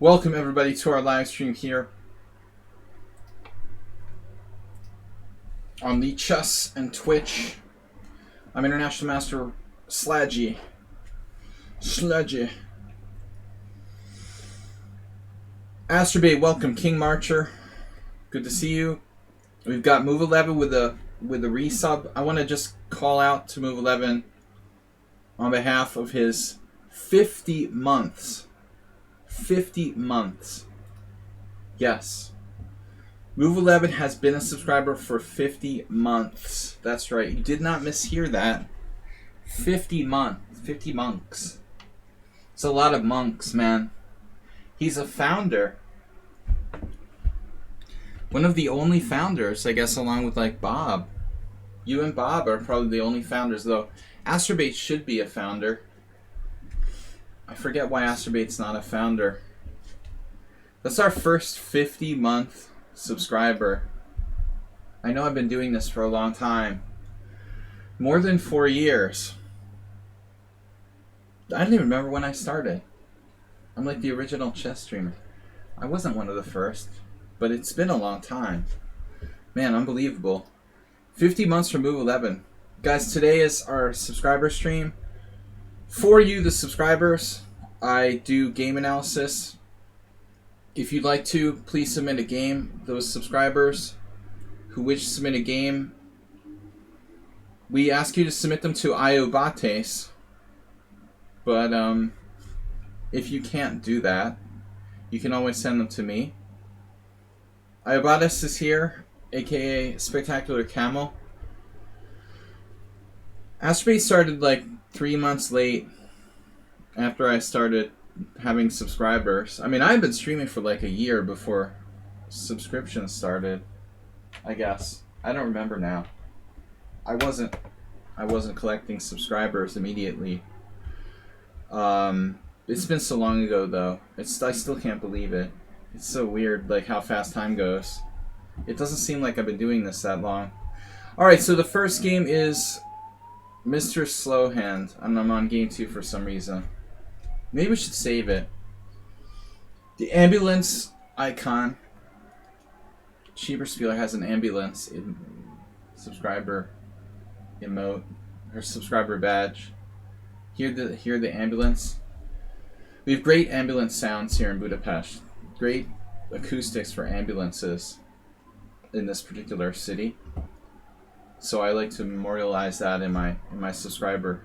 Welcome everybody to our live stream here on lichess and Twitch. I'm International Master Sludgy. Asterbait, welcome. King Marcher, good to see you. We've got Move 11 with a resub. I want to just call out to Move 11 on behalf of his 50 months. 50 months. Yes. Move 11 has been a subscriber for 50 months. That's right. You did not mishear that. 50 months. 50 monks. It's a lot of monks, man. He's a founder. One of the only founders, I guess, along with like Bob. You and Bob are probably the only founders, though. Asterbait should be a founder. I forget why Asterbait's not a founder. That's our first 50-month subscriber. I know I've been doing this for a long time. More than 4 years. I don't even remember when I started. I'm like the original chess streamer. I wasn't one of the first, but it's been a long time. Man, unbelievable. 50 months from Move 11. Guys, today is our subscriber stream. For you, the subscribers, I do game analysis. If you'd like to, please submit a game. Those subscribers who wish to submit a game, we ask you to submit them to Iobates. But if you can't do that, you can always send them to me. Iobates is here, aka Spectacular Camel. Asterbait started like 3 months late after I started having subscribers. I mean, I've been streaming for like a year before subscriptions started, I guess. I don't remember now. I wasn't collecting subscribers immediately. It's been so long ago though. I still can't believe it. It's so weird like how fast time goes. It doesn't seem like I've been doing this that long. Alright, so the first game is Mr. Slowhand, and I'm on game 2 for some reason. Maybe we should save it. The ambulance icon. Schieberspieler has an ambulance in subscriber emote, or subscriber badge. Hear the ambulance. We have great ambulance sounds here in Budapest. Great acoustics for ambulances in this particular city. So I like to memorialize that in my subscriber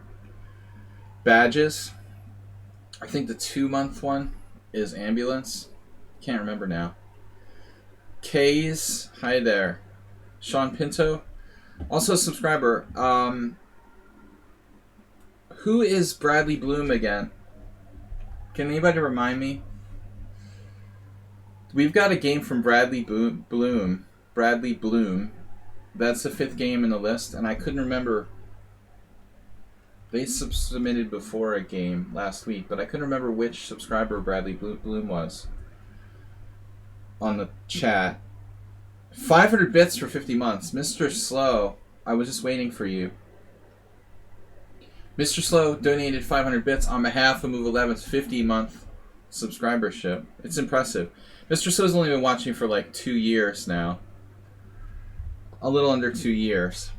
badges. I think the 2-month one is ambulance. Can't remember now. K's, hi there. Sean Pinto, also a subscriber. Who is Bradley Bloom again? Can anybody remind me? We've got a game from Bradley Bloom. Bradley Bloom. That's the 5th game in the list, and I couldn't remember. They submitted before a game last week, but I couldn't remember which subscriber Bradley Bloom was on the chat. 500 bits for 50 months. Mr. Slow, I was just waiting for you. Mr. Slow donated 500 bits on behalf of Move 11's 50-month subscribership. It's impressive. Mr. Slow's only been watching for like 2 years now. A little under 2 years.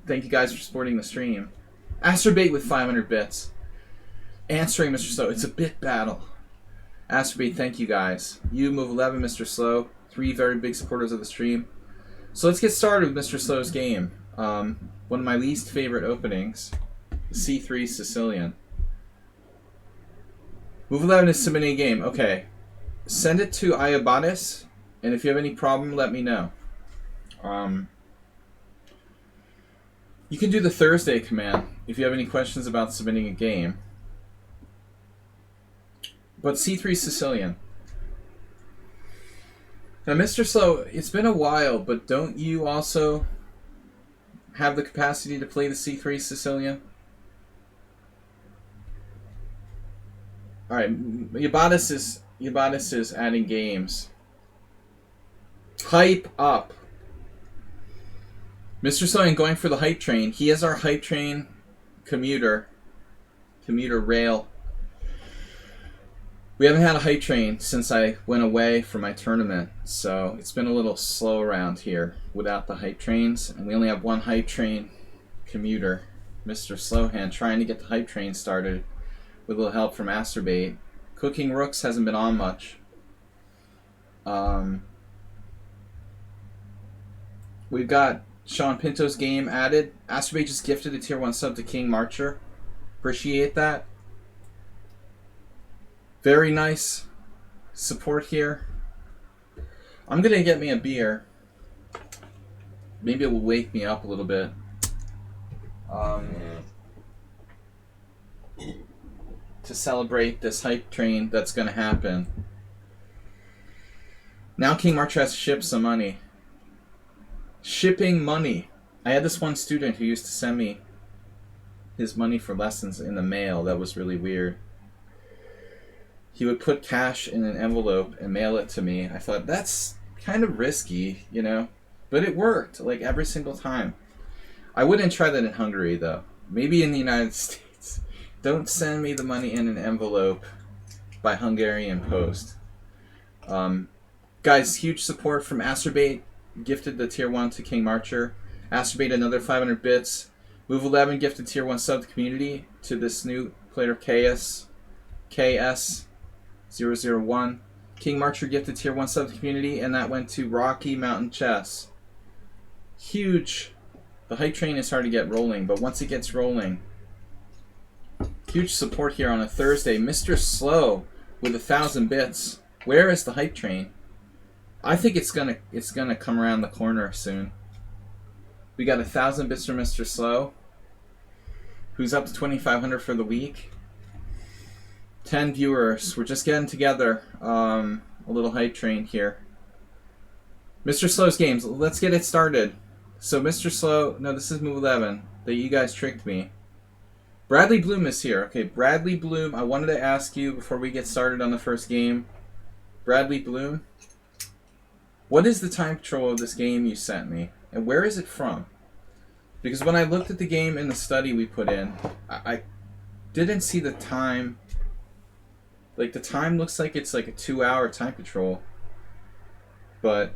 Thank you guys for supporting the stream. Asterbait with 500 bits. Answering Mr. Slow. It's a bit battle. Asterbait, thank you guys. You, Move 11, Mr. Slow. 3 very big supporters of the stream. So let's get started with Mr. Slow's game. One of my least favorite openings. C3 Sicilian. Move 11 is submitting a game. Okay. Send it to Iobates. And if you have any problem, let me know. You can do the Thursday command if you have any questions about submitting a game. But C3 Sicilian. Now, Mr. Slow, it's been a while, but don't you also have the capacity to play the C3 Sicilian? Alright, Iobates is adding games. Hype up. Mr. Sloan going for the hype train. He is our hype train commuter rail. We haven't had a hype train since I went away for my tournament, so it's been a little slow around here without the hype trains, and we only have one hype train commuter, Mr. Slowhand, trying to get the hype train started with a little help from Asterbait. Cooking Rooks hasn't been on much. We've got Sean Pinto's game added. Asterbait just gifted a tier 1 sub to King Marcher. Appreciate that. Very nice support here. I'm going to get me a beer. Maybe it will wake me up a little bit. To celebrate this hype train that's going to happen. Now King Marcher has to ship some money. Shipping money. I had this one student who used to send me his money for lessons in the mail. That was really weird. He would put cash in an envelope and mail it to me. I thought, that's kind of risky, you know? But it worked, like, every single time. I wouldn't try that in Hungary, though. Maybe in the United States. Don't send me the money in an envelope by Hungarian post. Guys, huge support from Asterbait. Gifted the tier 1 to King Marcher. Asterbait another 500 bits. Move 11 gifted tier 1 sub to community to this new player KS001. King Marcher gifted tier 1 sub to community, and that went to Rocky Mountain Chess. Huge. The hype train is hard to get rolling, but once it gets rolling, huge support here on a Thursday. Mr. Slow with 1,000 bits. Where is the hype train? I think it's gonna come around the corner soon. We got 1,000 bits from Mr. Slow, who's up to 2,500 for the week. 10 viewers. We're just getting together. A little hype train here. Mr. Slow's games. Let's get it started. So Mr. Slow, no, this is move 11. That you guys tricked me. Bradley Bloom is here. Okay, Bradley Bloom. I wanted to ask you before we get started on the first game. Bradley Bloom, what is the time control of this game you sent me? And where is it from? Because when I looked at the game in the study we put in, I didn't see the time. Like, the time looks like it's like a 2-hour time control. But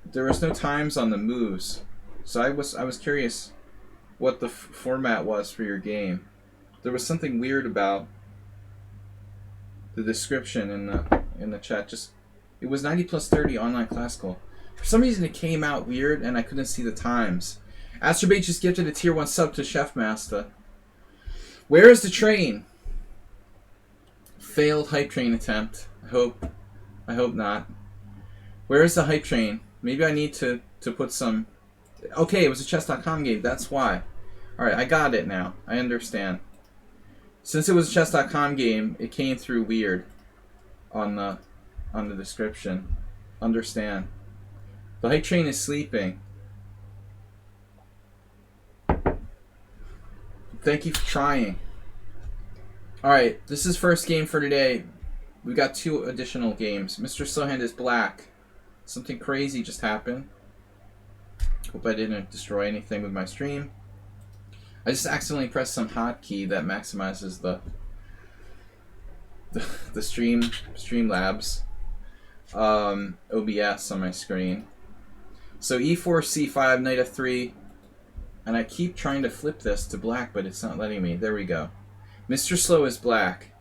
there was no times on the moves. So I was curious what the format was for your game. There was something weird about the description in the chat. Just, it was 90 plus 30 online classical. For some reason it came out weird and I couldn't see the times. Asterbait just gifted a tier 1 sub to Chef Master. Where is the train? Failed hype train attempt. I hope not. Where is the hype train? Maybe I need to put some... Okay, it was a chess.com game. That's why. Alright, I got it now. I understand. Since it was a chess.com game, it came through weird on the description. Understand. The hype train is sleeping. Thank you for trying. Alright, this is first game for today. We've got 2 additional games. Mr. Slowhand is black. Something crazy just happened. Hope I didn't destroy anything with my stream. I just accidentally pressed some hotkey that maximizes the Streamlabs OBS on my screen. So e4, c5, knight f3, and I keep trying to flip this to black, but it's not letting me. There we go. Mr. Slow is black.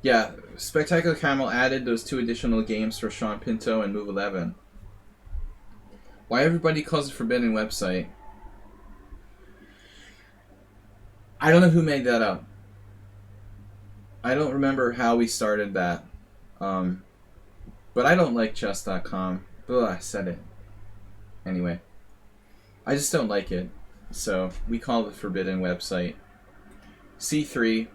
Yeah, Spectacular Camel added those 2 additional games for Sean Pinto and Move 11. Why everybody calls it Forbidden Website? I don't know who made that up. I don't remember how we started that. But I don't like chess.com. Ugh, I said it. Anyway. I just don't like it. So, we call it Forbidden Website. C3.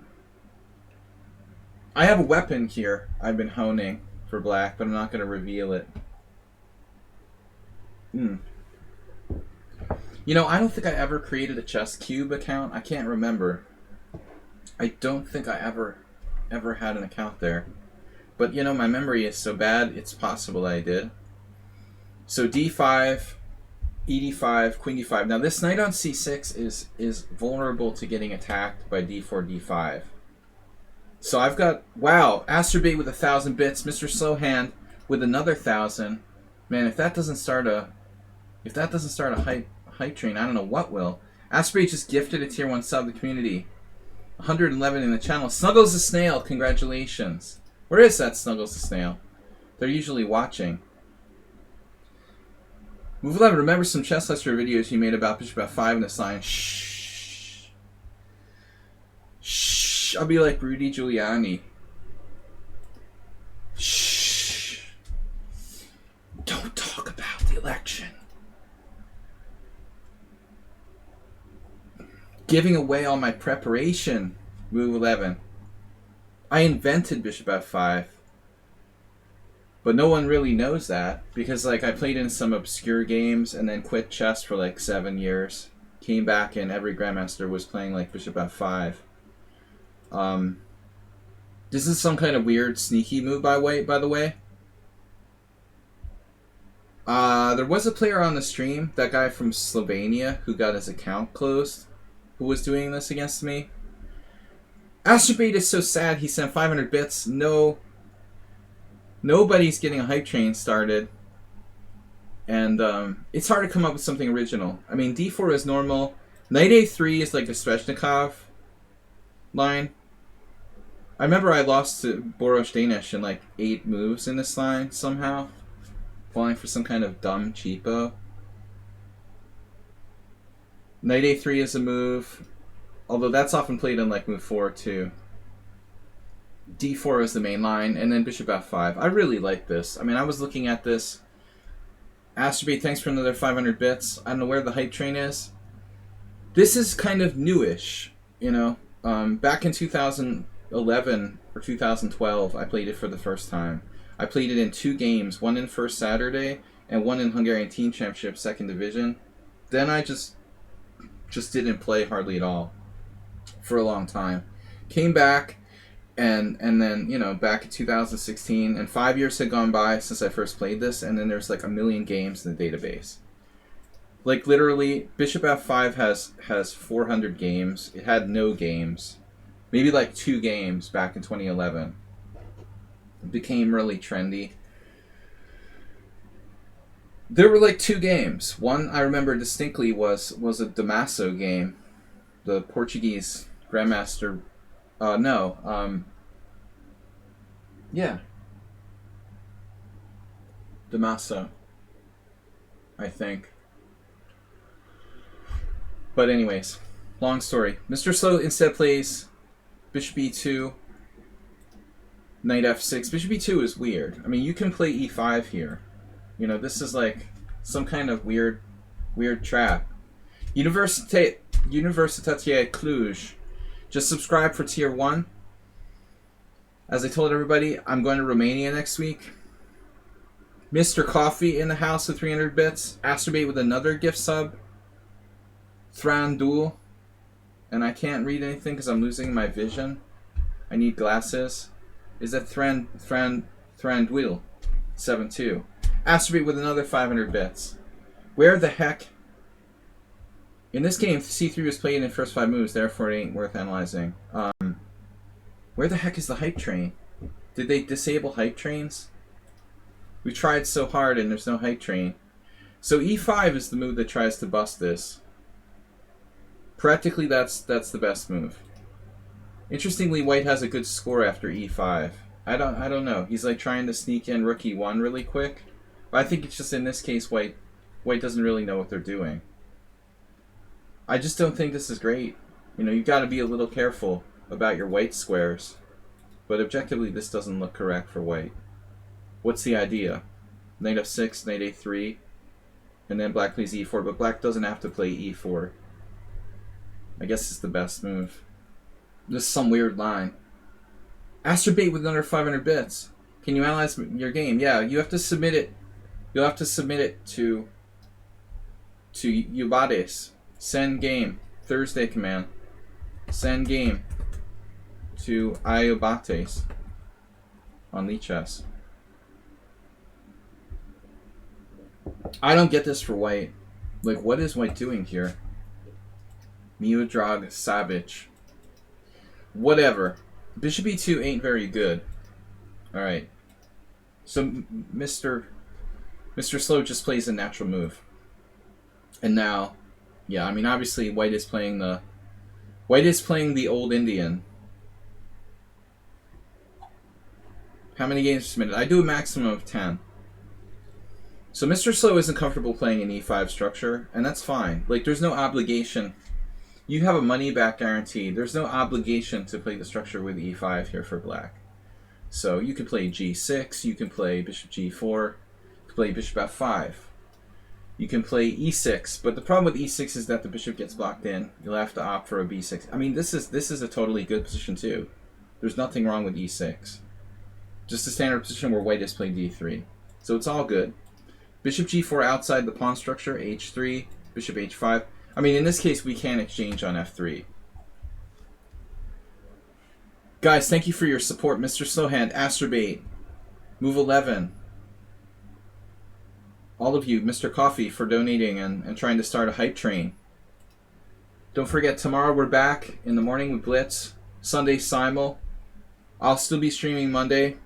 I have a weapon here I've been honing for black, but I'm not going to reveal it. You know, I don't think I ever created a Chess Cube account. I can't remember. I don't think I ever had an account there. But, you know, my memory is so bad, it's possible I did. So d5, e5, queen d5. Now this knight on c6 is vulnerable to getting attacked by d4, d5. So I've got, wow, Astrobate with 1,000 bits, Mr. Slowhand with another 1,000. Man, if that doesn't start a hype train, I don't know what will. Astrobate just gifted a tier 1 sub to the community. 111 in the channel. Snuggles the Snail, congratulations. Where is that Snuggles the Snail? They're usually watching. Move 11, remember some chess history videos you made about Bishop F5 in this line. Shh. Shh. I'll be like Rudy Giuliani. Shh. Don't talk about the election. Giving away all my preparation. Move 11. I invented Bishop F5. But no one really knows that, because like I played in some obscure games and then quit chess for like 7 years. Came back and every grandmaster was playing like Bishop F5. This is some kind of weird sneaky move by the way. There was a player on the stream, that guy from Slovenia who got his account closed, who was doing this against me. Astrobate is so sad he sent 500 bits. Nobody's getting a hype train started. And it's hard to come up with something original. I mean, d4 is normal. Knight a3 is like a Sveshnikov line. I remember I lost to Boros Danish in like 8 moves in this line somehow. Falling for some kind of dumb cheapo. Knight a3 is a move. Although that's often played in like move 4 too. d4 is the main line, and then Bishop f5. I really like this. I mean, I was looking at this. Astrobate, thanks for another 500 bits. I don't know where the hype train is. This is kind of newish, you know. Back in 2011 or 2012, I played it for the first time. I played it in 2 games, one in First Saturday and one in Hungarian Team Championship, 2nd Division. Then I just didn't play hardly at all for a long time. Came back, and then, you know, back in 2016, and 5 years had gone by since I first played this, and then there's like 1 million games in the database. Like literally, Bishop f5 has 400 games. It had no games. Maybe like 2 games back in 2011. It became really trendy. There were like 2 games. One I remember distinctly was a Damaso game. The Portuguese Grandmaster. Yeah. Damaso, I think. But anyways, long story. Mr. Slow instead plays Bishop e2, Knight f6. Bishop e2 is weird. I mean, you can play e5 here. You know, this is like some kind of weird trap. Universitatea Cluj. Just subscribe for tier 1. As I told everybody, I'm going to Romania next week. Mr. Coffee in the house with 300 bits. Astrobate with another gift sub. Thranduil. And I can't read anything because I'm losing my vision. I need glasses. Is that Thranduil? 7-2. Astrobate with another 500 bits. Where the heck? In this game, c3 was played in the first 5 moves, therefore it ain't worth analyzing. Where the heck is the hype train? Did they disable hype trains? We tried so hard and there's no hype train. So e5 is the move that tries to bust this. Practically that's the best move. Interestingly, white has a good score after e5. I don't know. He's like trying to sneak in rook e1 really quick. But I think it's just in this case white doesn't really know what they're doing. I just don't think this is great. You know, you've got to be a little careful about your white squares. But objectively, this doesn't look correct for white. What's the idea? Knight f6, knight a3, and then black plays e4, but black doesn't have to play e4. I guess it's the best move. This is some weird line. Astrobate with another 500 bits. Can you analyze your game? Yeah, you have to submit it. You'll have to submit it to Ubades. Send game. Thursday command. Send game to Iobates on lichess. I don't get this for white. Like, what is white doing here? Miodrag Savage. Whatever. Bishop e2 ain't very good. Alright. So Mr. Slow just plays a natural move. And now, yeah, I mean, obviously White is playing the old Indian. How many games per minute? I do a maximum of 10. So Mr. Slow isn't comfortable playing an e5 structure, and that's fine. Like, there's no obligation. You have a money-back guarantee. There's no obligation to play the structure with e5 here for black. So you can play g6, you can play bishop g4, you can play bishop f5. You can play e6, but the problem with e6 is that the bishop gets blocked in. You'll have to opt for a b6. I mean, this is a totally good position too. There's nothing wrong with e6. Just a standard position where white has played d3. So it's all good. Bishop g4 outside the pawn structure, h3, bishop h5. I mean, in this case, we can exchange on f3. Guys, thank you for your support. Mr. Slowhand, Astrobait, Move 11. All of you, Mr. Coffee, for donating and trying to start a hype train. Don't forget, tomorrow we're back in the morning with Blitz. Sunday, Simul. I'll still be streaming Monday.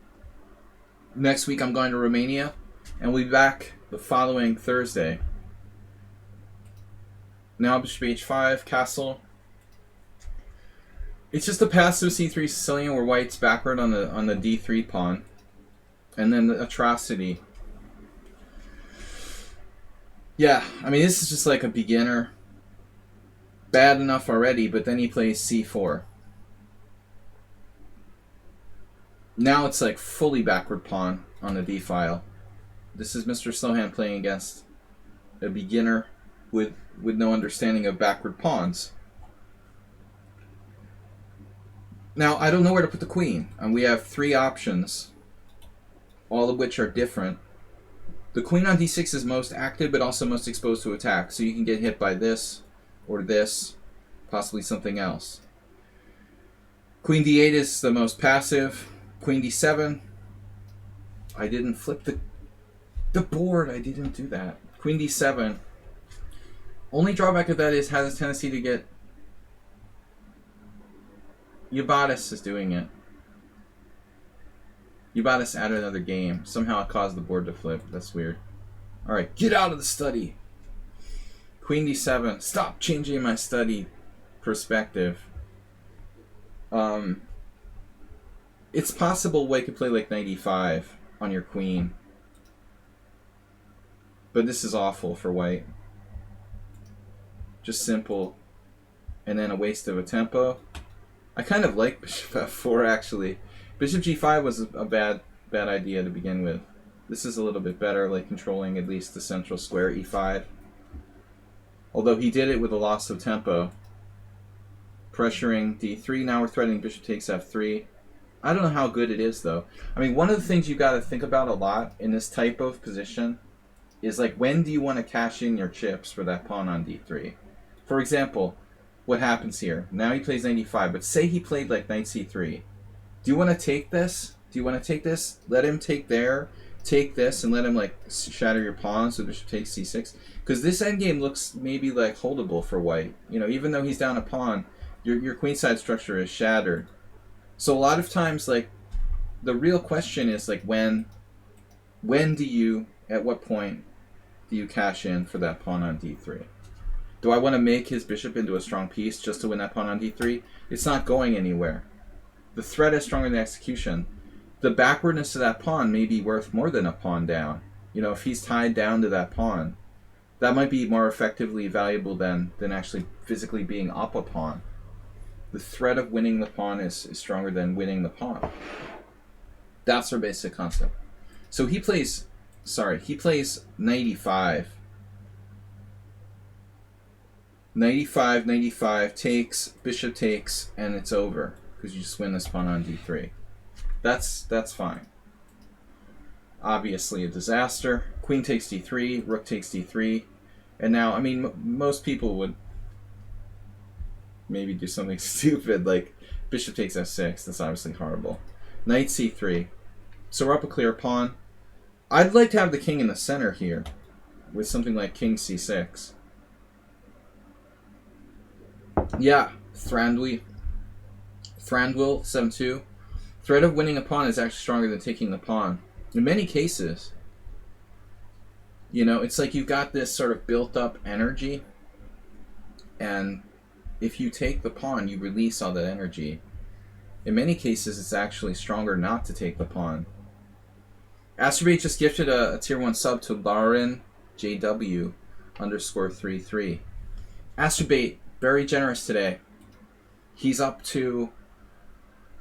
Next week, I'm going to Romania. And we'll be back the following Thursday. Now bishop h5, castle. It's just a passive c3 Sicilian where white's backward on the d3 pawn. And then the atrocity. Yeah, I mean, this is just like a beginner. Bad enough already, but then he plays c4. Now it's like fully backward pawn on the d file. This is Mr. Slowhand playing against a beginner with no understanding of backward pawns. Now, I don't know where to put the queen. And we have 3 options, all of which are different. The queen on d6 is most active, but also most exposed to attack. So you can get hit by this, or this, possibly something else. Queen d8 is the most passive. Queen d7. I didn't flip the board. I didn't do that. Queen d7. Only drawback of that is has a tendency to get... Ubatis is doing it. Ubatis added another game. Somehow it caused the board to flip. That's weird. Alright, get out of the study. Queen d7. Stop changing my study perspective. It's possible white could play like knight e5 on your queen. But this is awful for white. Just simple. And then a waste of a tempo. I kind of like bishop f4 actually. Bishop g5 was a bad idea to begin with. This is a little bit better, like controlling at least the central square e5. Although he did it with a loss of tempo. Pressuring d3, now we're threatening bishop takes f3. I don't know how good it is though. I mean, one of the things you got to think about a lot in this type of position is like, when do you want to cash in your chips for that pawn on d3? For example, what happens here? Now he plays knight e5, but say he played like knight c3. Do you want to take this? Do you want to take this? Let him take there, take this, and let him like shatter your pawn so bishop takes c6? Because this endgame looks maybe like holdable for white. You know, even though he's down a pawn, your queenside structure is shattered. So a lot of times, like, the real question is like, when do you, at what point do you cash in for that pawn on d3? Do I want to make his bishop into a strong piece just to win that pawn on d3? It's not going anywhere. The threat is stronger than the execution. The backwardness of that pawn may be worth more than a pawn down. You know, if he's tied down to that pawn, that might be more effectively valuable than actually physically being up a pawn. The threat of winning the pawn is stronger than winning the pawn. That's our basic concept. So he plays knight e5. Knight e5, knight e5, takes, bishop takes, and it's over. Because you just win this pawn on d3. That's fine. Obviously a disaster. Queen takes d3, rook takes d3. And now, I mean, most people would maybe do something stupid like bishop takes f6. That's obviously horrible. Knight c3. So we're up a clear pawn. I'd like to have the king in the center here with something like king c6. Yeah, Thranduil. Frandwell, 7-2. Threat of winning a pawn is actually stronger than taking the pawn. In many cases, it's like you've got this sort of built-up energy, and if you take the pawn, you release all that energy. In many cases, it's actually stronger not to take the pawn. Astrobate just gifted a tier 1 sub to Lauren JW _33. Astrobate, very generous today. He's up to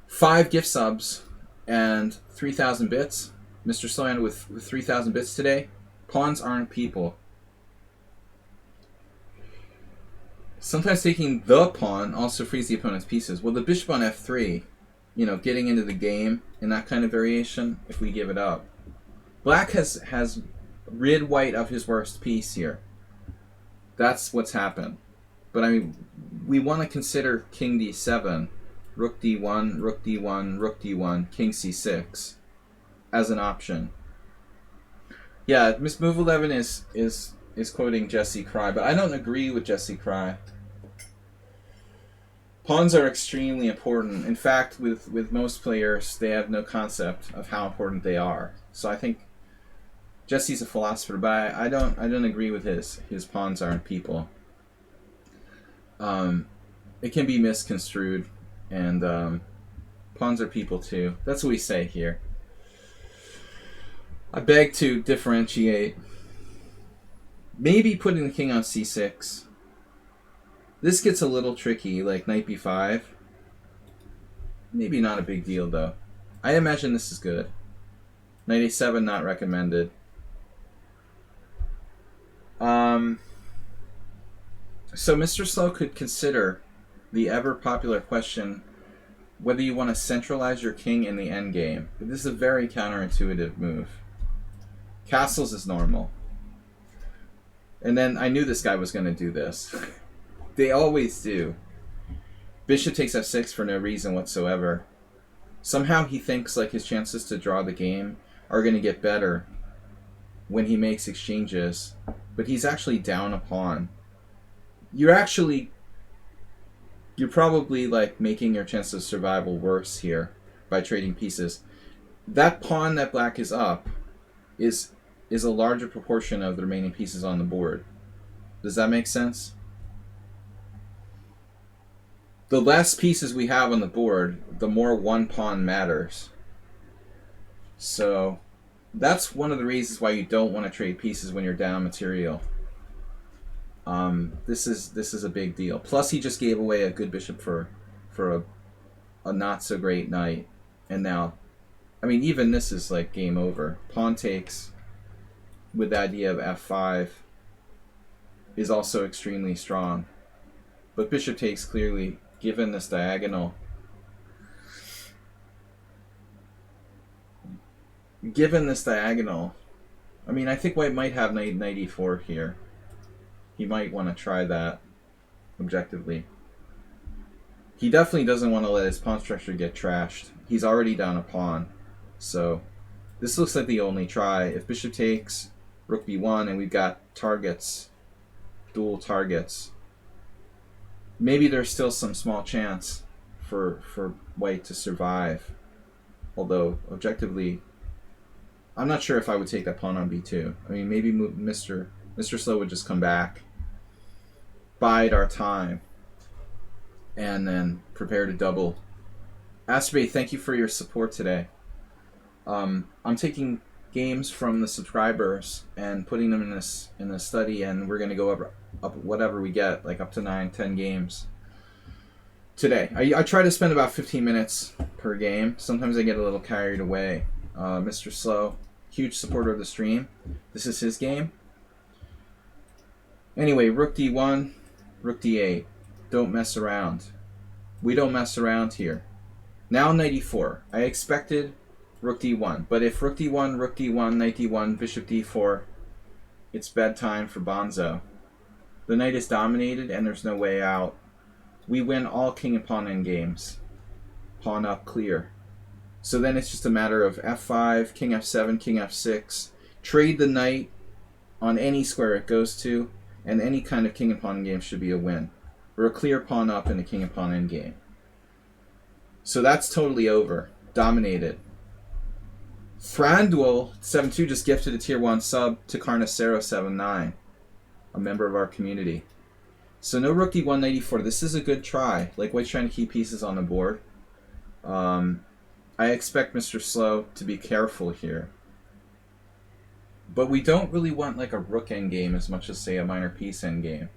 5 gift subs and 3,000 bits. Mr. Sloan with 3,000 bits today. Pawns aren't people. Sometimes taking the pawn also frees the opponent's pieces. Well, the bishop on f3, getting into the game in that kind of variation, if we give it up. Black has rid white of his worst piece here. That's what's happened. But I mean, we want to consider king d7, rook d1, rook d1, rook d1, king c6 as an option. Yeah, Miss Move 11 is quoting Jesse Cry, but I don't agree with Jesse Cry. Pawns are extremely important. In fact, with most players, they have no concept of how important they are. So I think Jesse's a philosopher, but I don't agree with his pawns aren't people. It can be misconstrued, and pawns are people too. That's what we say here. I beg to differentiate. Maybe putting the king on c6. This gets a little tricky, like knight b5. Maybe not a big deal, though. I imagine this is good. Knight a7, not recommended. So Mr. Slow could consider the ever-popular question whether you want to centralize your king in the endgame. But this is a very counterintuitive move. Castles is normal. And then I knew this guy was going to do this. They always do. Bishop takes f6 for no reason whatsoever. Somehow he thinks like his chances to draw the game are going to get better when he makes exchanges. But he's actually down a pawn. You're probably like making your chances of survival worse here by trading pieces. That pawn that black is up is a larger proportion of the remaining pieces on the board. Does that make sense? The less pieces we have on the board, the more one pawn matters. So that's one of the reasons why you don't want to trade pieces when you're down material. This is a big deal. Plus, he just gave away a good bishop for a not so great knight, and now, I mean, even this is like game over. Pawn takes with the idea of f5 is also extremely strong, but bishop takes clearly, given this diagonal. I mean, I think white might have knight e4 here. He might want to try that objectively. He definitely doesn't want to let his pawn structure get trashed. He's already down a pawn. So this looks like the only try. If bishop takes, rook b1, and we've got targets, dual targets, maybe there's still some small chance for white to survive. Although, objectively, I'm not sure if I would take that pawn on b2. I mean, maybe Mr. Slow would just come back, bide our time, and then prepare to double. Astrobate, thank you for your support today. I'm taking games from the subscribers and putting them in this study, and we're going to go up whatever we get, like up to 9-10 games today. I try to spend about 15 minutes per game. Sometimes I get a little carried away. Mr. Slow, huge supporter of the stream. This is his game. Anyway, rook d1, rook d8. Don't mess around. We don't mess around here. Now knight e4. I expected rook d1, but if rook d1, knight d1, bishop d4, it's bedtime for Bonzo. The knight is dominated and there's no way out. We win all king and pawn endgames. Pawn up clear. So then it's just a matter of f5, king f7, king f6. Trade the knight on any square it goes to, and any kind of king and pawn game should be a win. Or a clear pawn up in the king and pawn endgame. So that's totally over. Dominated. Thranduil 7-2 just gifted a tier 1 sub to Carnicero 7-9, a member of our community. So no rook d1 knight e4. This is a good try. Like White's trying to keep pieces on the board. I expect Mr. Slow to be careful here. But we don't really want like a rook endgame as much as, say, a minor piece endgame.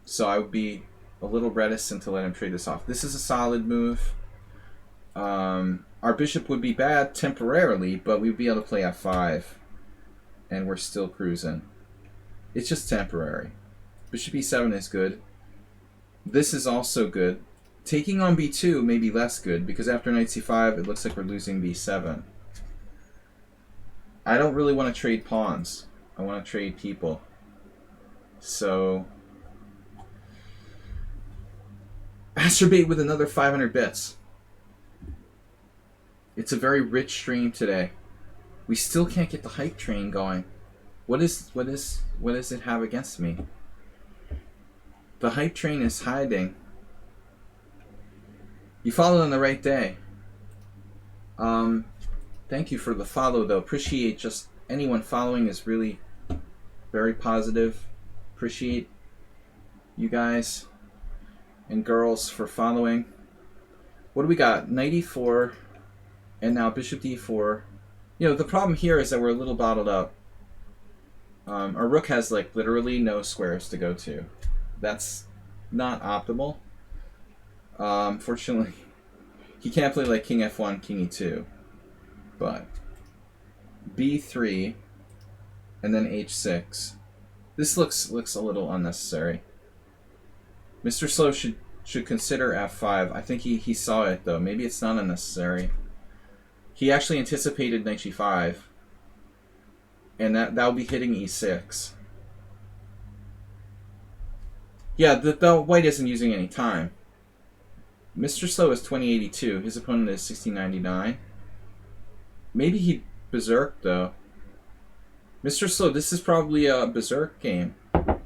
So I would be a little reticent to let him trade this off. This is a solid move. Our bishop would be bad temporarily, but we'd be able to play f5. And we're still cruising. It's just temporary. Bishop e7 is good. This is also good. Taking on b2 may be less good, because after knight c5, it looks like we're losing b7. I don't really want to trade pawns. I want to trade people. So, masturbate with another 500 bits. It's a very rich stream today. We still can't get the hype train going. What does it have against me? The hype train is hiding. You followed on the right day. Thank you for the follow, though. Appreciate just anyone following is really very positive. Appreciate you guys and girls for following. What do we got? Knight e4, and now bishop d4. You know, the problem here is that we're a little bottled up. Our rook has like literally no squares to go to. That's not optimal. Fortunately, he can't play like king f1, king e2. But b3 and then h6. This looks a little unnecessary. Mr. Slow should consider f5. I think he saw it though. Maybe it's not unnecessary. He actually anticipated knight g5, and that'll be hitting e6. Yeah, the white isn't using any time. Mr. Slow is 2082. His opponent is 1699. Maybe he berserked though. Mr. Slow, this is probably a berserk game,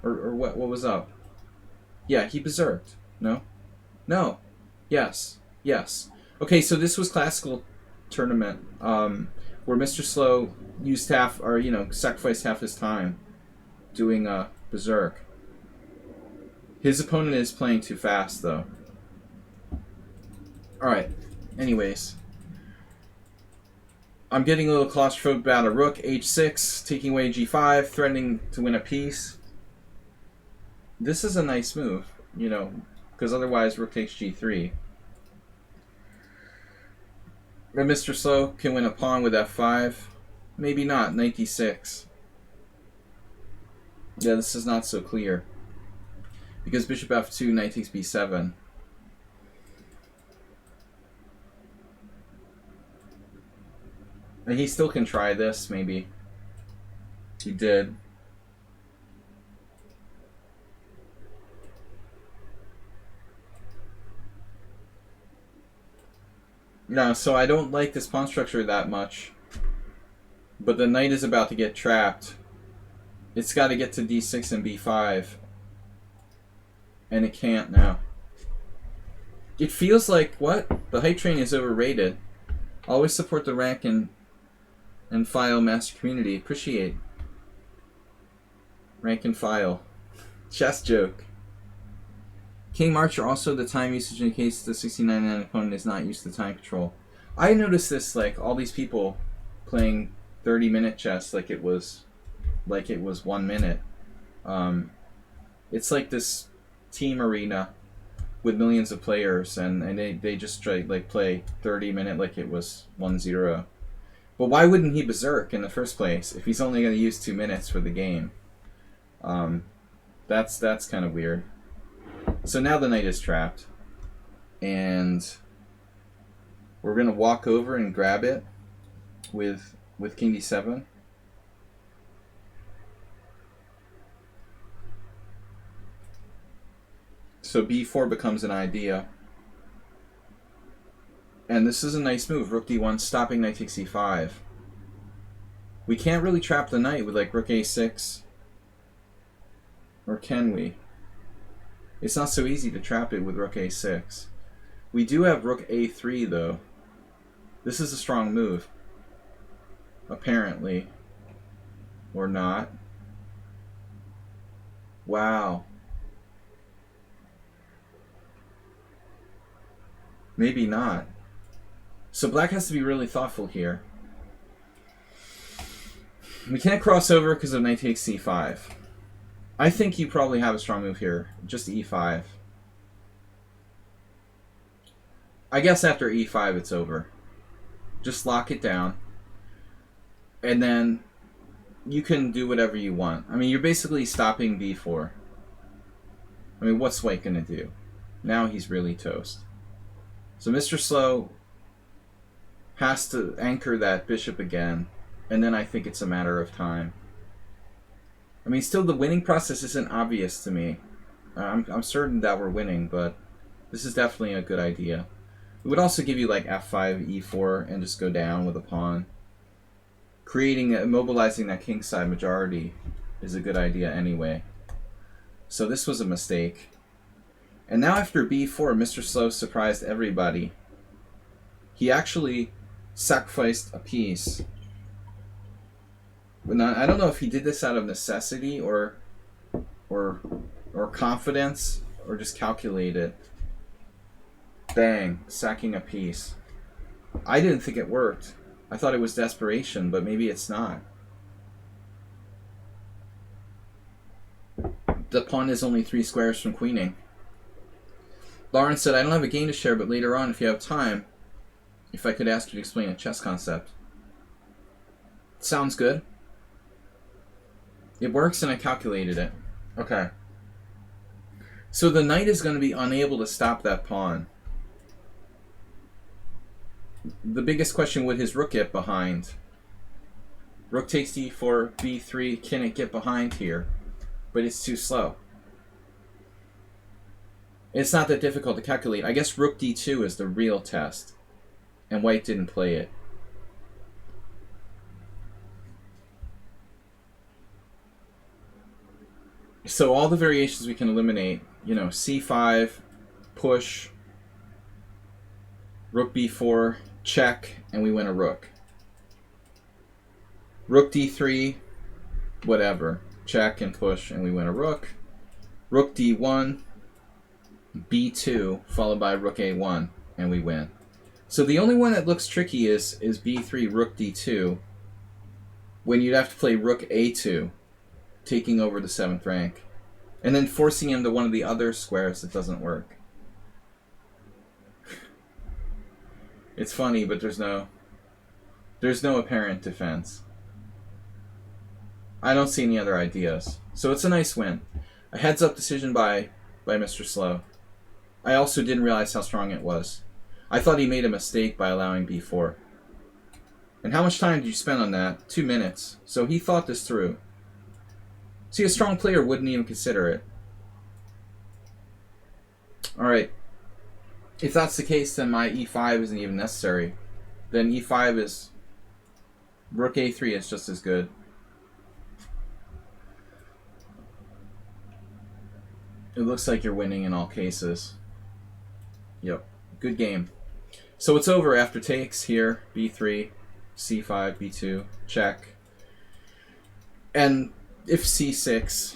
or what was up? Yeah, he berserked. No, no, yes, yes. Okay, so this was classical tournament where Mr. Slow used half, or sacrificed half his time doing berserk. His opponent is playing too fast though. All right. Anyways. I'm getting a little claustrophobic about a rook, h6, taking away g5, threatening to win a piece. This is a nice move, because otherwise rook takes g3. And Mr. Slow can win a pawn with f5. Maybe not, knight d6. Yeah, this is not so clear. Because bishop f2, knight takes b7. And he still can try this, maybe. He did. No, so I don't like this pawn structure that much. But the knight is about to get trapped. It's got to get to d6 and b5. And it can't now. It feels like, what? The hype train is overrated. Always support the rank and file master community. Appreciate. Rank and file. Chess joke. King Marcher, also the time usage in case the 1699 opponent is not used to time control. I noticed this, like, all these people playing 30-minute chess like it was 1 minute. It's like this team arena with millions of players, and they just try, like, play 30-minute like it was 1-0. But why wouldn't he berserk in the first place if he's only going to use 2 minutes for the game? That's kind of weird. So now the knight is trapped, and we're going to walk over and grab it with king d7. So b4 becomes an idea. And this is a nice move, rook d1, stopping knight takes e5. We can't really trap the knight with like rook a6. Or can we? It's not so easy to trap it with rook a6. We do have rook a3, though. This is a strong move. Apparently. Or not. Wow. Maybe not. So black has to be really thoughtful here. We can't cross over because of knight takes c5. I think you probably have a strong move here. Just e5. I guess after e5 it's over. Just lock it down. And then you can do whatever you want. I mean, you're basically stopping b4. I mean, what's white going to do? Now he's really toast. So Mr. Slow has to anchor that bishop again, and then I think it's a matter of time. I mean, still the winning process isn't obvious to me. I'm certain that we're winning, but this is definitely a good idea. It would also give you like f5, e4, and just go down with a pawn. Immobilizing that kingside majority is a good idea anyway. So this was a mistake. And now after b4, Mr. Slow surprised everybody. He actually sacrificed a piece. I don't know if he did this out of necessity or confidence or just calculated. Bang, sacking a piece. I didn't think it worked. I thought it was desperation, but maybe it's not. The pawn is only 3 squares from queening. Lawrence said, I don't have a game to share, but later on, if you have time, if I could ask you to explain a chess concept. Sounds good. It works and I calculated it. Okay. So the knight is going to be unable to stop that pawn. The biggest question, would his rook get behind? Rook takes d4, b3. Can it get behind here? But it's too slow. It's not that difficult to calculate. I guess rook d2 is the real test. And white didn't play it. So all the variations we can eliminate, you know, c5, push, rook b4, check, and we win a rook. Rook d3, whatever, check and push, and we win a rook. Rook d1, b2, followed by rook a1, and we win. So the only one that looks tricky is b3, rook d2, when you'd have to play rook a2, taking over the 7th rank, and then forcing him to one of the other squares that doesn't work. It's funny, but there's no apparent defense. I don't see any other ideas. So it's a nice win. A heads-up decision by Mr. Slow. I also didn't realize how strong it was. I thought he made a mistake by allowing b4. And how much time did you spend on that? 2 minutes. So he thought this through. See, a strong player wouldn't even consider it. Alright. If that's the case, then my e5 isn't even necessary. Then e5 is... rook a3 is just as good. It looks like you're winning in all cases. Yep. Good game. So it's over after takes here. b3, c5, b2, check. And if c6,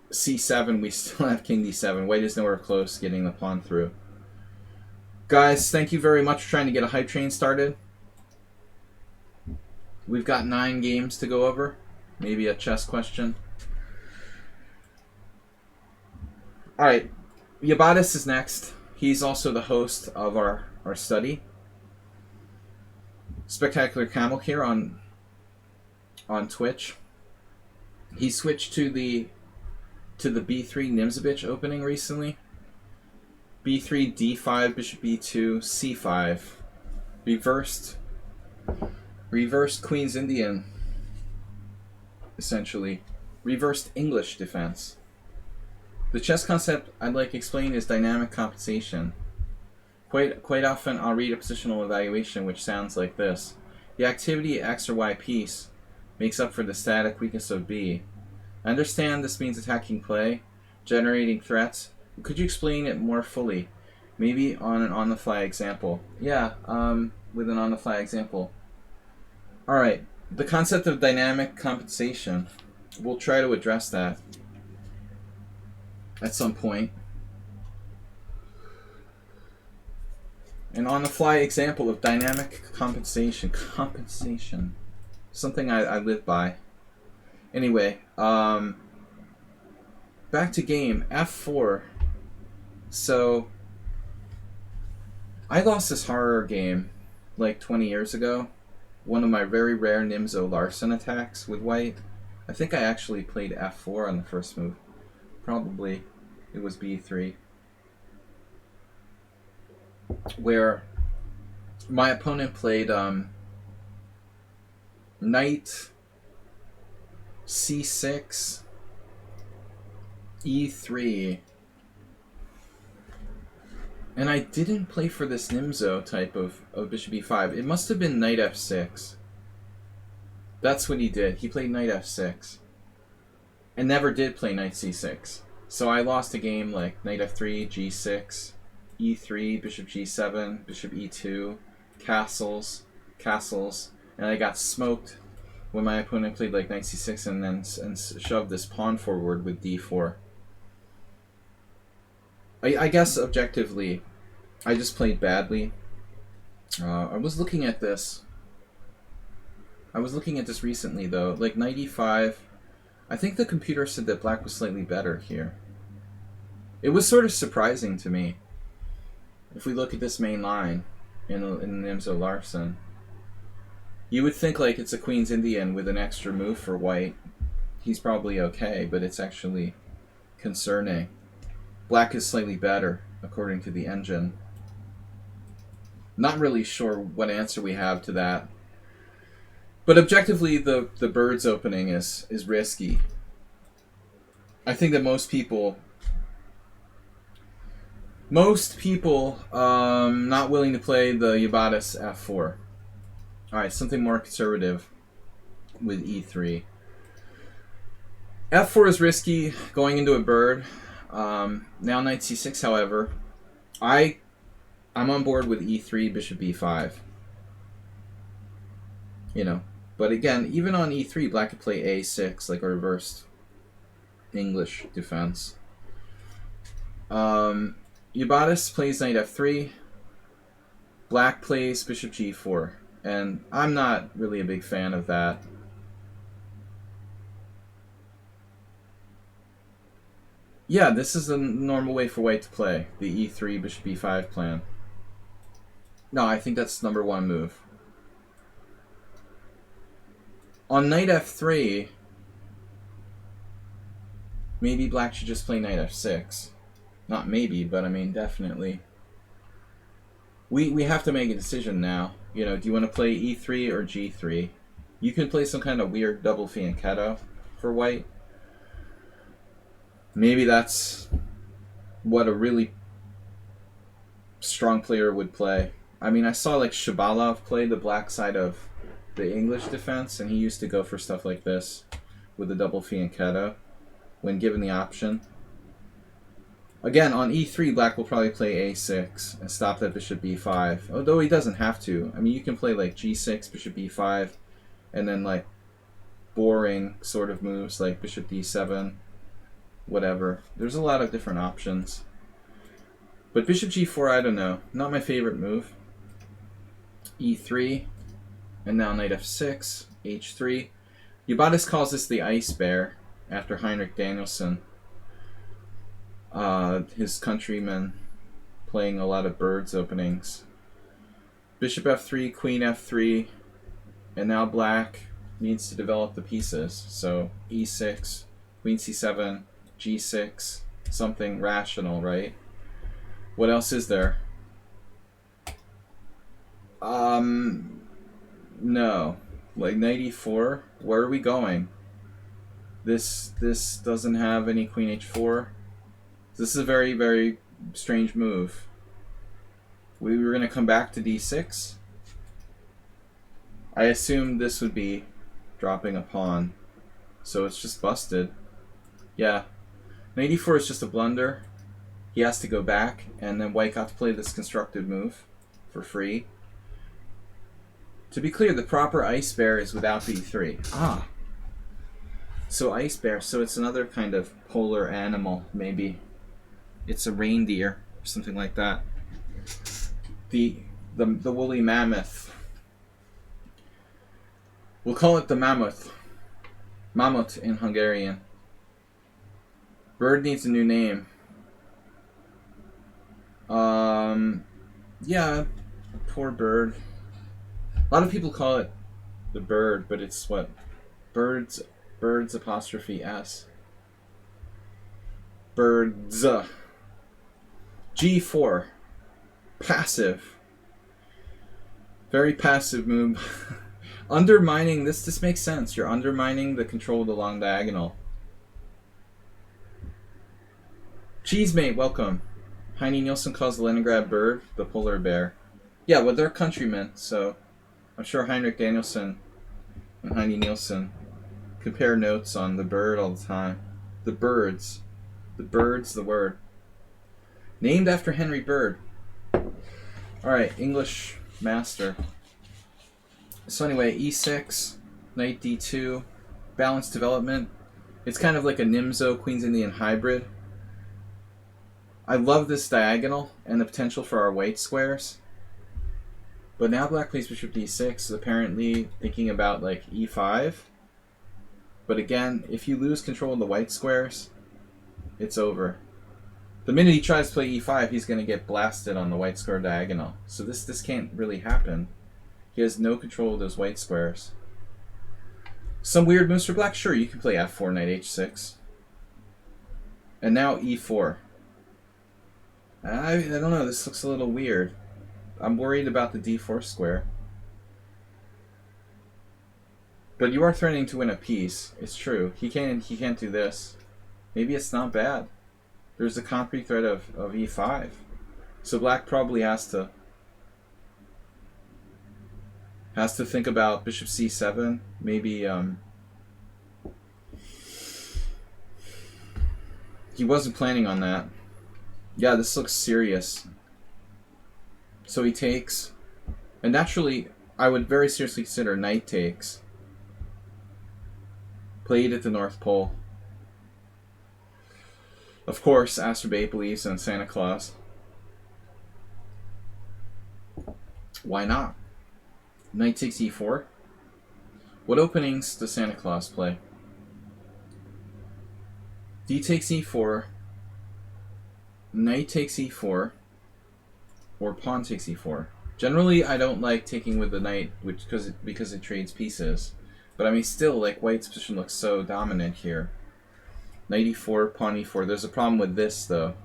c7, we still have king d7. White is nowhere close getting the pawn through. Guys, thank you very much for trying to get a hype train started. We've got 9 games to go over. Maybe a chess question. Alright, Yabatis is next. He's also the host of our study. Spectacular Camel here on Twitch. He switched to the b3 Nimzovich opening recently. b3, d5, bishop b2, c5. Reversed Queen's Indian, essentially. Reversed English defense. The chess concept I'd like explained is dynamic compensation. Quite often I'll read a positional evaluation which sounds like this. The activity X or Y piece makes up for the static weakness of B. I understand this means attacking play, generating threats. Could you explain it more fully? Maybe on an on-the-fly example. Yeah, with an on-the-fly example. Alright, the concept of dynamic compensation. We'll try to address that at some point. An on-the-fly example of dynamic compensation. Compensation. Something I live by. Anyway, back to game. F4. So, I lost this horror game like 20 years ago. One of my very rare Nimzo Larsen attacks with white. I think I actually played F4 on the first move. Probably it was B3. Where my opponent played knight C6 E3. And I didn't play for this Nimzo type of bishop e5. It must have been knight f6. That's what he did. He played knight f6. And never did play knight c6. So I lost a game like knight f3, g6, e3, bishop g7, bishop e2, castles, and I got smoked when my opponent played like knight c6 and then shoved this pawn forward with d4. I guess objectively, I just played badly. I was looking at this. I was looking at this recently though, like knight e5. I think the computer said that black was slightly better here. It was sort of surprising to me. If we look at this main line in Nimzo Larsen, you would think like it's a Queen's Indian with an extra move for white. He's probably okay, but it's actually concerning. Black is slightly better, according to the engine. Not really sure what answer we have to that. But objectively, the bird's opening is risky. I think that most people not willing to play the Yabatis f4. Alright, something more conservative with e3. f4 is risky, going into a bird. Now knight c6, however, I'm on board with e3, bishop e5. You know, but again, even on e3, black could play a6, like a reversed English defense. Yabatis plays knight f3. Black plays bishop g4. And I'm not really a big fan of that. Yeah, this is the normal way for white to play. The e3, bishop e5 plan. No, I think that's number one move. On knight f3, maybe black should just play knight f6. Not maybe, but I mean definitely. We have to make a decision now. You know, do you want to play e3 or g3? You can play some kind of weird double fianchetto for white. Maybe that's what a really strong player would play. I mean, I saw like Shabalov play the black side of the English defense, and he used to go for stuff like this with a double fianchetto when given the option. Again, on e3, black will probably play a6 and stop that bishop b5. Although he doesn't have to. I mean, you can play like g6, bishop b5, and then like boring sort of moves like bishop d7, whatever. There's a lot of different options. But bishop g4, I don't know. Not my favorite move. e3, and now knight f6, h3. Yabatis calls this the ice bear after Heinrich Danielson. His countryman playing a lot of birds openings. Bishop f3, queen f3, and now black needs to develop the pieces. So e6, queen c7, g6, something rational, right? What else is there? No. Like knight e4, where are we going? This doesn't have any queen h4. This is a very, very strange move. We were going to come back to d6. I assumed this would be dropping a pawn. So it's just busted. Yeah. Knight e4 is just a blunder. he has to go back, and then white got to play this constructed move for free. To be clear, the proper ice bear is without b3. Ah. So ice bear, so it's another kind of polar animal, maybe. It's a reindeer, or something like that. The woolly mammoth. We'll call it the mammoth. Mammoth in Hungarian. Bird needs a new name. Yeah, poor bird. A lot of people call it the bird, but it's what? Birds apostrophe S. Birds. G4. Passive. Very passive move. Undermining, this makes sense. You're undermining the control of the long diagonal. Cheesemate, welcome. Heine Nielsen calls the Leningrad bird the polar bear. Yeah, well, they're countrymen, so I'm sure Heinrich Danielson and Heine Nielsen compare notes on the bird all the time. The birds. The bird's the word. Named after Henry Bird. Alright, English master. So anyway, e6, knight d2, balanced development. It's kind of like a Nimzo Queen's Indian hybrid. I love this diagonal and the potential for our white squares. But now black plays bishop d6, apparently thinking about like e5. But again, if you lose control of the white squares, it's over. The minute he tries to play e5, he's going to get blasted on the white square diagonal. So this can't really happen. He has no control of those white squares. Some weird moves for black? Sure, you can play f4, knight h6. And now e4. I don't know, this looks a little weird. I'm worried about the d4 square. But you are threatening to win a piece. It's true. He can't do this. Maybe it's not bad. There's a concrete threat of e5. So black probably has to think about bishop c7. Maybe he wasn't planning on that. Yeah, this looks serious. So he takes, and naturally I would very seriously consider knight takes. Played at the North Pole. Of course, Astrobate believes in Santa Claus. Why not? Knight takes e4. What openings does Santa Claus play? D takes e4. Knight takes e4. Or pawn takes e4. Generally, I don't like taking with the knight, because it trades pieces. But I mean, still, like, white's position looks so dominant here. Knight e4, pawn e4. There's a problem with this, though.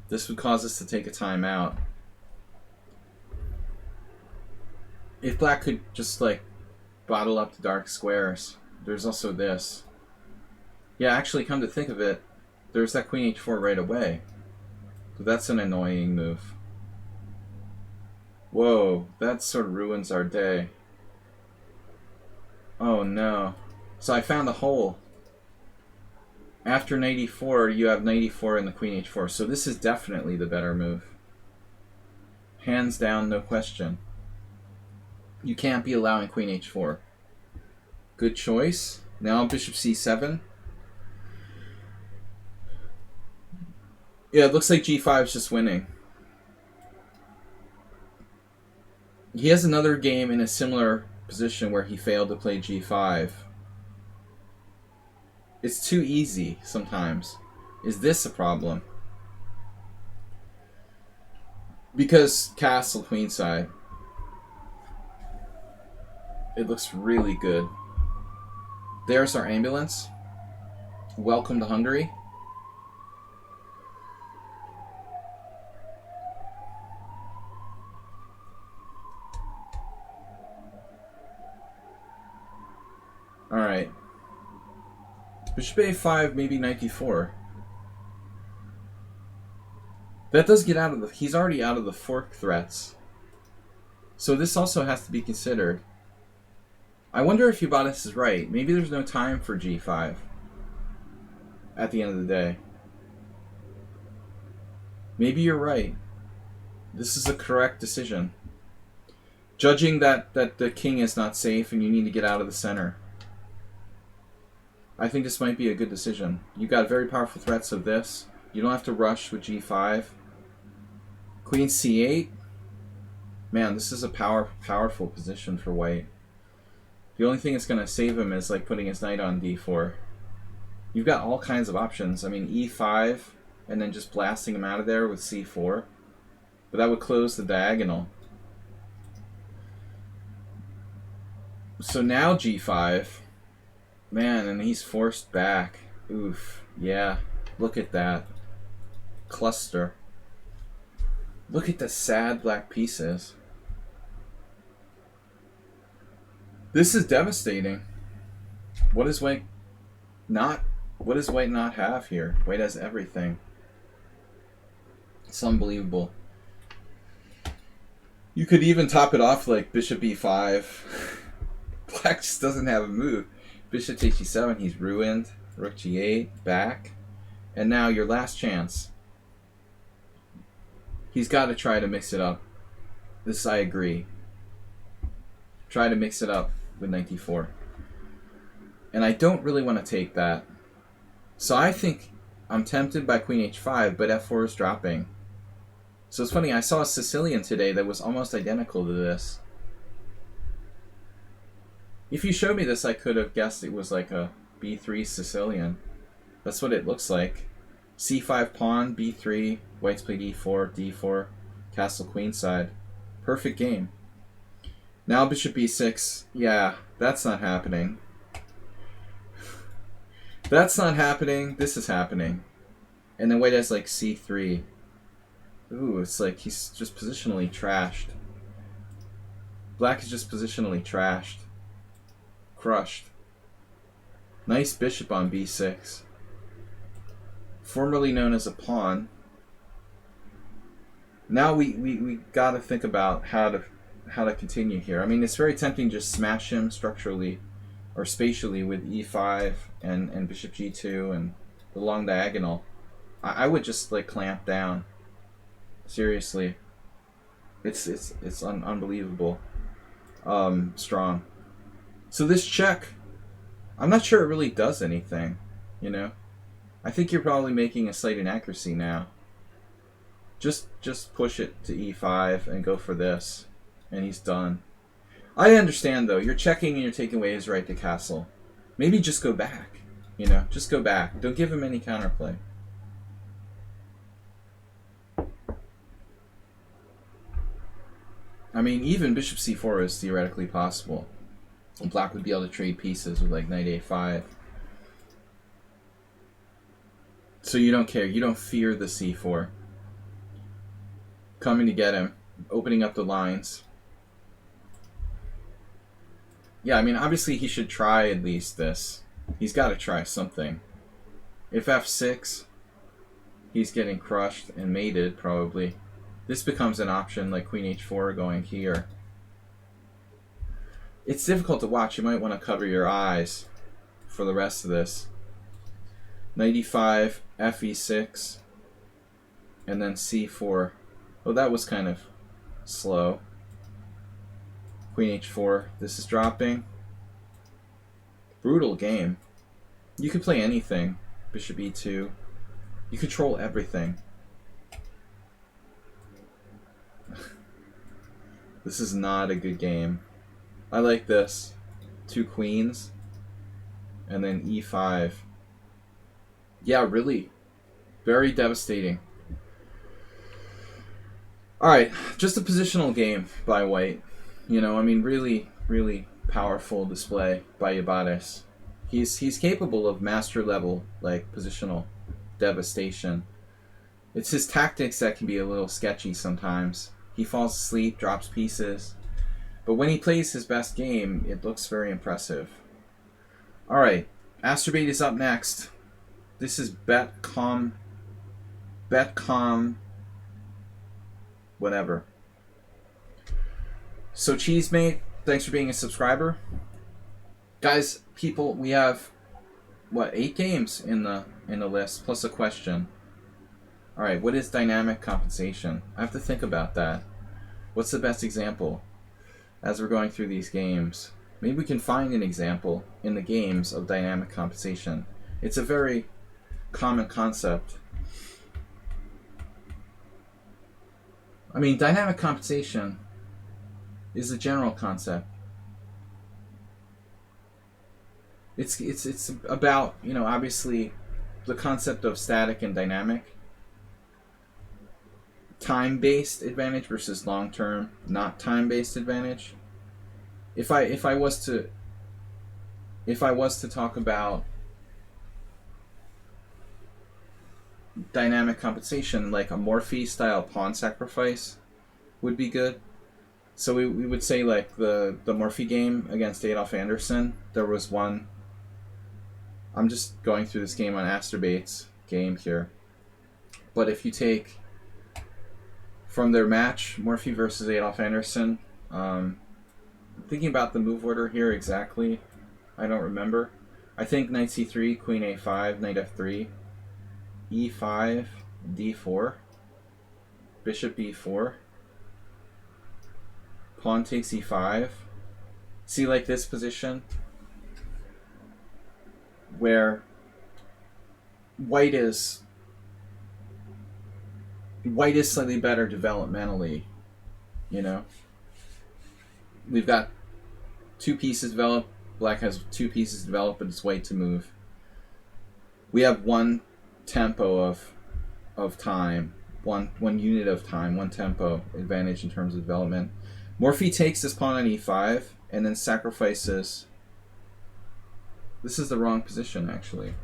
This would cause us to take a timeout. If black could just, like, bottle up the dark squares. There's also this. Yeah, actually, come to think of it, there's that queen h4 right away. So that's an annoying move. Whoa, that sort of ruins our day. Oh no. So I found a hole. After knight e4, you have knight e4 and the queen h4. So this is definitely the better move. Hands down, no question. You can't be allowing queen h4. Good choice. Now bishop c7. Yeah, it looks like g5 is just winning. He has another game in a similar position where he failed to play g5. It's too easy sometimes. Is this a problem? Because castle queenside. It looks really good. There's our ambulance. Welcome to Hungary. Alright. Bishop a5, maybe knight d4. That does get out of the... He's already out of the fork threats. So this also has to be considered. I wonder if Ubatis is right. Maybe there's no time for g5. at the end of the day. Maybe you're right. This is a correct decision. Judging that the king is not safe and you need to get out of the center. I think this might be a good decision. You got very powerful threats of this. You don't have to rush with g5. Queen c8. Man, this is a powerful position for white. The only thing that's going to save him is like putting his knight on d4. You've got all kinds of options. I mean, e5 and then just blasting him out of there with c4. But that would close the diagonal. So now g5. Man, and he's forced back. Oof. Yeah. Look at that. Cluster. Look at the sad black pieces. This is devastating. What does white not have here? White has everything. It's unbelievable. You could even top it off like bishop e5. Black just doesn't have a move. Bishop takes g7, he's ruined. Rook g8, back. And now your last chance. He's got to try to mix it up. This I agree. Try to mix it up with knight d4. And I don't really want to take that. So I think I'm tempted by queen h5, but f4 is dropping. So it's funny, I saw a Sicilian today that was almost identical to this. If you showed me this, I could have guessed it was like a b3 Sicilian. That's what it looks like. c5 pawn, b3, white's played e4, d4, castle queenside. Perfect game. Now bishop b6. Yeah, that's not happening. That's not happening. This is happening. And then white has like c3. Ooh, it's like he's just positionally trashed. Black is just positionally trashed. Crushed. Nice bishop on b6. Formerly known as a pawn. Now we got to think about how to continue here. I mean, it's very tempting to just smash him structurally or spatially with e5 and bishop g2 and the long diagonal. I would just like clamp down. Seriously. It's unbelievable. Strong. So this check, I'm not sure it really does anything, you know? I think you're probably making a slight inaccuracy now. Just push it to e5 and go for this, and he's done. I understand, though. You're checking and you're taking away his right to castle. Maybe just go back, you know? Just go back. Don't give him any counterplay. I mean, even bishop c4 is theoretically possible. And black would be able to trade pieces with like knight a5. So you don't care. You don't fear the c4. Coming to get him. Opening up the lines. Yeah, I mean, obviously he should try at least this. He's got to try something. If f6, he's getting crushed and mated, probably. This becomes an option, like queen h4 going here. It's difficult to watch. You might want to cover your eyes for the rest of this. Knight e5, f e6, and then c4. Oh, that was kind of slow. Queen h4. This is dropping. Brutal game. You could play anything. Bishop e2. You control everything. This is not a good game. I like this. 2 queens. And then e5. Yeah, really. Very devastating. Alright, just a positional game by white. You know, I mean, really, really powerful display by Yabades. He's capable of master level, like, positional devastation. It's his tactics that can be a little sketchy sometimes. He falls asleep, drops pieces. But when he plays his best game, it looks very impressive. Alright, Astrobate is up next. This is Betcom, whatever. So Cheesemate, thanks for being a subscriber. Guys, people, we have what, 8 games in the list plus a question. All right, what is dynamic compensation? I have to think about that. What's the best example as we're going through these games? Maybe we can find an example in the games of dynamic compensation. It's a very common concept. I mean, dynamic compensation is a general concept. It's about, obviously the concept of static and dynamic, time-based advantage versus long-term not time-based advantage. If I was to talk about dynamic compensation, like a Morphy style pawn sacrifice would be good. So we would say, like, the Morphy game against Adolf Anderssen, there was one. I'm just going through this game on Astorbate's game here. But if you take from their match, Morphy versus Adolf Anderssen, I'm thinking about the move order here exactly. I don't remember. I think knight c3, queen a5, knight f3, e5, d4, bishop b4, pawn takes e5. See, like this position where white is slightly better developmentally. We've got 2 pieces developed. Black has 2 pieces developed, but it's white to move. We have 1 tempo of time, one unit of time, 1 tempo advantage in terms of development. Morphy takes this pawn on e5 and then sacrifices. This is the wrong position, actually.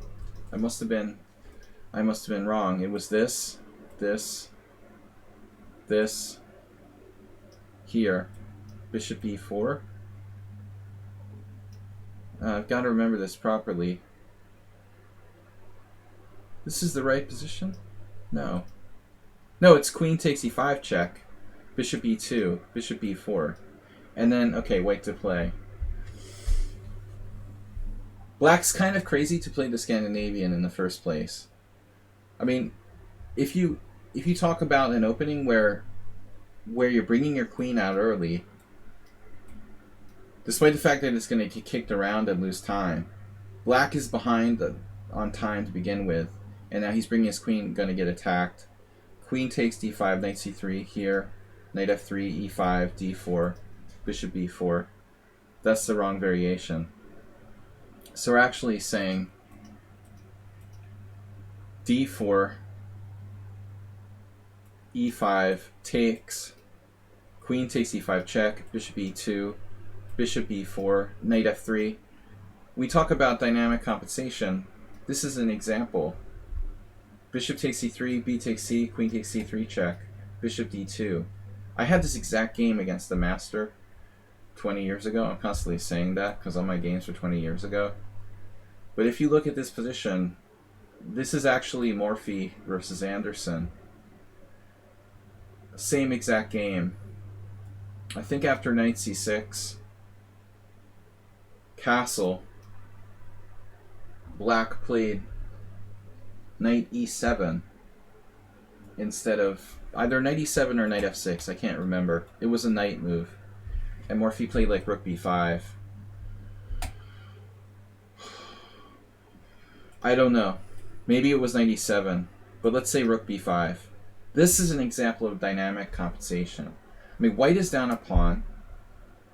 I must have been wrong. It was this, here, bishop e4. I've got to remember this properly. This is the right position? No, it's queen takes e5 check, bishop e2, bishop e4, and then, okay, white to play. Black's kind of crazy to play the Scandinavian in the first place. I mean, if you talk about an opening where you're bringing your queen out early, despite the fact that it's going to get kicked around and lose time, Black is behind on time to begin with, and now he's bringing his queen, going to get attacked. Queen takes d5, knight c3 here, knight f3, e5, d4, bishop b4. That's the wrong variation. So we're actually saying d4, e5 takes, queen takes e5 check, bishop e2, bishop e4, knight f3. We talk about dynamic compensation. This is an example. Bishop takes c3, b takes c, queen takes c3 check, bishop d2. I had this exact game against the master 20 years ago. I'm constantly saying that because all my games were 20 years ago. But if you look at this position, this is actually Morphy versus Anderssen. Same exact game. I think after knight c6, castle, Black played knight e7 instead of either knight e7 or knight f6. I can't remember. It was a knight move. And Morphy played like rook b5. I don't know. Maybe it was knight e7, but let's say rook b5. This is an example of dynamic compensation. I mean, white is down a pawn.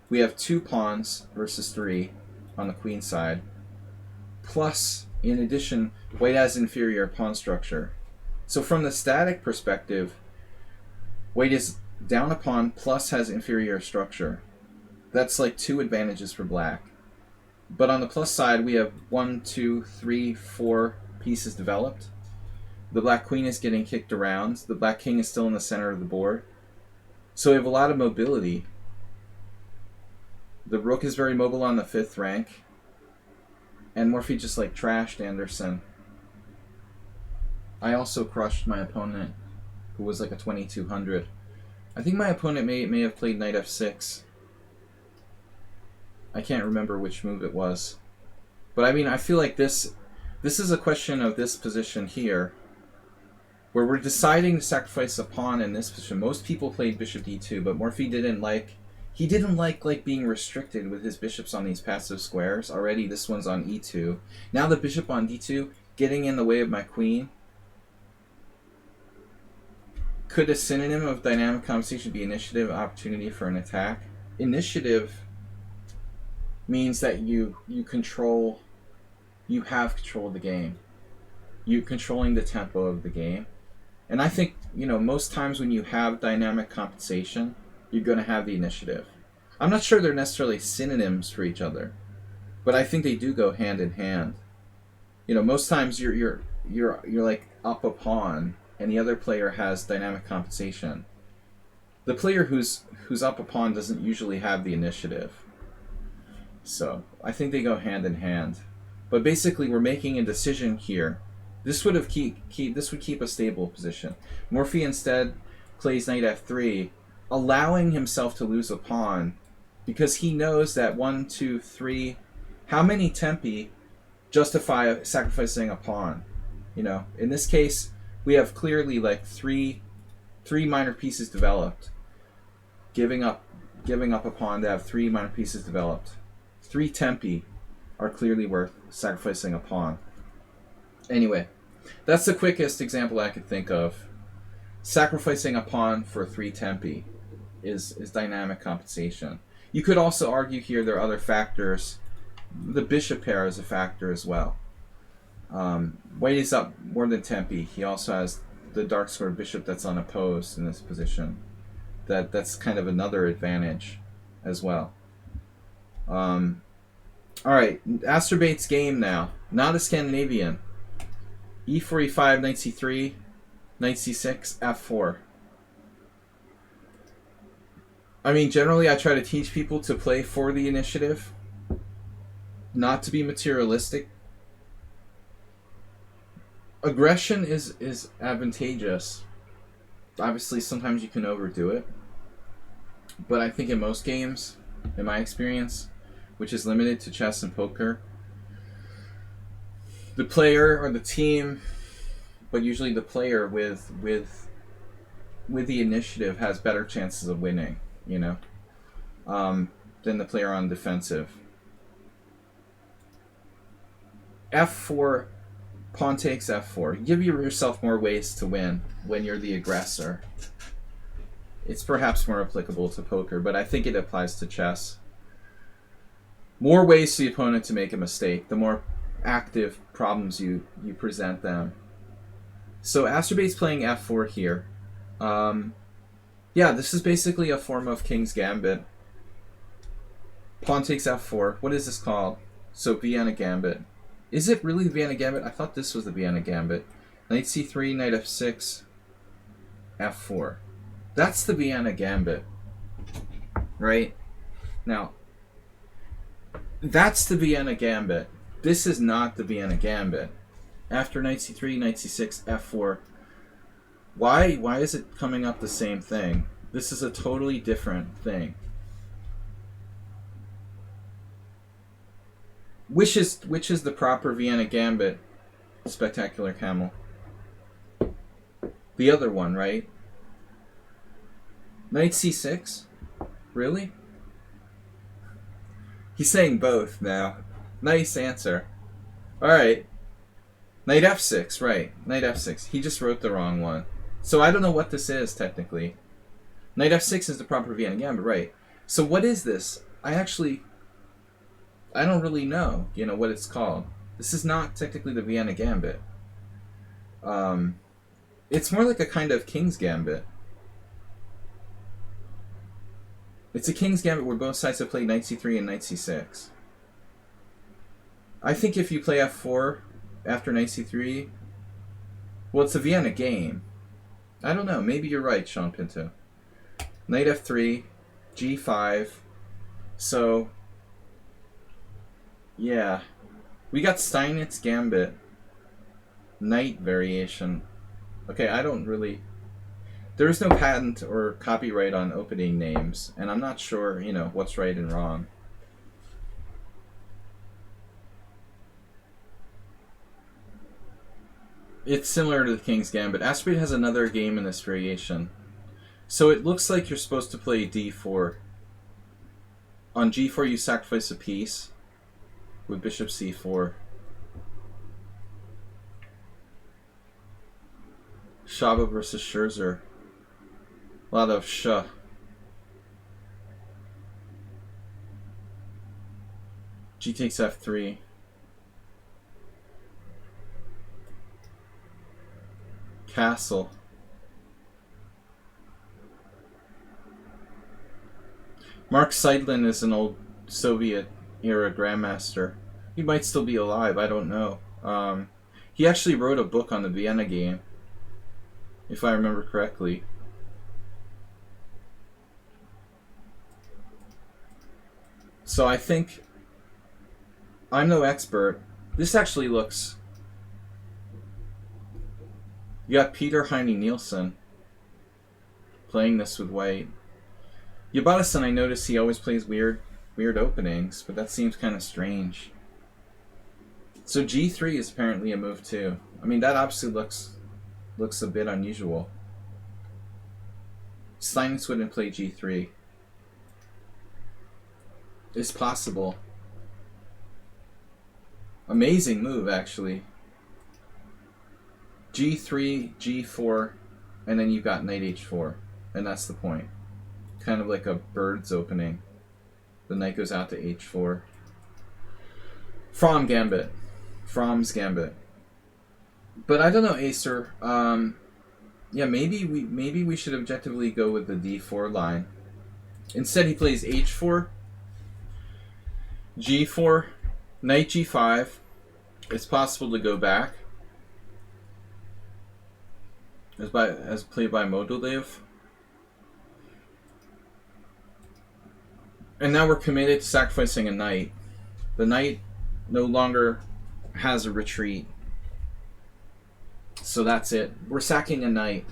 We have 2 pawns versus 3 on the queen side. Plus, in addition, white has inferior pawn structure. So from the static perspective, white is down a pawn plus has inferior structure. That's like 2 advantages for black. But on the plus side, we have 1, 2, 3, 4 pieces developed. The black queen is getting kicked around. The black king is still in the center of the board. So we have a lot of mobility. The rook is very mobile on the 5th rank. And Morphy just like trashed Anderssen. I also crushed my opponent, who was like a 2200. I think my opponent may have played knight f6. I can't remember which move it was. But I mean, I feel like this This is a question of this position here, where we're deciding to sacrifice a pawn in this position. Most people played bishop d2, but Morphy didn't like... He didn't like being restricted with his bishops on these passive squares. Already this one's on e2. Now the bishop on d2, getting in the way of my queen. Could a synonym of dynamic compensation be initiative, opportunity for an attack? Initiative means that you have control of the game. You're controlling the tempo of the game. And I think, most times when you have dynamic compensation, you're going to have the initiative. I'm not sure they're necessarily synonyms for each other, but I think they do go hand in hand. Most times you're like up a pawn, and the other player has dynamic compensation. The player who's up a pawn doesn't usually have the initiative. So I think they go hand in hand. But basically, we're making a decision here. This would keep a stable position. Morphy instead plays knight f3, allowing himself to lose a pawn, because he knows that 1, 2, 3, how many tempi justify sacrificing a pawn. In this case, we have clearly like three minor pieces developed. Giving up a pawn to have 3 minor pieces developed. 3 tempi are clearly worth sacrificing a pawn. Anyway, that's the quickest example I could think of. Sacrificing a pawn for 3 tempi is dynamic compensation. You could also argue here there are other factors. The bishop pair is a factor as well. White is up more than tempi. He also has the dark square bishop that's unopposed in this position. That's kind of another advantage as well. Alright, Astrobait's game now. Not a Scandinavian. e4, e5, knight c3, knight c6, f4. I mean, generally I try to teach people to play for the initiative, not to be materialistic. Aggression is advantageous. Obviously, sometimes you can overdo it. But I think in most games, in my experience, which is limited to chess and poker, the player or the team, but usually the player with the initiative has better chances of winning, than the player on defensive. f4, pawn takes f4. Give yourself more ways to win when you're the aggressor. It's perhaps more applicable to poker, but I think it applies to chess. More ways for the opponent to make a mistake, the more active problems you present them. So Astrobait's playing f4 here. Yeah, this is basically a form of King's Gambit. Pawn takes f4. What is this called? So Vienna Gambit. Is it really the Vienna Gambit? I thought this was the Vienna Gambit. Knight c3, knight f6, f4. That's the Vienna Gambit, right? Now, that's the Vienna Gambit. This is not the Vienna Gambit. After knight c3, knight c6, f4. Why is it coming up the same thing? This is a totally different thing. Which is the proper Vienna Gambit, Spectacular Camel? The other one, right? Knight c6? Really? He's saying both now. Nice answer. Alright. Knight f6, right. Knight f6. He just wrote the wrong one. So I don't know what this is, technically. Knight f6 is the proper Vienna Gambit, right. So what is this? I don't really know, what it's called. This is not technically the Vienna Gambit. It's more like a kind of King's Gambit. It's a King's Gambit where both sides have played knight c3 and knight c6. I think if you play f4 after knight c3, well, it's a Vienna game. I don't know. Maybe you're right, Sean Pinto. Knight f3, g5. So, yeah. We got Steinitz Gambit. Knight variation. Okay, I don't really... There is no patent or copyright on opening names, and I'm not sure, what's right and wrong. It's similar to the King's Gambit. Aspirate has another game in this variation. So it looks like you're supposed to play d4. On g4 you sacrifice a piece with bishop c4. Shaba versus Scherzer. A lot of sh. G takes f3. Castle. Mark Seidlin is an old Soviet-era grandmaster. He might still be alive, I don't know. He actually wrote a book on the Vienna game, if I remember correctly. So I think... I'm no expert. This actually looks... You got Peter Heine Nielsen playing this with white. Yabata-san, I notice he always plays weird openings, but that seems kind of strange. So g3 is apparently a move too. I mean, that obviously looks a bit unusual. Steinitz wouldn't play g3. It's possible. Amazing move, actually. g3, g4, and then you've got knight h4, and that's the point. Kind of like a bird's opening. The knight goes out to h4. From's Gambit. But I don't know, Acer. Yeah, maybe we should objectively go with the d4 line. Instead, he plays h4, g4, knight g5. It's possible to go back, as played by Modulev. And now we're committed to sacrificing a knight. The knight no longer has a retreat. So that's it. We're sacking a knight.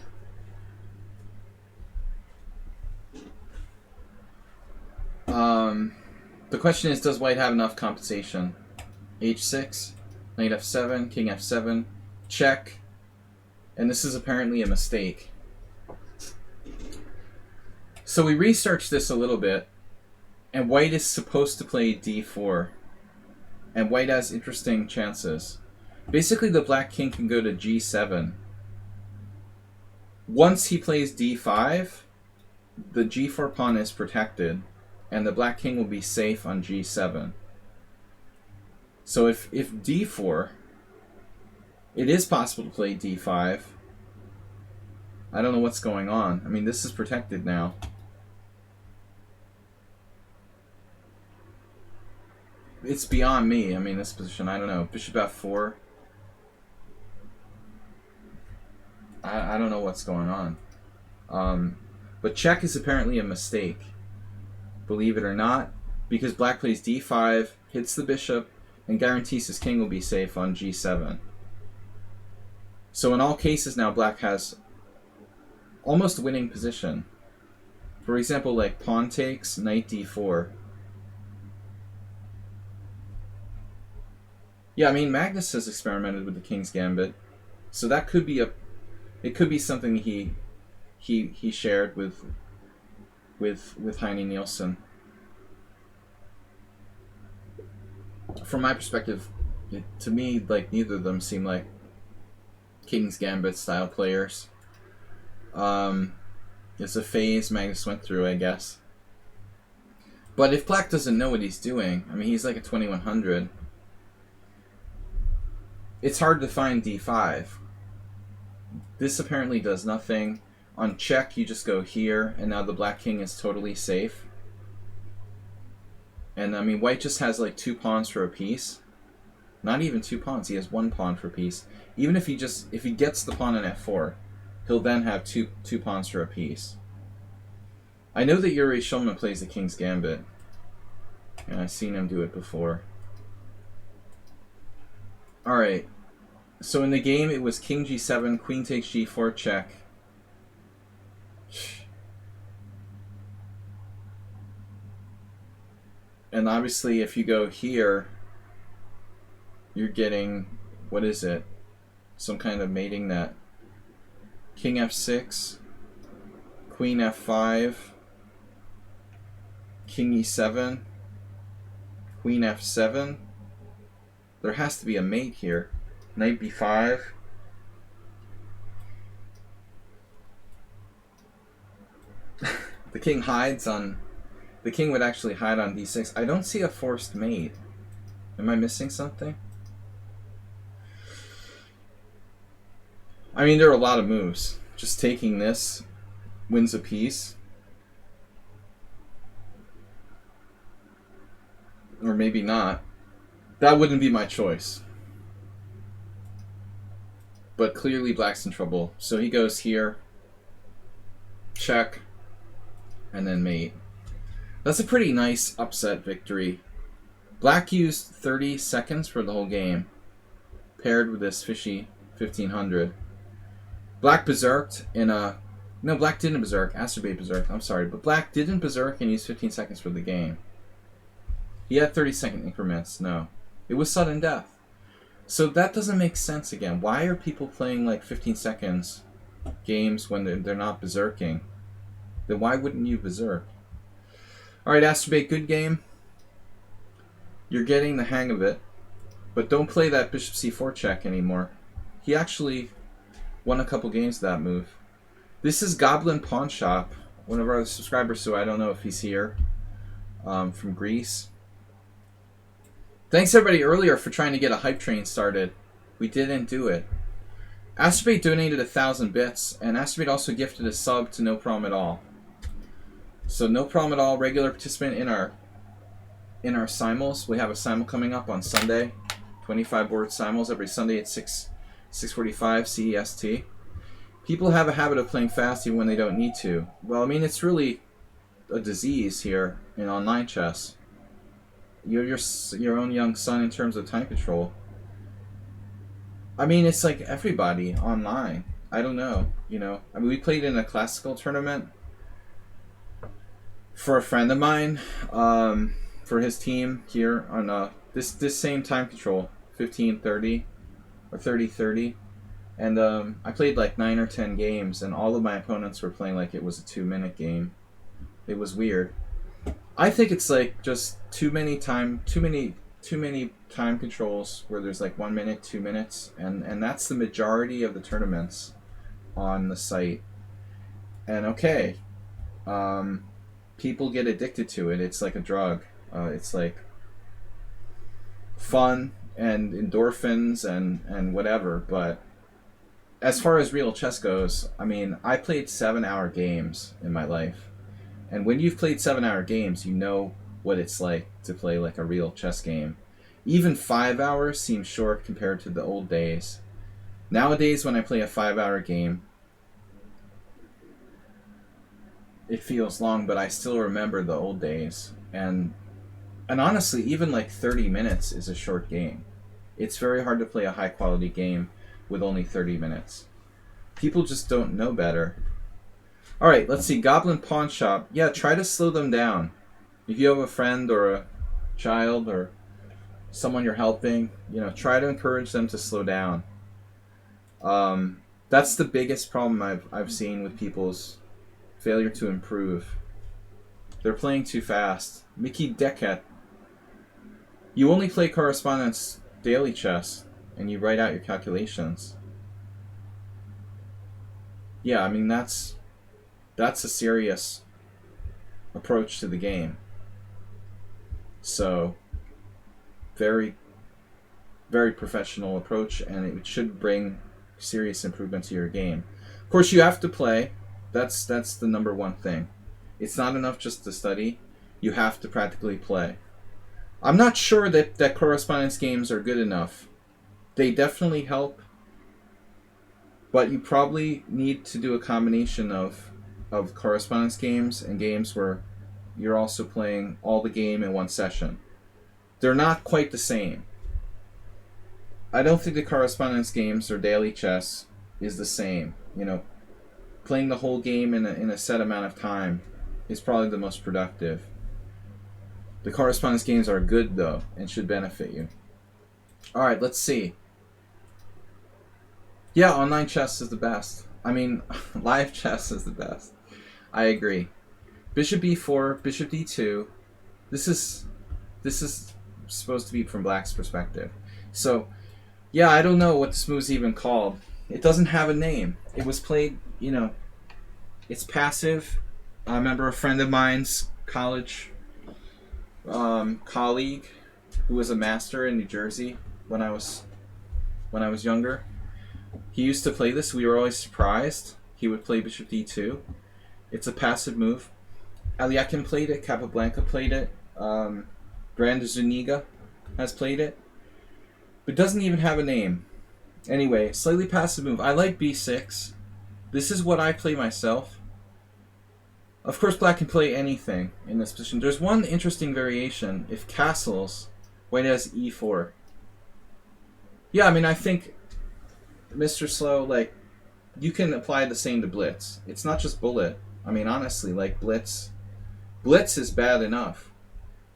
The question is, does white have enough compensation? h6, knight f7, king f7, check. And this is apparently a mistake. So we researched this a little bit. And white is supposed to play d4. And white has interesting chances. Basically, the black king can go to g7. Once he plays d5, the g4 pawn is protected, and the black king will be safe on g7. So if d4, it is possible to play d5. I don't know what's going on. I mean, this is protected now. It's beyond me. I mean, this position, I don't know. Bishop f4. I don't know what's going on. But check is apparently a mistake. Believe it or not. Because black plays d5, hits the bishop, and guarantees his king will be safe on g7. So in all cases now, black has almost winning position. For example, like pawn takes, knight d4. Yeah, I mean, Magnus has experimented with the King's Gambit, so that could be it could be something he shared with Heine Nielsen. From my perspective, to me, like, neither of them seem like King's Gambit style players. It's a phase Magnus went through, I guess. But if black doesn't know what he's doing, I mean, he's like a 2100. It's hard to find d5. This apparently does nothing. On check, you just go here, and now the black king is totally safe. And I mean, white just has like 2 pawns for a piece. Not even 2 pawns, he has 1 pawn for a piece. Even if he gets the pawn on f4, he'll then have two pawns for a piece. I know that Yuri Shulman plays the King's Gambit, and I've seen him do it before. Alright, so in the game it was king g7, queen takes g4, check. And obviously if you go here, you're getting, what is it? some kind of mating net. King f6, queen f5, king e7, queen f7. There has to be a mate here. Knight b5. The king hides on... The king would actually hide on d6. I don't see a forced mate. Am I missing something? I mean, there are a lot of moves. Just taking this wins a piece. Or maybe not. That wouldn't be my choice. But clearly black's in trouble. So he goes here. Check. And then mate. That's a pretty nice upset victory. Black used 30 seconds for the whole game. Paired with this fishy 1500. Black berserked in a... No, black didn't berserk. Acerbate berserked. I'm sorry. But black didn't berserk and used 15 seconds for the game. He had 30-second increments. No. It was sudden death. So that doesn't make sense again. Why are people playing like 15 seconds games when they're not berserking? Then why wouldn't you berserk? Alright, Acerbate, good game. You're getting the hang of it. But don't play that bishop c4 check anymore. He actually won a couple games with that move. This is Goblin Pawn Shop, one of our subscribers, so I don't know if he's here, from Greece. Thanks everybody earlier for trying to get a hype train started. We didn't do it. Acerbate donated 1,000 bits, and Acerbate also gifted a sub to No Problem at All. So No Problem at All, regular participant in our simuls. We have a simul coming up on Sunday. 25 board simuls every Sunday at 6:45 CEST. People have a habit of playing fast even when they don't need to. Well, I mean, it's really a disease here in online chess. You're your own young son in terms of time control. I mean, it's like everybody online. I don't know, you know. I mean, we played in a classical tournament for a friend of mine, for his team here on this same time control, 15:30 or 30:30, and I played like 9 or 10 games, and all of my opponents were playing like it was a 2-minute game. It was weird. I think it's like just too many time controls where there's like 1 minute, 2 minutes, and that's the majority of the tournaments on the site. And okay, people get addicted to it. It's like a drug. It's like fun and endorphins and whatever. But as far as real chess goes, I mean, I played 7-hour games in my life. And when you've played 7-hour games, you know what it's like to play like a real chess game. Even 5 hours seems short compared to the old days. Nowadays, when I play a 5-hour game, it feels long, but I still remember the old days. And honestly, even like 30 minutes is a short game. It's very hard to play a high-quality game with only 30 minutes. People just don't know better. Alright, let's see. Goblin Pawn Shop. Yeah, try to slow them down. If you have a friend or a child or someone you're helping, you know, try to encourage them to slow down. That's the biggest problem I've seen with people's failure to improve. They're playing too fast. Mickey Deckett. You only play correspondence daily chess and you write out your calculations. Yeah, I mean, that's a serious approach to the game. So, very, very professional approach, and it should bring serious improvement to your game. Of course, you have to play. That's the number one thing. It's not enough just to study. You have to practically play. I'm not sure that correspondence games are good enough. They definitely help, but you probably need to do a combination of correspondence games and games where you're also playing all the game in one session. They're not quite the same. I don't think the correspondence games or daily chess is the same. You know, playing the whole game in a set amount of time is probably the most productive. The correspondence games are good though and should benefit you. Alright, let's see. Yeah, online chess is the best. I mean, live chess is the best. I agree. Bishop b4, bishop d2. This is supposed to be from Black's perspective. So yeah, I don't know what this move's even called. It doesn't have a name. It was played, it's passive. I remember a friend of mine's college colleague who was a master in New Jersey when I was younger. He used to play this. We were always surprised. He would play bishop d2. It's a passive move. Aliakin played it. Capablanca played it. Brand Zuniga has played it. But it doesn't even have a name. Anyway, slightly passive move. I like b6. This is what I play myself. Of course, black can play anything in this position. There's one interesting variation. If castles, white has e4. Yeah, I mean, I think Mr. Slow, like, you can apply the same to blitz. It's not just bullet. I mean, honestly, like, blitz is bad enough.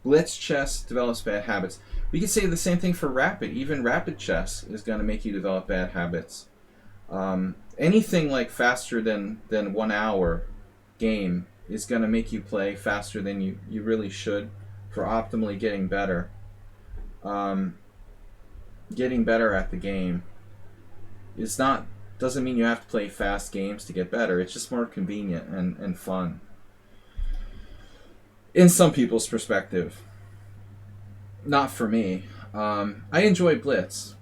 Blitz chess develops bad habits. We could say the same thing for rapid. Even rapid chess is going to make you develop bad habits. Anything like faster than 1 hour game is going to make you play faster than you really should for optimally getting better. Getting better at the game doesn't mean you have to play fast games to get better. It's just more convenient and fun. In some people's perspective. Not for me. I enjoy blitz.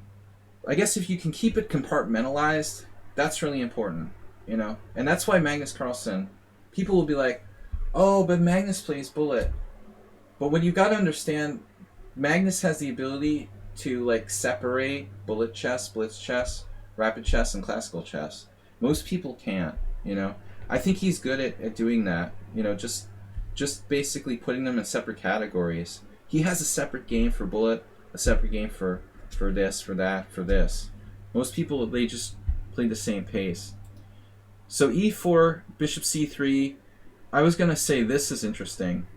I guess if you can keep it compartmentalized, that's really important, And that's why Magnus Carlsen, people will be like, oh, but Magnus plays bullet. But what you've got to understand, Magnus has the ability to like separate bullet chess, blitz chess, rapid chess, and classical chess. Most people can't, I think he's good at doing that, just basically putting them in separate categories. He has a separate game for bullet, a separate game for this, for that, for this. Most people, they just play the same pace. So e4, bishop c3. I was going to say this is interesting.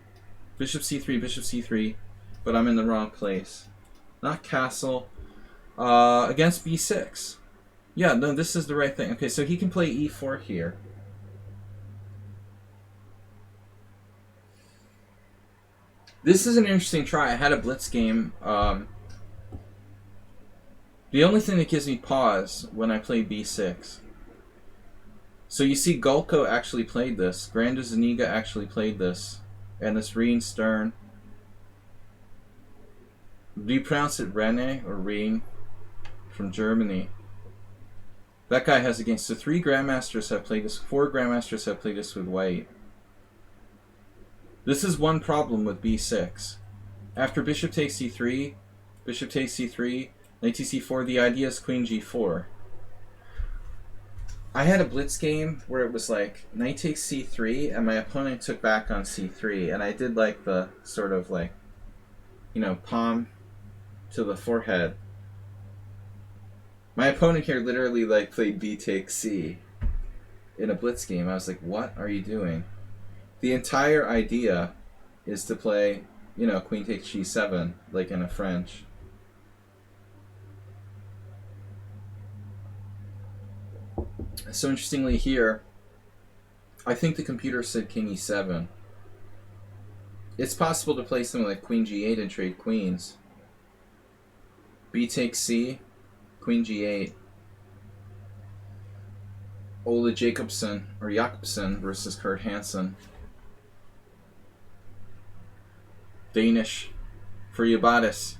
Bishop c3, but I'm in the wrong place. Not castle. Against b6. Yeah, no, this is the right thing. Okay, so he can play e4 here. This is an interesting try. I had a blitz game. The only thing that gives me pause when I play b6. So you see Gulko actually played this. Granda Zuniga actually played this. And this Rien Stern. Do you pronounce it Rene or Rien? From Germany. That guy has against. So 3 grandmasters have played this. 4 grandmasters have played this with white. This is one problem with b6. After bishop takes c3, knight takes c4, the idea is queen g4. I had a blitz game where it was like knight takes c3 and my opponent took back on c3, and I did like the sort of like, palm to the forehead. My opponent here literally like played b takes c in a blitz game. I was like, what are you doing? The entire idea is to play, queen takes g7, like in a French. So interestingly here, I think the computer said king e7. It's possible to play something like queen g8 and trade queens. B takes c, queen g8. Ole Jacobsen versus Kurt Hansen. Danish for Yabatis.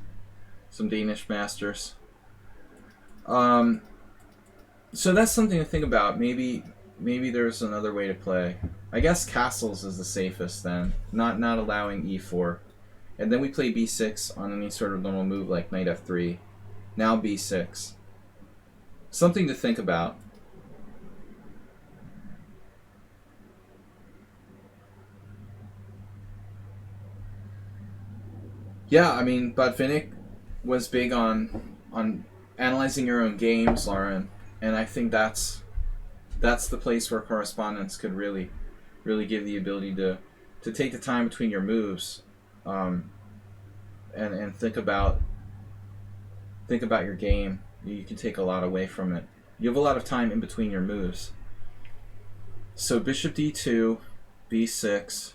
Some Danish masters. So that's something to think about. Maybe there's another way to play. I guess castles is the safest then. Not allowing e4. And then we play b6 on any sort of normal move like knight f3. Now b6. Something to think about. Yeah, I mean, Botvinnik was big on analyzing your own games, Lauren, and I think that's the place where correspondence could really give the ability to take the time between your moves, and think about your game. You can take a lot away from it. You have a lot of time in between your moves. So bishop d2, b6,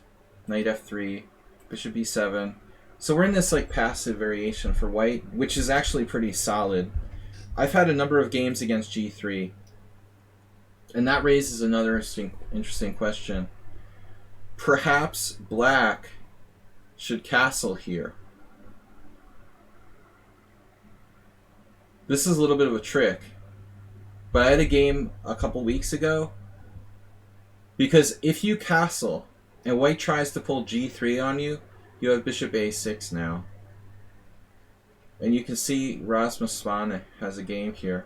knight f3, bishop b7. So we're in this like passive variation for white, which is actually pretty solid. I've had a number of games against g3, and that raises another interesting question. Perhaps black should castle here. This is a little bit of a trick, but I had a game a couple weeks ago, because if you castle and white tries to pull g3 on you, you have bishop a6 now. And you can see Rasmus Spahn has a game here.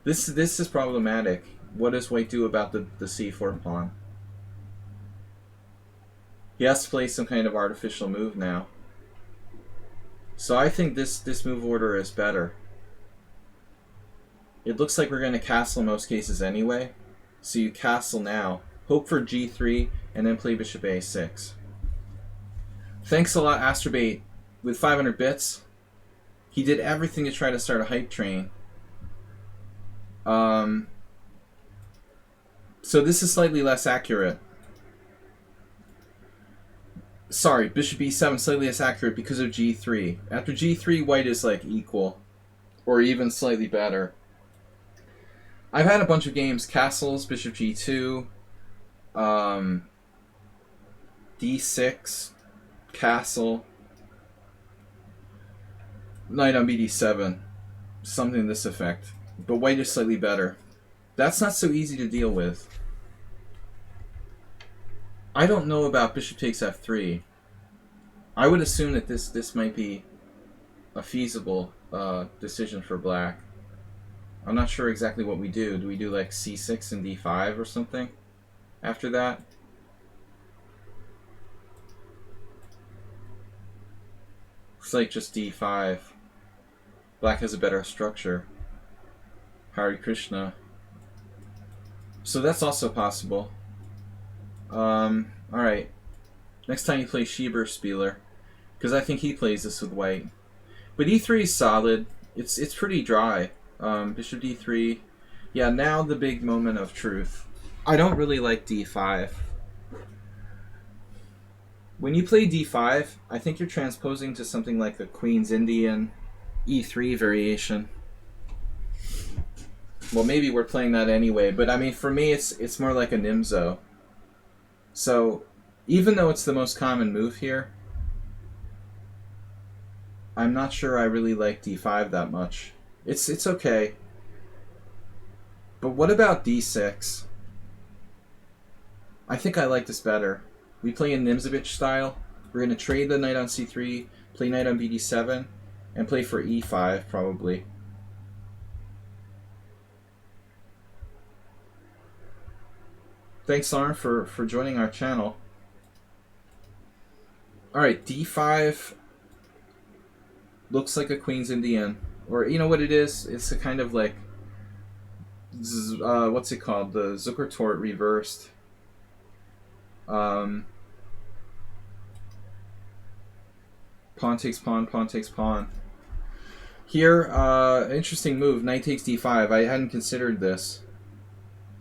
This is problematic. What does white do about the c4 pawn? He has to play some kind of artificial move now. So I think this move order is better. It looks like we're going to castle in most cases anyway. So you castle now, hope for g3, and then play bishop a6. Thanks a lot, Astrobait, with 500 bits. He did everything to try to start a hype train. So this is slightly less accurate. Sorry, bishop e7 slightly less accurate because of g3. After g3, white is like equal, or even slightly better. I've had a bunch of games: castles, bishop g2, d6, castle, knight on bd7, something to this effect. But white is slightly better. That's not so easy to deal with. I don't know about bishop takes f3. I would assume that this might be a feasible decision for black. I'm not sure exactly what we do. Do we do like c6 and d5 or something after that? Looks like just d5. Black has a better structure. Hare Krishna. So that's also possible. Alright. Next time you play Schieber Spieler, because I think he plays this with white. But e3 is solid. It's pretty dry. Bishop d3. Yeah, now the big moment of truth. I don't really like d5. When you play d5, I think you're transposing to something like the Queen's Indian e3 variation. Well, maybe we're playing that anyway, but I mean, for me, it's more like a Nimzo. So, even though it's the most common move here, I'm not sure I really like d5 that much. It's okay. But what about d6? I think I like this better. We play in Nimzovich style. We're going to trade the knight on c3, play knight on bd7, and play for e5 probably. Thanks, Lauren, for joining our channel. Alright, d5 looks like a Queen's Indian. Or, you know what it is? It's a kind of like, what's it called? The Zuckertort reversed. Pawn takes pawn, pawn takes pawn. Here, interesting move, knight takes d5. I hadn't considered this.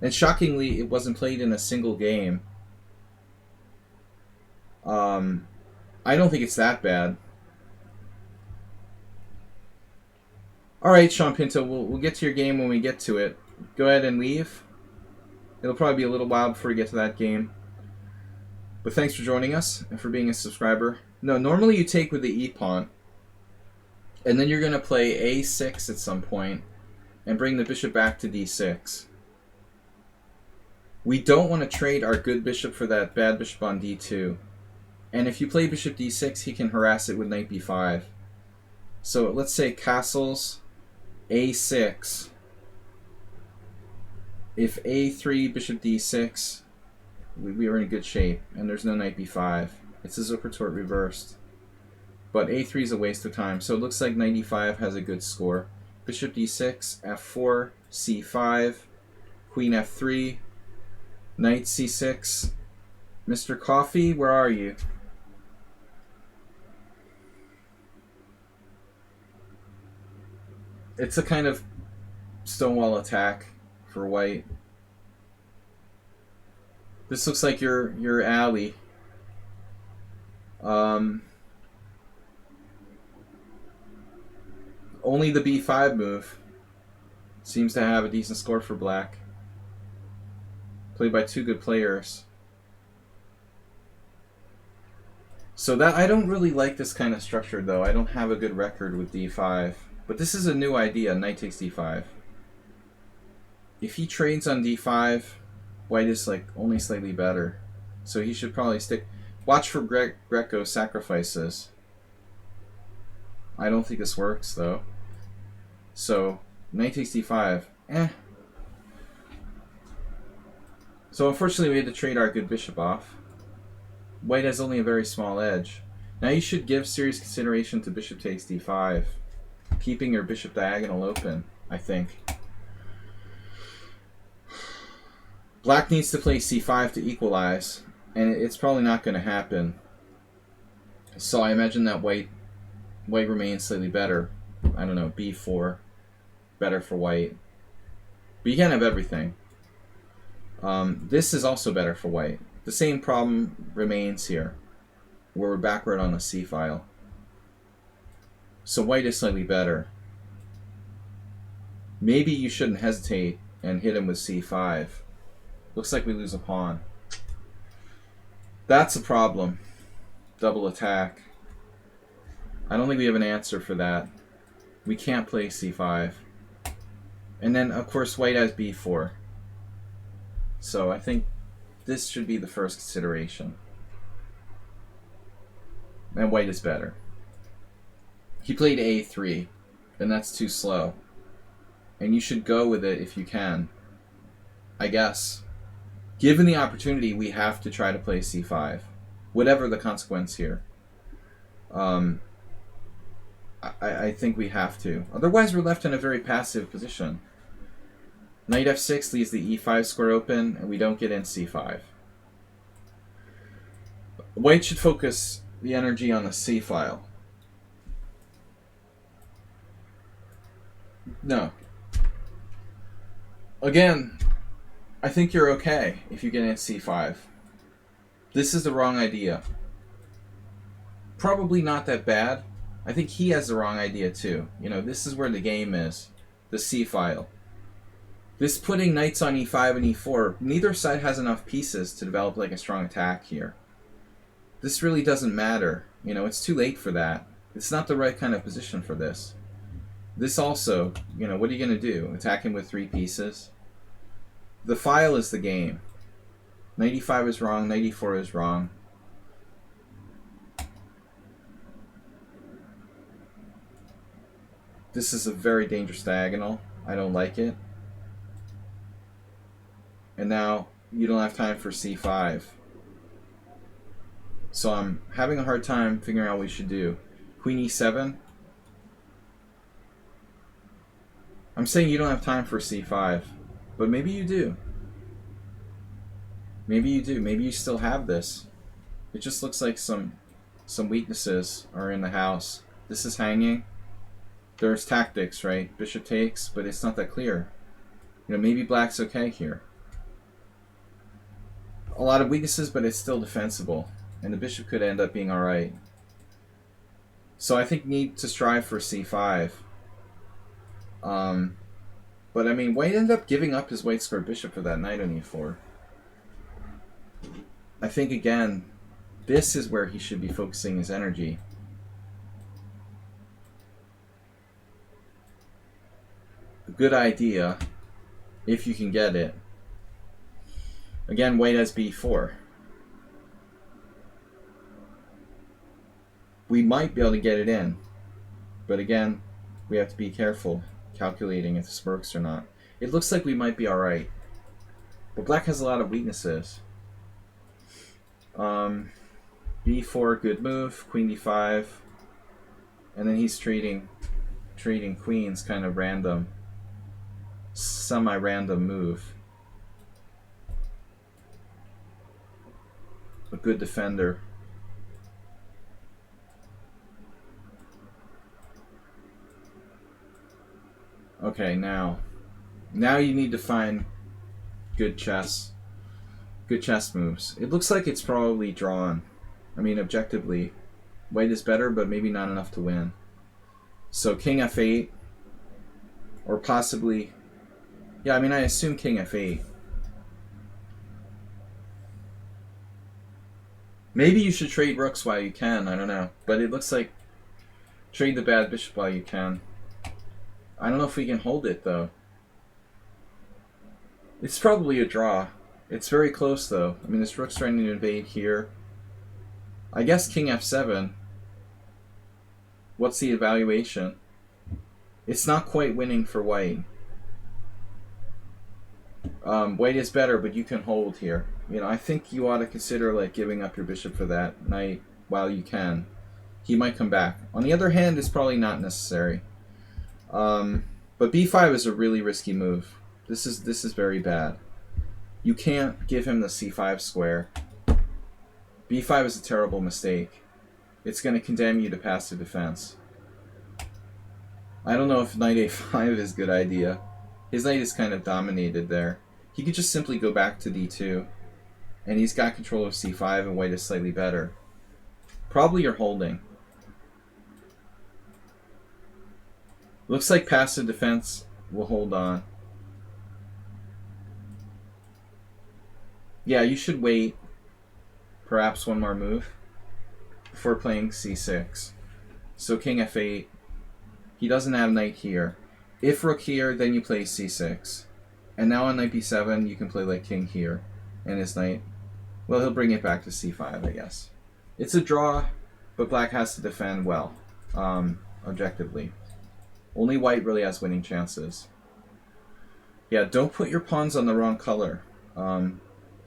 And shockingly, it wasn't played in a single game. I don't think it's that bad. Alright, Sean Pinto, we'll get to your game when we get to it. Go ahead and leave. It'll probably be a little while before we get to that game. But thanks for joining us and for being a subscriber. No, normally you take with the e-pawn. And then you're going to play a6 at some point and bring the bishop back to d6. We don't want to trade our good bishop for that bad bishop on d2. And if you play bishop d6, he can harass it with knight b5. So let's say castles a6. If a3, bishop d6, we are in good shape, and there's no knight b5. It's a Zuckertort reversed. But a3 is a waste of time, so it looks like knight e5 has a good score. Bishop d6, f4, c5, queen f3, knight c6. Mr. Coffee, where are you? It's a kind of stonewall attack for white. This looks like your alley. Only the b5 move seems to have a decent score for black. Played by two good players. So that I don't really like this kind of structure, though. I don't have a good record with d5. But this is a new idea, knight takes d5. If he trades on d5, white is like only slightly better. So he should probably stick. Watch for Greco sacrifices. I don't think this works, though. So knight takes d5. So unfortunately we had to trade our good bishop off. White has only a very small edge. Now you should give serious consideration to bishop takes d5. Keeping your bishop diagonal open, I think. Black needs to play c5 to equalize, and it's probably not going to happen. So I imagine that white remains slightly better. I don't know, b4. Better for white. But you can't have everything. This is also better for white. The same problem remains here, where we're backward on the c file. So white is slightly better. Maybe you shouldn't hesitate and hit him with c5. Looks like we lose a pawn. That's a problem. Double attack. I don't think we have an answer for that. We can't play c5. And then, of course, white has b4. So I think this should be the first consideration. And white is better. He played a3, and that's too slow. And you should go with it if you can. I guess. Given the opportunity, we have to try to play c5. Whatever the consequence here. I think we have to. Otherwise, we're left in a very passive position. Knight f6 leaves the e5 square open, and we don't get in c5. White should focus the energy on the c file. No. Again, I think you're okay if you get in c5. This is the wrong idea. Probably not that bad. I think he has the wrong idea too. You know, this is where the game is. The c file. This putting knights on e5 and e4, neither side has enough pieces to develop like a strong attack here. This really doesn't matter. You know, it's too late for that. It's not the right kind of position for this. This also, you know, what are you going to do? Attack him with 3 pieces? The file is the game. Knight e5 is wrong, knight e4 is wrong. This is a very dangerous diagonal. I don't like it. And now you don't have time for c5. So I'm having a hard time figuring out what we should do. Queen e7. I'm saying you don't have time for c5, but maybe you do. Maybe you do. Maybe you still have this. It just looks like some weaknesses are in the house. This is hanging. There's tactics, right? Bishop takes, but it's not that clear. You know, maybe black's okay here. A lot of weaknesses, but it's still defensible. And the bishop could end up being alright. So I think need to strive for c5. But I mean, white ended up giving up his white square bishop for that knight on e4. I think, again, this is where he should be focusing his energy. A good idea, if you can get it. Again, white has b4. We might be able to get it in. But again, we have to be careful calculating if this works or not. It looks like we might be alright. But black has a lot of weaknesses. b4, good move. Queen d5. And then he's trading queens, kind of random. Semi-random move. A good defender. Okay, now Now you need to find good chess. Good chess moves. It looks like it's probably drawn. I mean, objectively, white is better, but maybe not enough to win. So king f8, or possibly... Yeah, I mean, I assume king f8. Maybe you should trade rooks while you can, I don't know. But it looks like trade the bad bishop while you can. I don't know if we can hold it, though. It's probably a draw. It's very close, though. I mean, this rook's trying to invade here. I guess king f7. What's the evaluation? It's not quite winning for white. White is better, but you can hold here. You know, I think you ought to consider like giving up your bishop for that knight while you can. He might come back. On the other hand, it's probably not necessary. But b5 is a really risky move. This is very bad. You can't give him the c5 square. b5 is a terrible mistake. It's going to condemn you to passive defense. I don't know if knight a5 is a good idea. His knight is kind of dominated there. He could just simply go back to d2. And he's got control of c5 and white is slightly better. Probably you're holding. Looks like passive defense will hold on. Yeah, you should wait. Perhaps one more move before playing c6. So king f8. He doesn't have knight here. If rook here, then you play c6. And now on knight b7, you can play like king here. And his knight, well, he'll bring it back to c5, I guess. It's a draw, but black has to defend well, objectively. Only white really has winning chances. Yeah, don't put your pawns on the wrong color.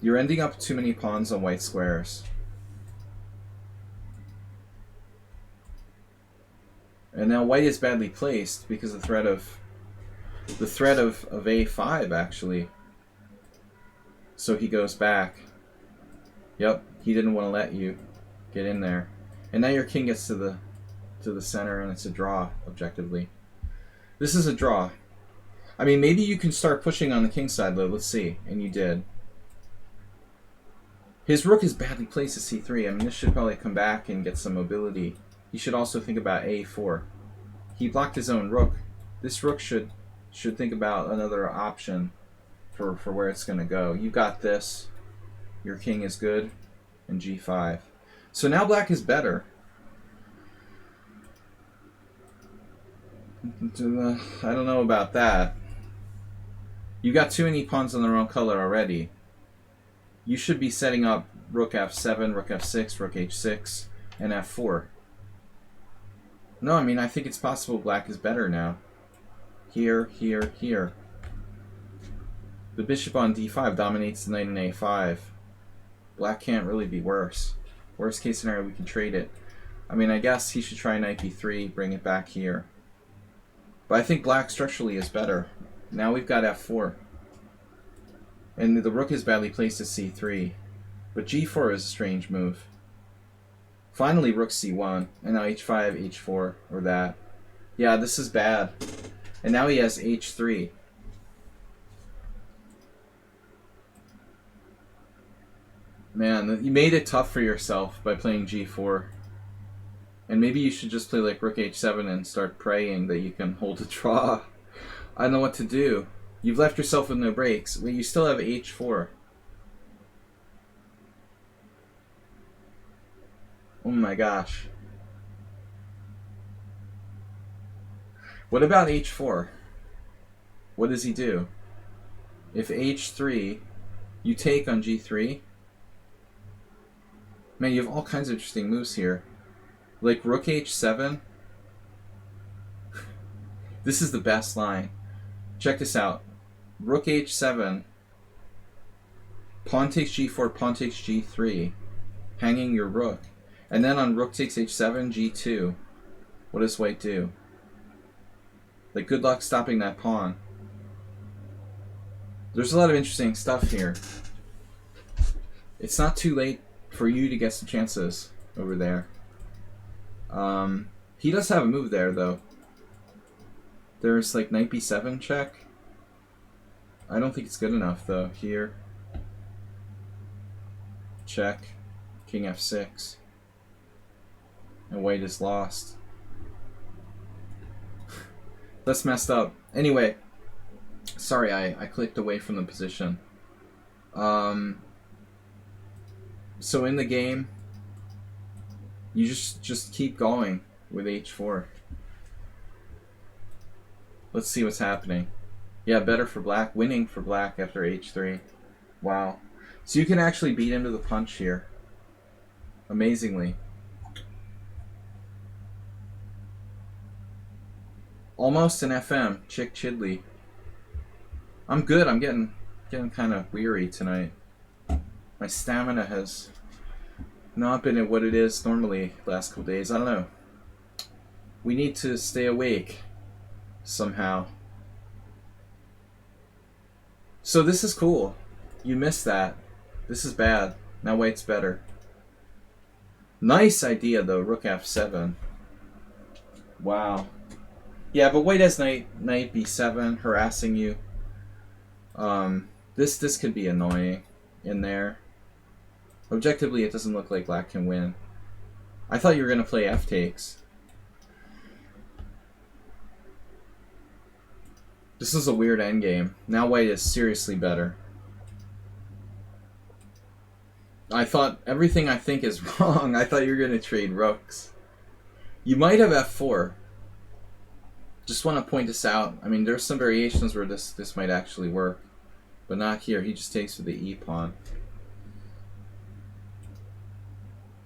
You're ending up with too many pawns on white squares. And now white is badly placed because the threat of a5 actually. So he goes back. Yep, he didn't want to let you get in there. And now your king gets to the center and it's a draw objectively. This is a draw. I mean, maybe you can start pushing on the king side though. Let's see. And you did. His rook is badly placed at c3. I mean, this should probably come back and get some mobility. He should also think about a4. He blocked his own rook. This rook should think about another option for where it's going to go. You got this. Your king is good. And g5. So now black is better. I don't know about that. You got too many pawns on the wrong color already. You should be setting up rook f7, rook f6, rook h6, and f4. No, I mean, I think it's possible black is better now. Here, here, here. The bishop on d5 dominates the knight in a5. Black can't really be worse. Worst case scenario, we can trade it. I mean, I guess he should try knight b3, bring it back here. But I think black structurally is better. Now we've got f4. And the rook is badly placed at c3. But g4 is a strange move. Finally, rook c1. And now h5, h4, or that. Yeah, this is bad. And now he has h3. Man, you made it tough for yourself by playing g4. And maybe you should just play like rook h7 and start praying that you can hold a draw. I don't know what to do. You've left yourself with no breaks. Well, you still have h4. Oh my gosh. What about h4? What does he do? If h3, you take on g3. Man, you have all kinds of interesting moves here. Like rook h7. This is the best line. Check this out. Rook h7. Pawn takes g4, pawn takes g3. Hanging your rook. And then on rook takes h7, g2. What does white do? Like, good luck stopping that pawn. There's a lot of interesting stuff here. It's not too late for you to get some chances over there. He does have a move there, though. There's like knight b7 check. I don't think it's good enough, though. Here. Check. King f6. And white is lost. That's messed up. Anyway. Sorry, I clicked away from the position. So in the game, you just keep going with h4. Let's see what's happening. Yeah, better for black. Winning for black after h3. Wow. So you can actually beat him to the punch here. Amazingly. Almost an FM. Chick Chidley. I'm good. I'm getting kind of weary tonight. My stamina has not been at what it is normally last couple days. I don't know. We need to stay awake somehow. So this is cool. You missed that. This is bad. Now white's better. Nice idea though. Rook f7. Wow. Yeah, but white has knight b7 harassing you. This could be annoying in there. Objectively, it doesn't look like black can win. I thought you were going to play f takes. This is a weird endgame. Now white is seriously better. I thought everything I think is wrong. I thought you were going to trade rooks. You might have f4. Just want to point this out. I mean, there's some variations where this might actually work. But not here. He just takes with the e pawn.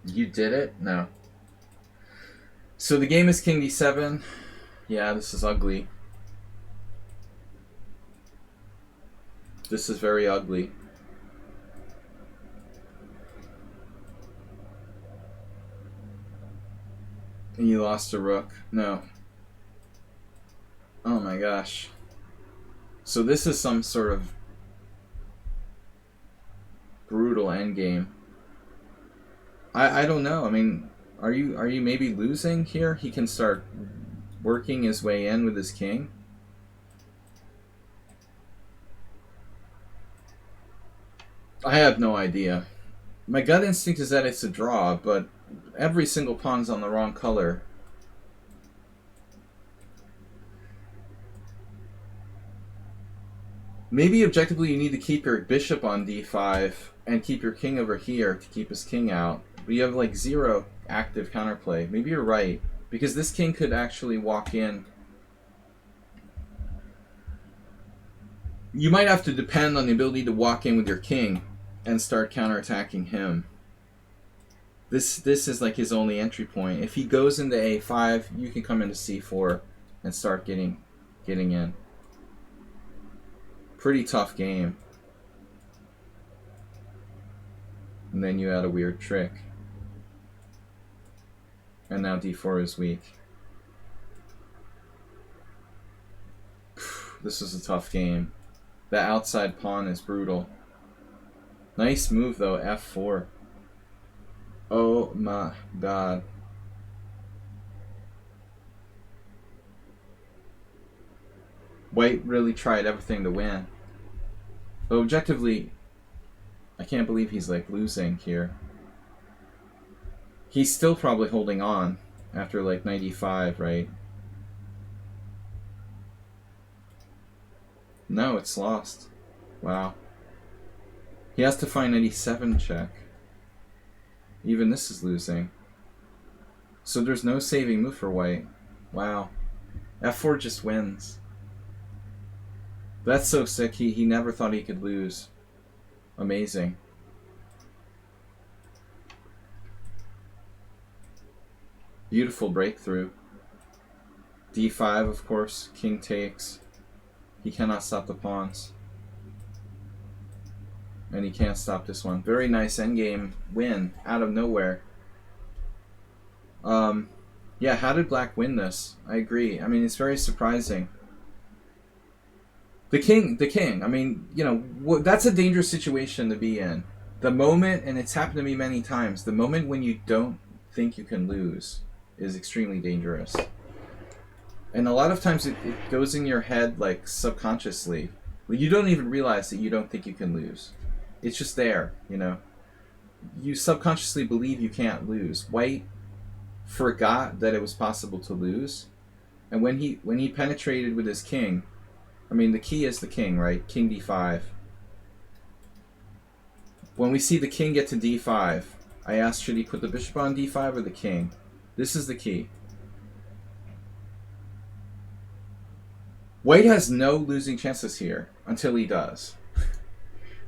You did it? No. So the game is king d7. Yeah, this is ugly. This is very ugly. And you lost a rook. No. Oh my gosh. So this is some sort of brutal endgame. I don't know. I mean, are you maybe losing here? He can start working his way in with his king. I have no idea. My gut instinct is that it's a draw, but every single pawn's on the wrong color. Maybe objectively you need to keep your bishop on d5 and keep your king over here to keep his king out. But you have like zero active counterplay. Maybe you're right, because this king could actually walk in. You might have to depend on the ability to walk in with your king and start counterattacking him. This is like his only entry point. If he goes into a5, you can come into c4 and start getting in. Pretty tough game. And then you add a weird trick. And now d4 is weak. This is a tough game. The outside pawn is brutal. Nice move though, f4. Oh my god. White really tried everything to win. But objectively, I can't believe he's like losing here. He's still probably holding on after like 95, right? No, it's lost. Wow. He has to find 97 check. Even this is losing. So there's no saving move for white. Wow. f4 just wins. That's so sick. He never thought he could lose. Amazing. Beautiful breakthrough. d5, of course. King takes. He cannot stop the pawns. And he can't stop this one. Very nice endgame win out of nowhere. Yeah, how did black win this? I agree. I mean, it's very surprising. The king. I mean, you know, that's a dangerous situation to be in. The moment, and it's happened to me many times, the moment when you don't think you can lose is extremely dangerous. And a lot of times it goes in your head like subconsciously. You don't even realize that you don't think you can lose. It's just there, you know. You subconsciously believe you can't lose. White forgot that it was possible to lose, and when he penetrated with his king, I mean the key is the king, right? King d5. When we see the king get to d5, I asked, should he put the bishop on d5 or the king? This is the key. White has no losing chances here until he does.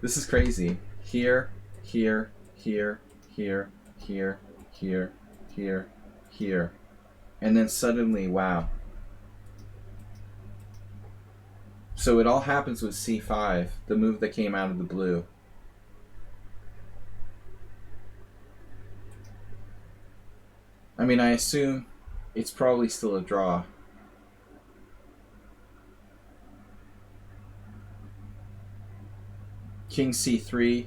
This is crazy. Here, here, here, here, here, here, here, here. And then suddenly, wow. So it all happens with c5, the move that came out of the blue. I mean, I assume it's probably still a draw. King c3.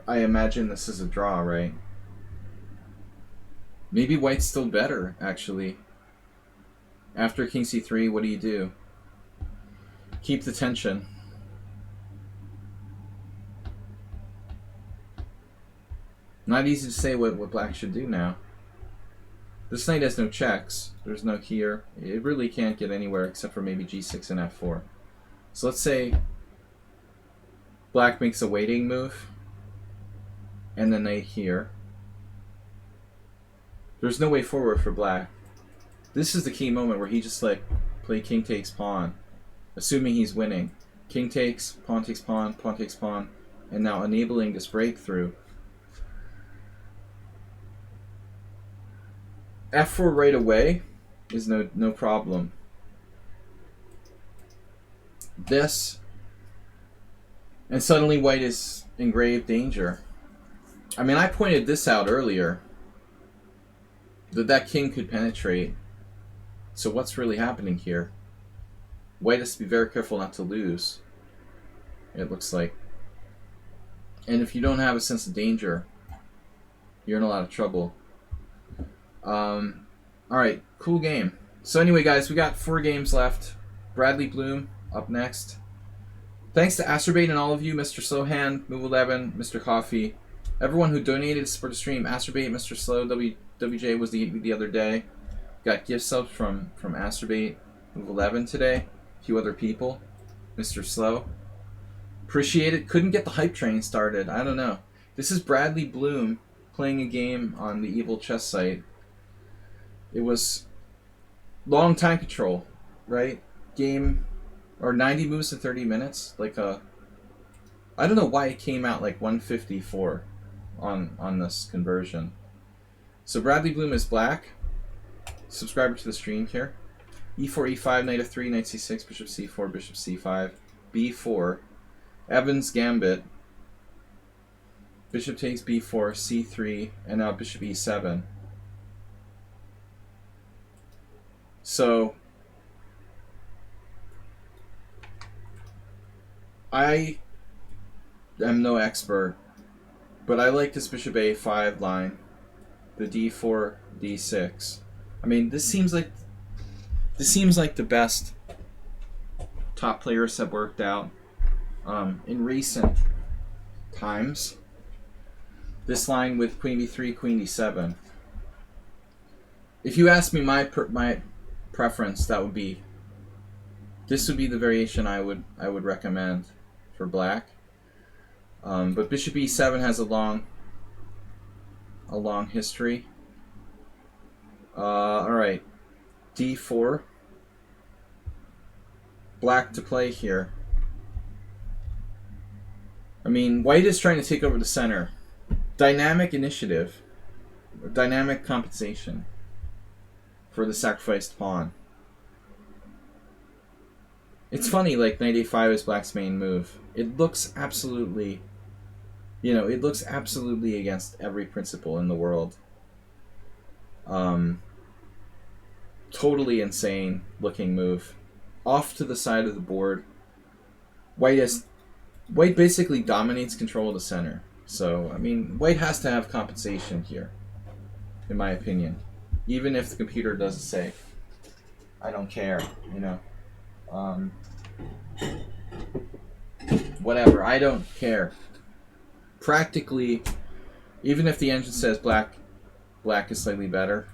I imagine this is a draw, right? Maybe white's still better, actually. After king c3, what do? Keep the tension. Not easy to say what black should do now. This knight has no checks. There's no here. It really can't get anywhere except for maybe g6 and f4. So let's say black makes a waiting move, and then knight here. There's no way forward for black. This is the key moment where he just like play king takes pawn, assuming he's winning. King takes, pawn takes pawn, pawn takes pawn, and now enabling this breakthrough. f4 right away is no problem. This, and suddenly white is in grave danger. I mean, I pointed this out earlier, that king could penetrate. So what's really happening here? White has to be very careful not to lose, it looks like. And if you don't have a sense of danger, you're in a lot of trouble. Alright, cool game. So anyway, guys, we got 4 games left. Bradley Bloom up next. Thanks to Astrobate and all of you, Mr. Slowhand, Move11, Mr. Coffee, everyone who donated to support the stream. Astrobate, Mr. Slow, WJ was the other day. Got gift subs from Astrobate, Move11 today. A few other people. Mr. Slow. Appreciate it. Couldn't get the hype train started. I don't know. This is Bradley Bloom playing a game on the Evil Chess site. It was long time control, right? Game, or 90 moves in 30 minutes. Like I don't know why it came out like 154 on this conversion. So Bradley Bloom is black. Subscriber to the stream here. e4, e5, knight f3, knight c6, bishop c4, bishop c5, b4, Evans Gambit, bishop takes b4, c3, and now bishop e7. So I am no expert, but I like this bishop a5 line, the d4, d6. I mean, this seems like the best top players have worked out in recent times. This line with queen b3, queen d7. If you ask me my preference, this would be the variation I would recommend for black. But bishop e7 has a long history. All right, d4. Black to play here. I mean, white is trying to take over the center. Dynamic initiative, or dynamic compensation for the sacrificed pawn. It's funny, like knight a5 is black's main move. It looks absolutely, it looks absolutely against every principle in the world. Totally insane looking move. Off to the side of the board. White basically dominates control of the center. So, I mean, white has to have compensation here, in my opinion. Even if the computer doesn't say. I don't care, you know. Whatever, I don't care. Practically, even if the engine says black is slightly better,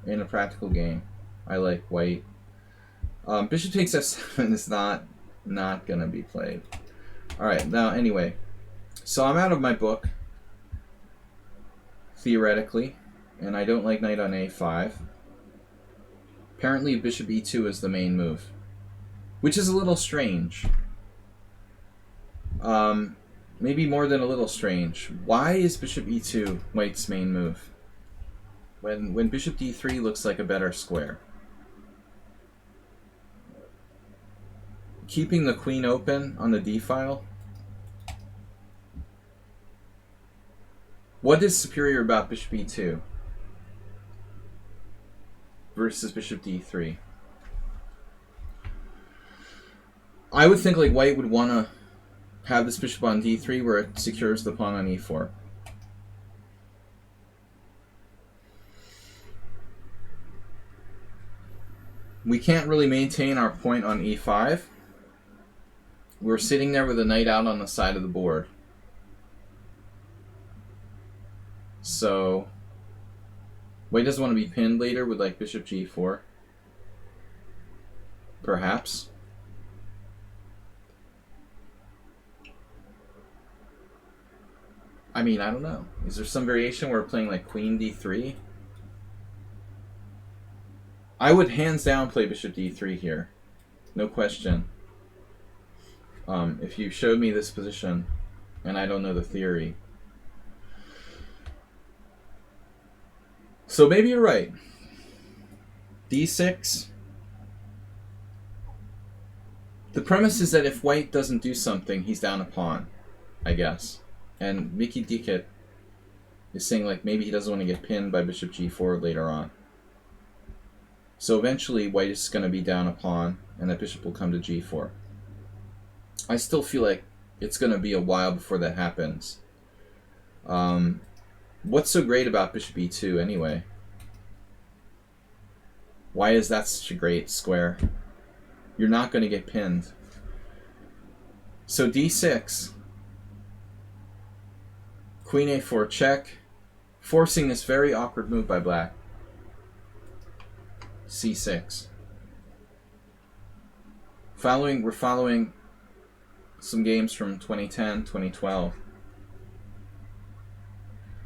in a practical game, I like white. Bishop takes f7 is not gonna be played. Alright, now anyway. So I'm out of my book, theoretically, and I don't like knight on a5. Apparently bishop e2 is the main move, which is a little strange. Maybe more than a little strange. Why is bishop e2 white's main move? When bishop d3 looks like a better square. Keeping the queen open on the d file. What is superior about bishop e2 versus bishop d3? I would think like white would want to have this bishop on d3 where it secures the pawn on e4. We can't really maintain our point on e5. We're sitting there with a knight out on the side of the board. So white doesn't want to be pinned later with like bishop g4. Perhaps. I mean, I don't know. Is there some variation where we're playing like queen d3? I would hands down play bishop d3 here. No question. If you showed me this position and I don't know the theory. So maybe you're right. d6. The premise is that if white doesn't do something, he's down a pawn, I guess. And Mickey Dickett is saying like maybe he doesn't want to get pinned by bishop g4 later on. So eventually white is going to be down a pawn and that bishop will come to g4. I still feel like it's going to be a while before that happens. What's so great about bishop e2 anyway? Why is that such a great square? You're not going to get pinned. So d6. Queen a4 check. Forcing this very awkward move by black. c6. We're following some games from 2010, 2012.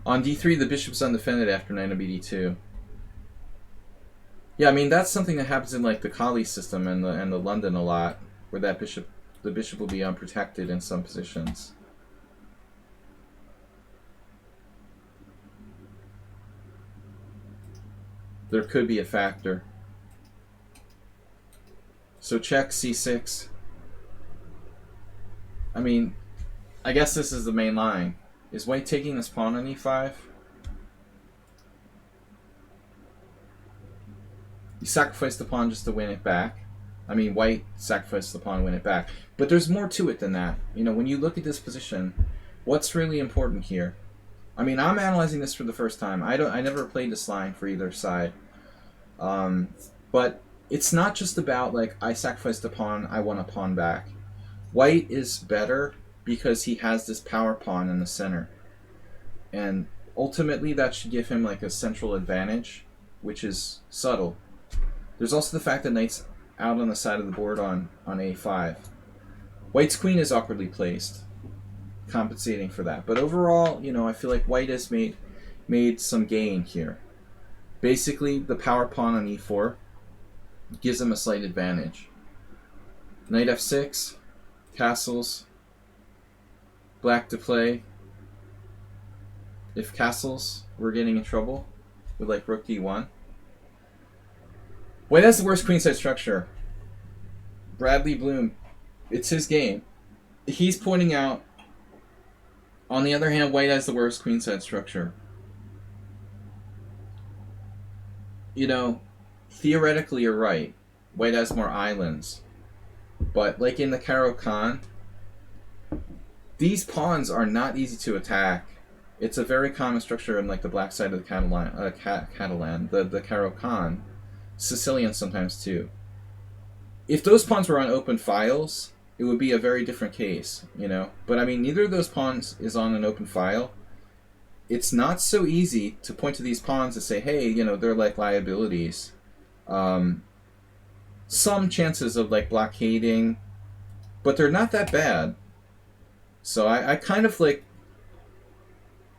On d3, the bishop's undefended after knight on bd2. Yeah, I mean that's something that happens in like the Kali system and the London a lot, where the bishop will be unprotected in some positions. There could be a factor. So check c6. I mean, I guess this is the main line. Is white taking this pawn on e5? You sacrifice the pawn just to win it back. I mean, white sacrificed the pawn, win it back. But there's more to it than that. You know, when you look at this position, what's really important here? I mean, I'm analyzing this for the first time. I never played this line for either side. But it's not just about like I sacrificed a pawn, I want a pawn back. White is better because he has this power pawn in the center. And ultimately that should give him like a central advantage, which is subtle. There's also the fact that knight's out on the side of the board on a5. White's queen is awkwardly placed, compensating for that. But overall, you know, I feel like white has made some gain here. Basically, the power pawn on e4 gives him a slight advantage. Knight f6, castles, black to play. If castles, we're getting in trouble with like rook d1. White has the worst queenside structure. Bradley Bloom, it's his game. He's pointing out, on the other hand, white has the worst queenside structure. You know, theoretically you're right. White has more islands. But like in the Caro-Kann, these pawns are not easy to attack. It's a very common structure in like the black side of the Catalan, the Caro-Kann. Sicilian sometimes too. if those pawns were on open files, it would be a very different case, you know. But I mean, neither of those pawns is on an open file. It's not so easy to point to these pawns and say, hey, you know, they're like liabilities. Some chances of like blockading, but they're not that bad. So I kind of like,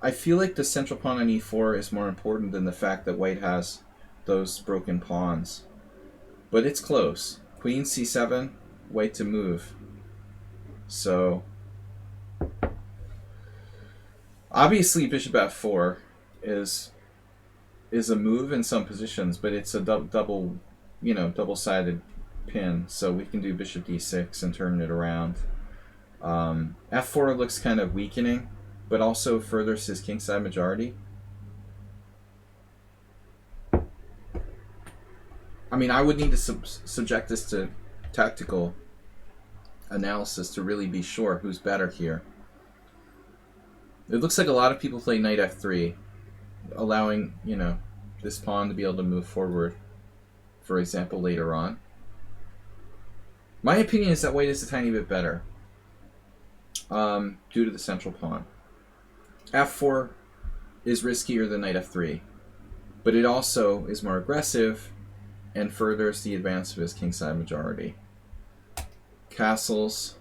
I feel like the central pawn on e4 is more important than the fact that white has those broken pawns. But it's close. Queen c7, white to move. So obviously bishop f4 is a move in some positions, but it's a double-sided pin, so we can do bishop d6 and turn it around. F4 looks kind of weakening, but also furthers his kingside majority. I mean, I would need to subject this to tactical analysis to really be sure who's better here. It looks like a lot of people play knight f3, allowing, you know, this pawn to be able to move forward, for example, later on. My opinion is that white is a tiny bit better due to the central pawn. f4 is riskier than knight f3, but it also is more aggressive and furthers the advance of his kingside majority. Castles,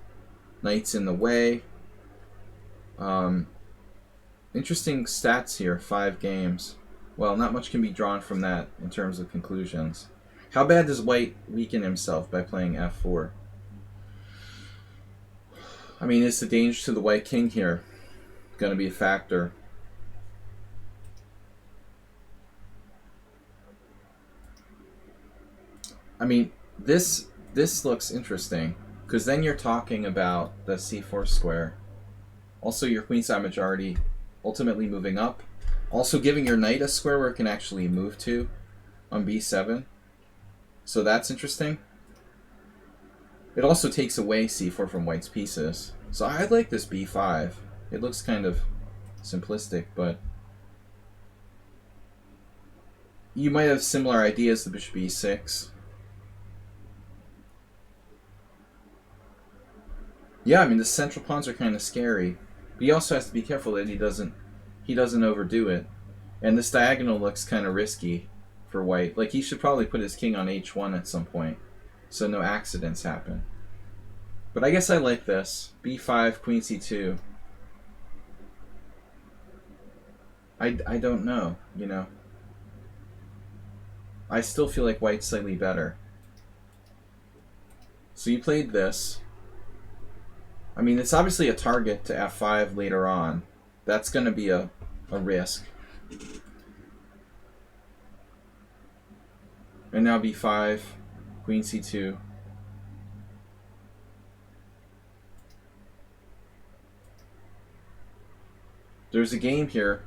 knight's in the way. Interesting stats here, 5 games. Well, not much can be drawn from that in terms of conclusions. How bad does white weaken himself by playing f4? I mean, is the danger to the white king here going to be a factor? I mean, this looks interesting, because then you're talking about the c4 square. Also, your queenside majority ultimately moving up. Also giving your knight a square where it can actually move to on b7. So that's interesting. It also takes away c4 from white's pieces. So I like this b5. It looks kind of simplistic, but you might have similar ideas to bishop e6. Yeah, I mean, the central pawns are kind of scary. But he also has to be careful that he doesn't overdo it. And this diagonal looks kind of risky for white. Like, he should probably put his king on h1 at some point, so no accidents happen. But I guess I like this. b5, queen c2. I don't know, you know. I still feel like white's slightly better. So you played this. I mean, it's obviously a target to f5 later on. That's going to be a risk. And now b5, queen c2. There's a game here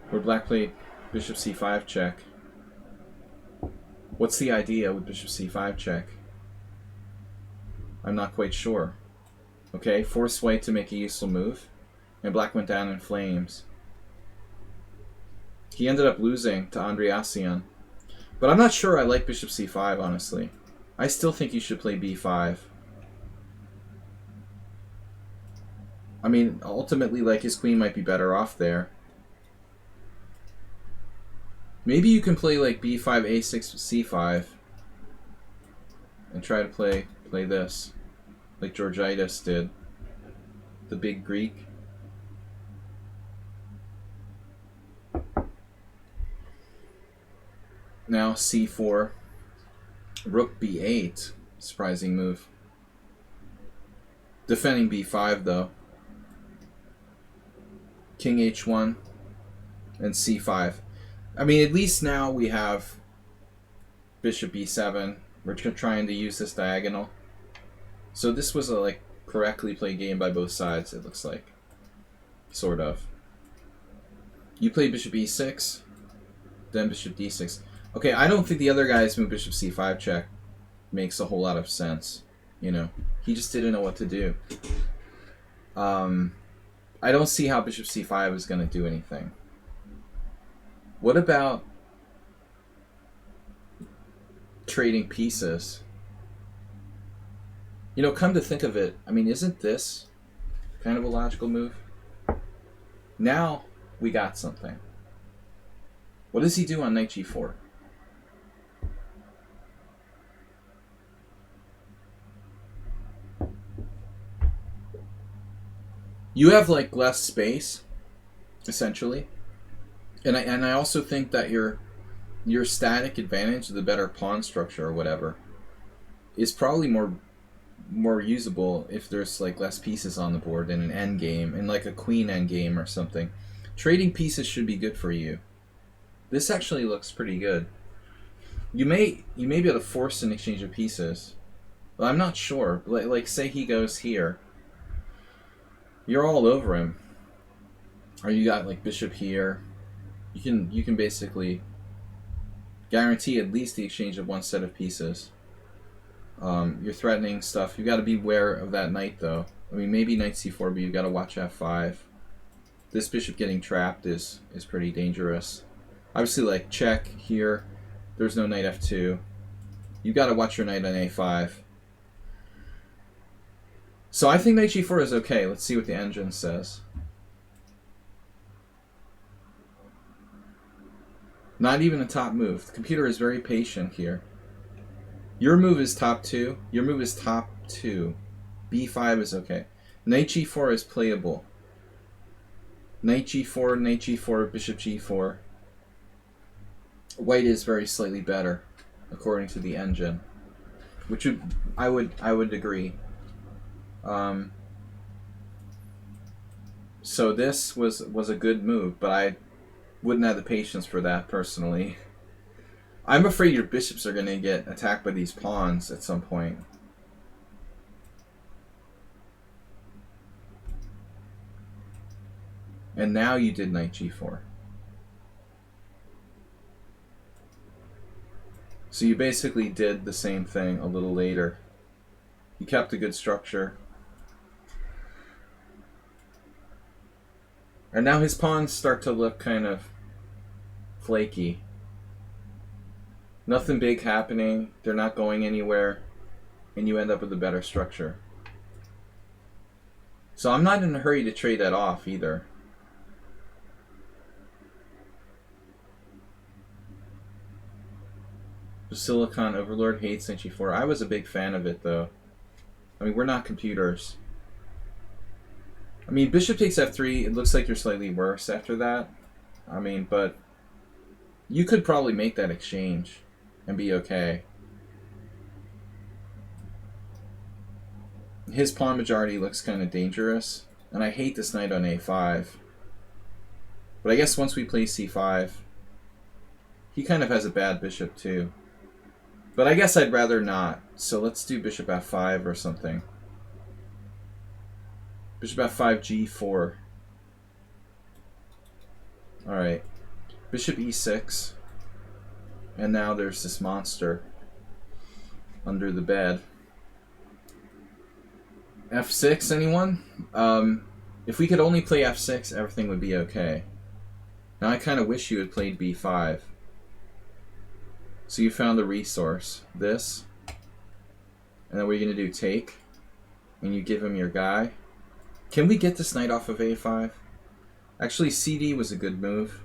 where black played bishop c5 check. What's the idea with bishop c5 check? I'm not quite sure. Okay, forced white to make a useful move, and black went down in flames. He ended up losing to Andreassian. But I'm not sure I like bishop c5, honestly. I still think you should play b5. I mean, ultimately, like, his queen might be better off there. Maybe you can play, like, b5, a6, c5, and try to play this, like Georgitis did, the big Greek. Now c4, rook b8, surprising move. Defending b5 though. King h1 and c5. I mean, at least now we have bishop b7. We're trying to use this diagonal. So this was a like correctly played game by both sides, it looks like. Sort of. You play bishop e6, then bishop d6. Okay, I don't think the other guy's move bishop c5 check makes a whole lot of sense. You know, he just didn't know what to do. I don't see how bishop c5 is going to do anything. What about trading pieces. You know, come to think of it, I mean, isn't this kind of a logical move? Now we got something. What does he do on knight g4? You have like less space, essentially, and I also think that your static advantage, the better pawn structure or whatever, is probably more usable if there's like less pieces on the board in an end game, in like a queen end game or something. Trading pieces should be good for you. This actually looks pretty good. You may be able to force an exchange of pieces. Well, I'm not sure. Like say he goes here. You're all over him. Or you got like bishop here. You can basically guarantee at least the exchange of one set of pieces. You're threatening stuff. You got to be aware of that knight though. I mean, maybe knight c4, but you got to watch f5. This bishop getting trapped is pretty dangerous. Obviously, like check here. There's no knight f2. You got to watch your knight on a5. So I think knight g4 is okay. Let's see what the engine says. Not even a top move. The computer is very patient here. Your move is top 2. Your move is top 2. b5 is okay. Knight g4 is playable. Knight g4, bishop g4. White is very slightly better, according to the engine, which I would agree. So this was a good move, but I wouldn't have the patience for that personally. I'm afraid your bishops are going to get attacked by these pawns at some point. And now you did knight g4. So you basically did the same thing a little later. You kept a good structure. And now his pawns start to look kind of flaky. Nothing big happening. They're not going anywhere. And you end up with a better structure. So I'm not in a hurry to trade that off either. The Silicon Overlord hates knight g4. I was a big fan of it though. I mean, we're not computers. I mean, bishop takes f3, it looks like you're slightly worse after that. I mean, but you could probably make that exchange and be okay. His pawn majority looks kind of dangerous, and I hate this knight on a5. But I guess once we play c5, he kind of has a bad bishop too. But I guess I'd rather not, so let's do bishop f5 or something. Bishop f5, g4. Alright. Bishop e6. And now there's this monster under the bed. f6, anyone? If we could only play f6, everything would be okay. Now I kind of wish you had played b5. So you found the resource. This. And then what are you going to do? Take. And you give him your guy. Can we get this knight off of a5? Actually, cd was a good move.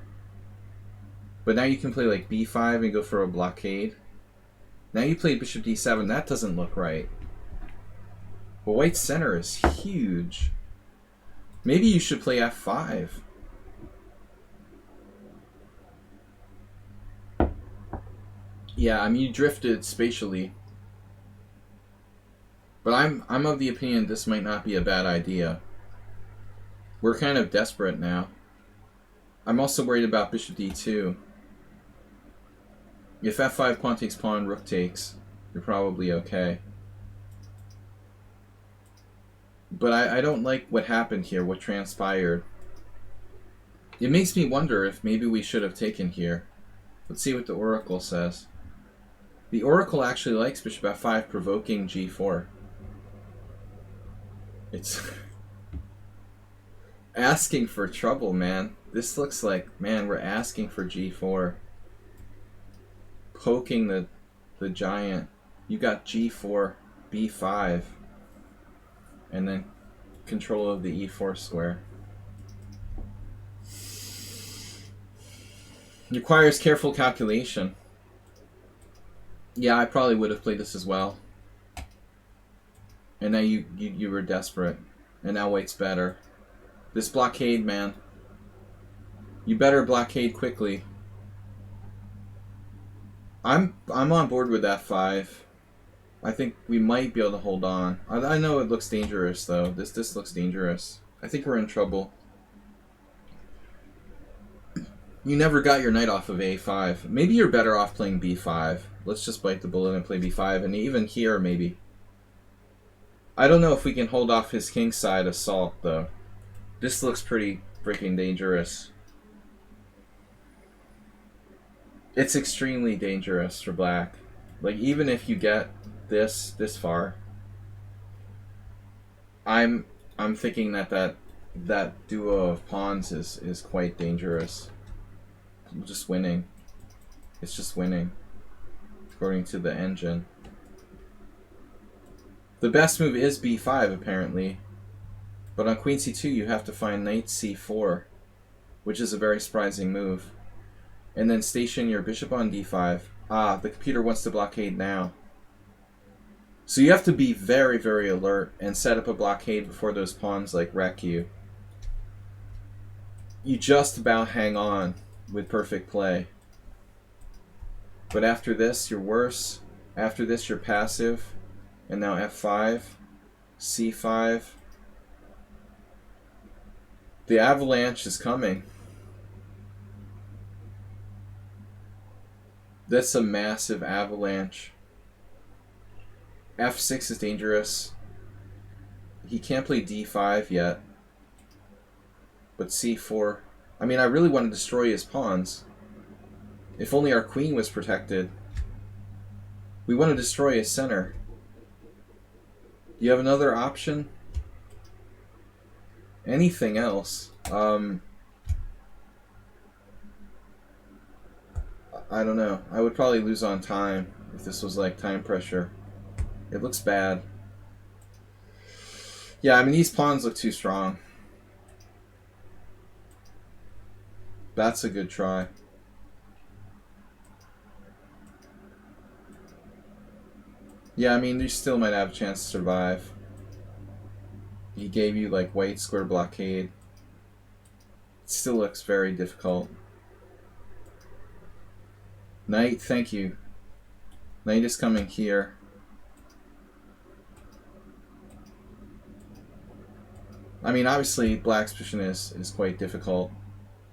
But now you can play like b5 and go for a blockade. Now you play bishop d7. That doesn't look right. But white's center is huge. Maybe you should play f5. Yeah, I mean, you drifted spatially. But I'm of the opinion this might not be a bad idea. We're kind of desperate now. I'm also worried about bishop d2. If f5, pawn takes pawn, rook takes, you're probably okay. But I don't like what happened here, what transpired. It makes me wonder if maybe we should have taken here. Let's see what the oracle says. The oracle actually likes bishop f5 provoking g4. It's asking for trouble, man. This looks like, man, we're asking for g4. Poking the the giant. You got g4, b5, and then control of the e4 square. Requires careful calculation. Yeah, I probably would have played this as well. And now you were desperate. And now white's better. This blockade, man. You better blockade quickly. I'm on board with f5. I think we might be able to hold on. I know it looks dangerous though. This looks dangerous. I think we're in trouble. You never got your knight off of a5. Maybe you're better off playing b5. Let's just bite the bullet and play b5. And even here, maybe. I don't know if we can hold off his kingside assault, though. This looks pretty freaking dangerous. It's extremely dangerous for black. Like, even if you get this far, I'm thinking that duo of pawns is quite dangerous. Just winning. It's just winning, according to the engine. The best move is b5, apparently. But on queen c2, you have to find knight c4, which is a very surprising move. And then station your bishop on d5. Ah, the computer wants to blockade now. So you have to be very, very alert and set up a blockade before those pawns like wreck you. You just about hang on with perfect play. But after this, you're worse. After this, you're passive. And now f5, c5. The avalanche is coming. That's a massive avalanche. f6 is dangerous. He can't play d5 yet. But c4. I mean, I really want to destroy his pawns. If only our queen was protected. We want to destroy his center. Do you have another option? Anything else? I don't know. I would probably lose on time if this was like time pressure. It looks bad. Yeah, I mean, these pawns look too strong. That's a good try. Yeah, I mean, you still might have a chance to survive. He gave you, like, white square blockade. It still looks very difficult. Knight, thank you. Knight is coming here. I mean, obviously, black's position is quite difficult.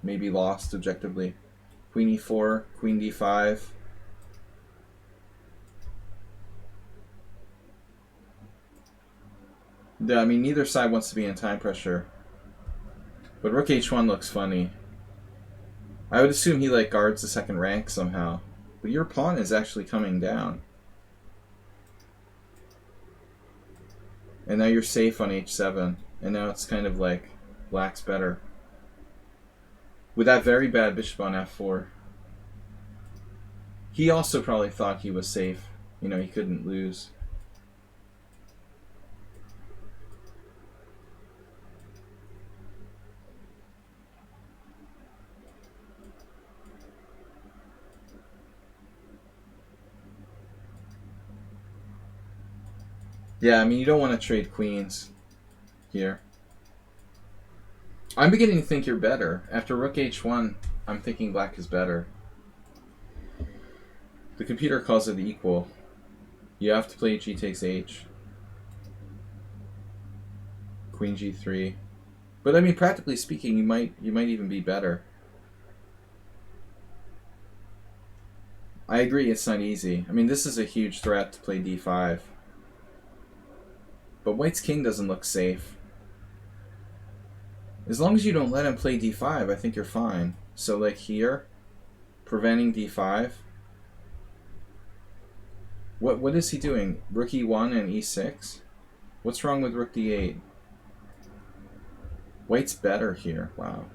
Maybe lost objectively. Queen e4, queen d5. Yeah, I mean, neither side wants to be in time pressure. But rook h1 looks funny. I would assume he, like, guards the second rank somehow. But your pawn is actually coming down. And now you're safe on h7. And now it's kind of like black's better. With that very bad bishop on f4. He also probably thought he was safe. You know, he couldn't lose. Yeah, I mean, you don't want to trade queens here. I'm beginning to think you're better. After rook h1, I'm thinking black is better. The computer calls it equal. You have to play g takes h. Queen g3. But I mean, practically speaking, you might even be better. I agree, it's not easy. I mean, this is a huge threat to play d5. But white's king doesn't look safe. As long as you don't let him play d5, I think you're fine. So like here, preventing d5. What is he doing? Rook e1 and e6? What's wrong with rook d8? White's better here. Wow.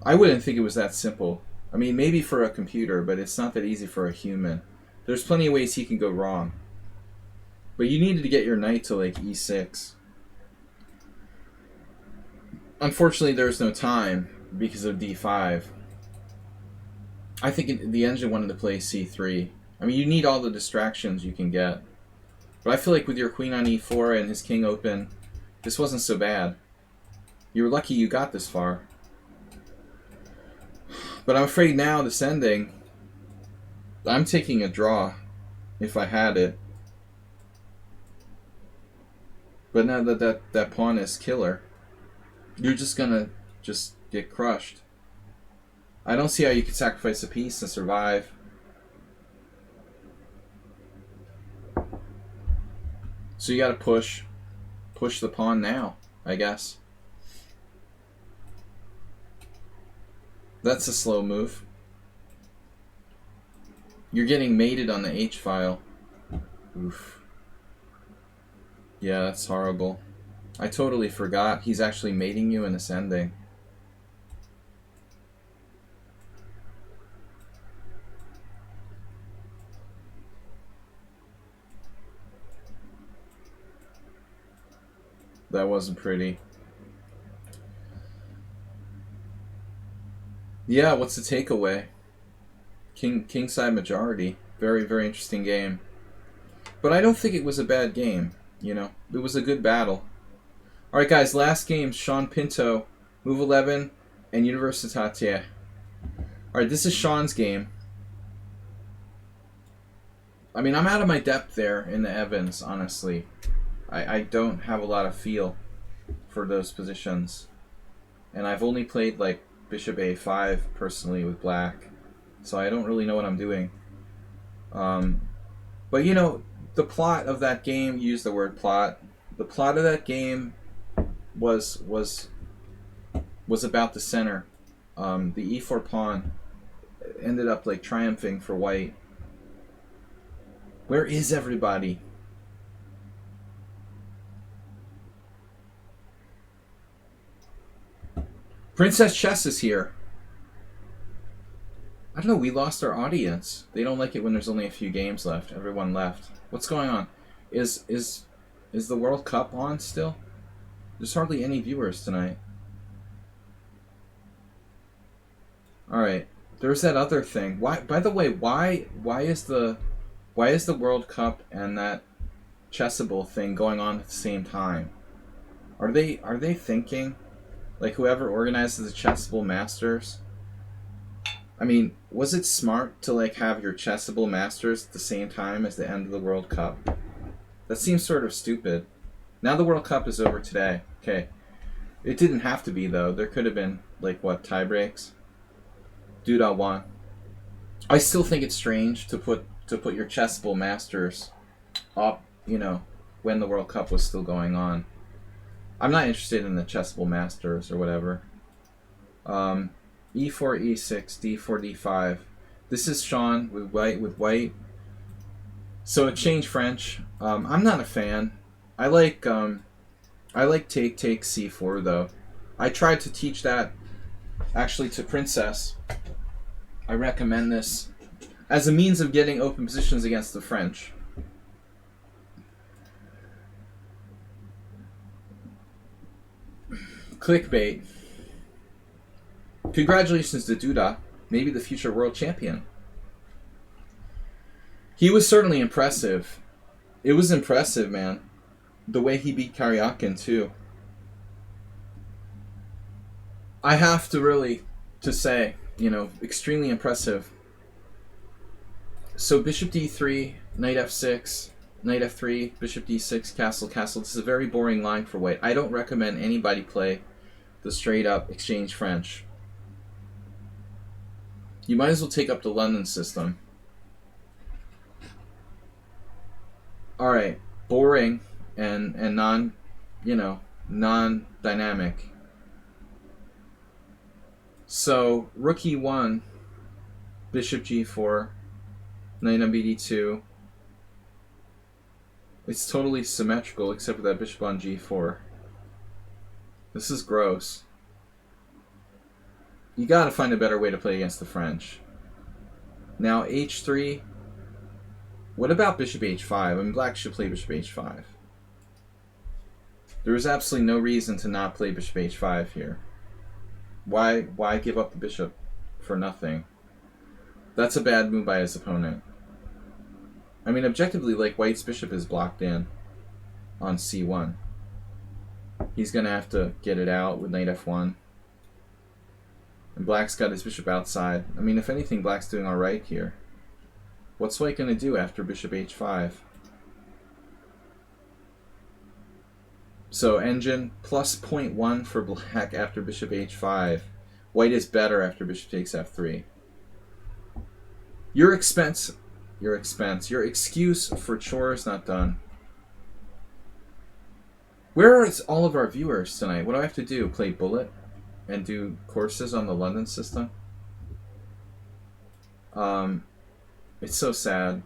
I wouldn't think it was that simple. I mean, maybe for a computer, but it's not that easy for a human. There's plenty of ways he can go wrong. But you needed to get your knight to like e6. Unfortunately, there's no time because of d5. I think the engine wanted to play c3. I mean, you need all the distractions you can get. But I feel like with your queen on e4 and his king open, this wasn't so bad. You were lucky you got this far. But I'm afraid now, this ending, I'm taking a draw if I had it. But now that pawn is killer, you're just gonna just get crushed. I don't see how you could sacrifice a piece and survive. So you gotta push the pawn now, I guess. That's a slow move. You're getting mated on the H file. Oof. Yeah, that's horrible. I totally forgot he's actually mating you in ascending. That wasn't pretty. Yeah, what's the takeaway? Kingside majority. Very, very interesting game. But I don't think it was a bad game. You know, it was a good battle. All right, guys, last game, Sean Pinto, Move 11, and Universitatea. All right, this is Sean's game. I mean, I'm out of my depth there in the Evans, honestly. I don't have a lot of feel for those positions. And I've only played, like, Bishop A5 personally with black. So I don't really know what I'm doing. But, you know, the plot of that game, use the word plot. The plot of that game was about the center. The e4 pawn ended up, like, triumphing for white. Where is everybody? Princess Chess is here. I don't know, we lost our audience. They don't like it when there's only a few games left. Everyone left. What's going on? Is the World Cup on still? There's hardly any viewers tonight. Alright. There's that other thing. Why, by the way, why is the World Cup and that Chessable thing going on at the same time? Are they thinking? Like, whoever organizes the Chessable Masters? I mean, was it smart to, like, have your Chessable Masters at the same time as the end of the World Cup? That seems sort of stupid. Now the World Cup is over today. Okay. It didn't have to be, though. There could have been, like, what, tie breaks? Duda won. I still think it's strange to put your Chessable Masters up, you know, when the World Cup was still going on. I'm not interested in the Chessable Masters or whatever. E4, E6, D4, D5. This is Sean with white. So exchange French. I'm not a fan. I like take C4 though. I tried to teach that actually to Princess. I recommend this as a means of getting open positions against the French. Clickbait. Congratulations to Duda, maybe the future world champion. He was certainly impressive. It was impressive, man. The way he beat Karyakin, too. I have to say, you know, extremely impressive. So Bishop D3, Knight F6, Knight F3, Bishop D6, Castle, Castle. This is a very boring line for white. I don't recommend anybody play the straight-up exchange French. You might as well take up the London system. Alright, boring and non-dynamic. So, Rook E1, Bishop G4, Knight on BD2. It's totally symmetrical except for that Bishop on G4. This is gross. You gotta find a better way to play against the French. Now h3. What about bishop h5? I mean, black should play bishop h5. There is absolutely no reason to not play bishop h5 here. Why give up the bishop for nothing? That's a bad move by his opponent. I mean, objectively, like, white's bishop is blocked in on c1. He's going to have to get it out with knight f1. And black's got his bishop outside. I mean, if anything, black's doing alright here. What's white going to do after bishop h5? So engine plus 0.1 for black after bishop h5. White is better after bishop takes f3. Your excuse for chores not done. Where are all of our viewers tonight? What do I have to do? Play bullet and do courses on the London system? It's so sad.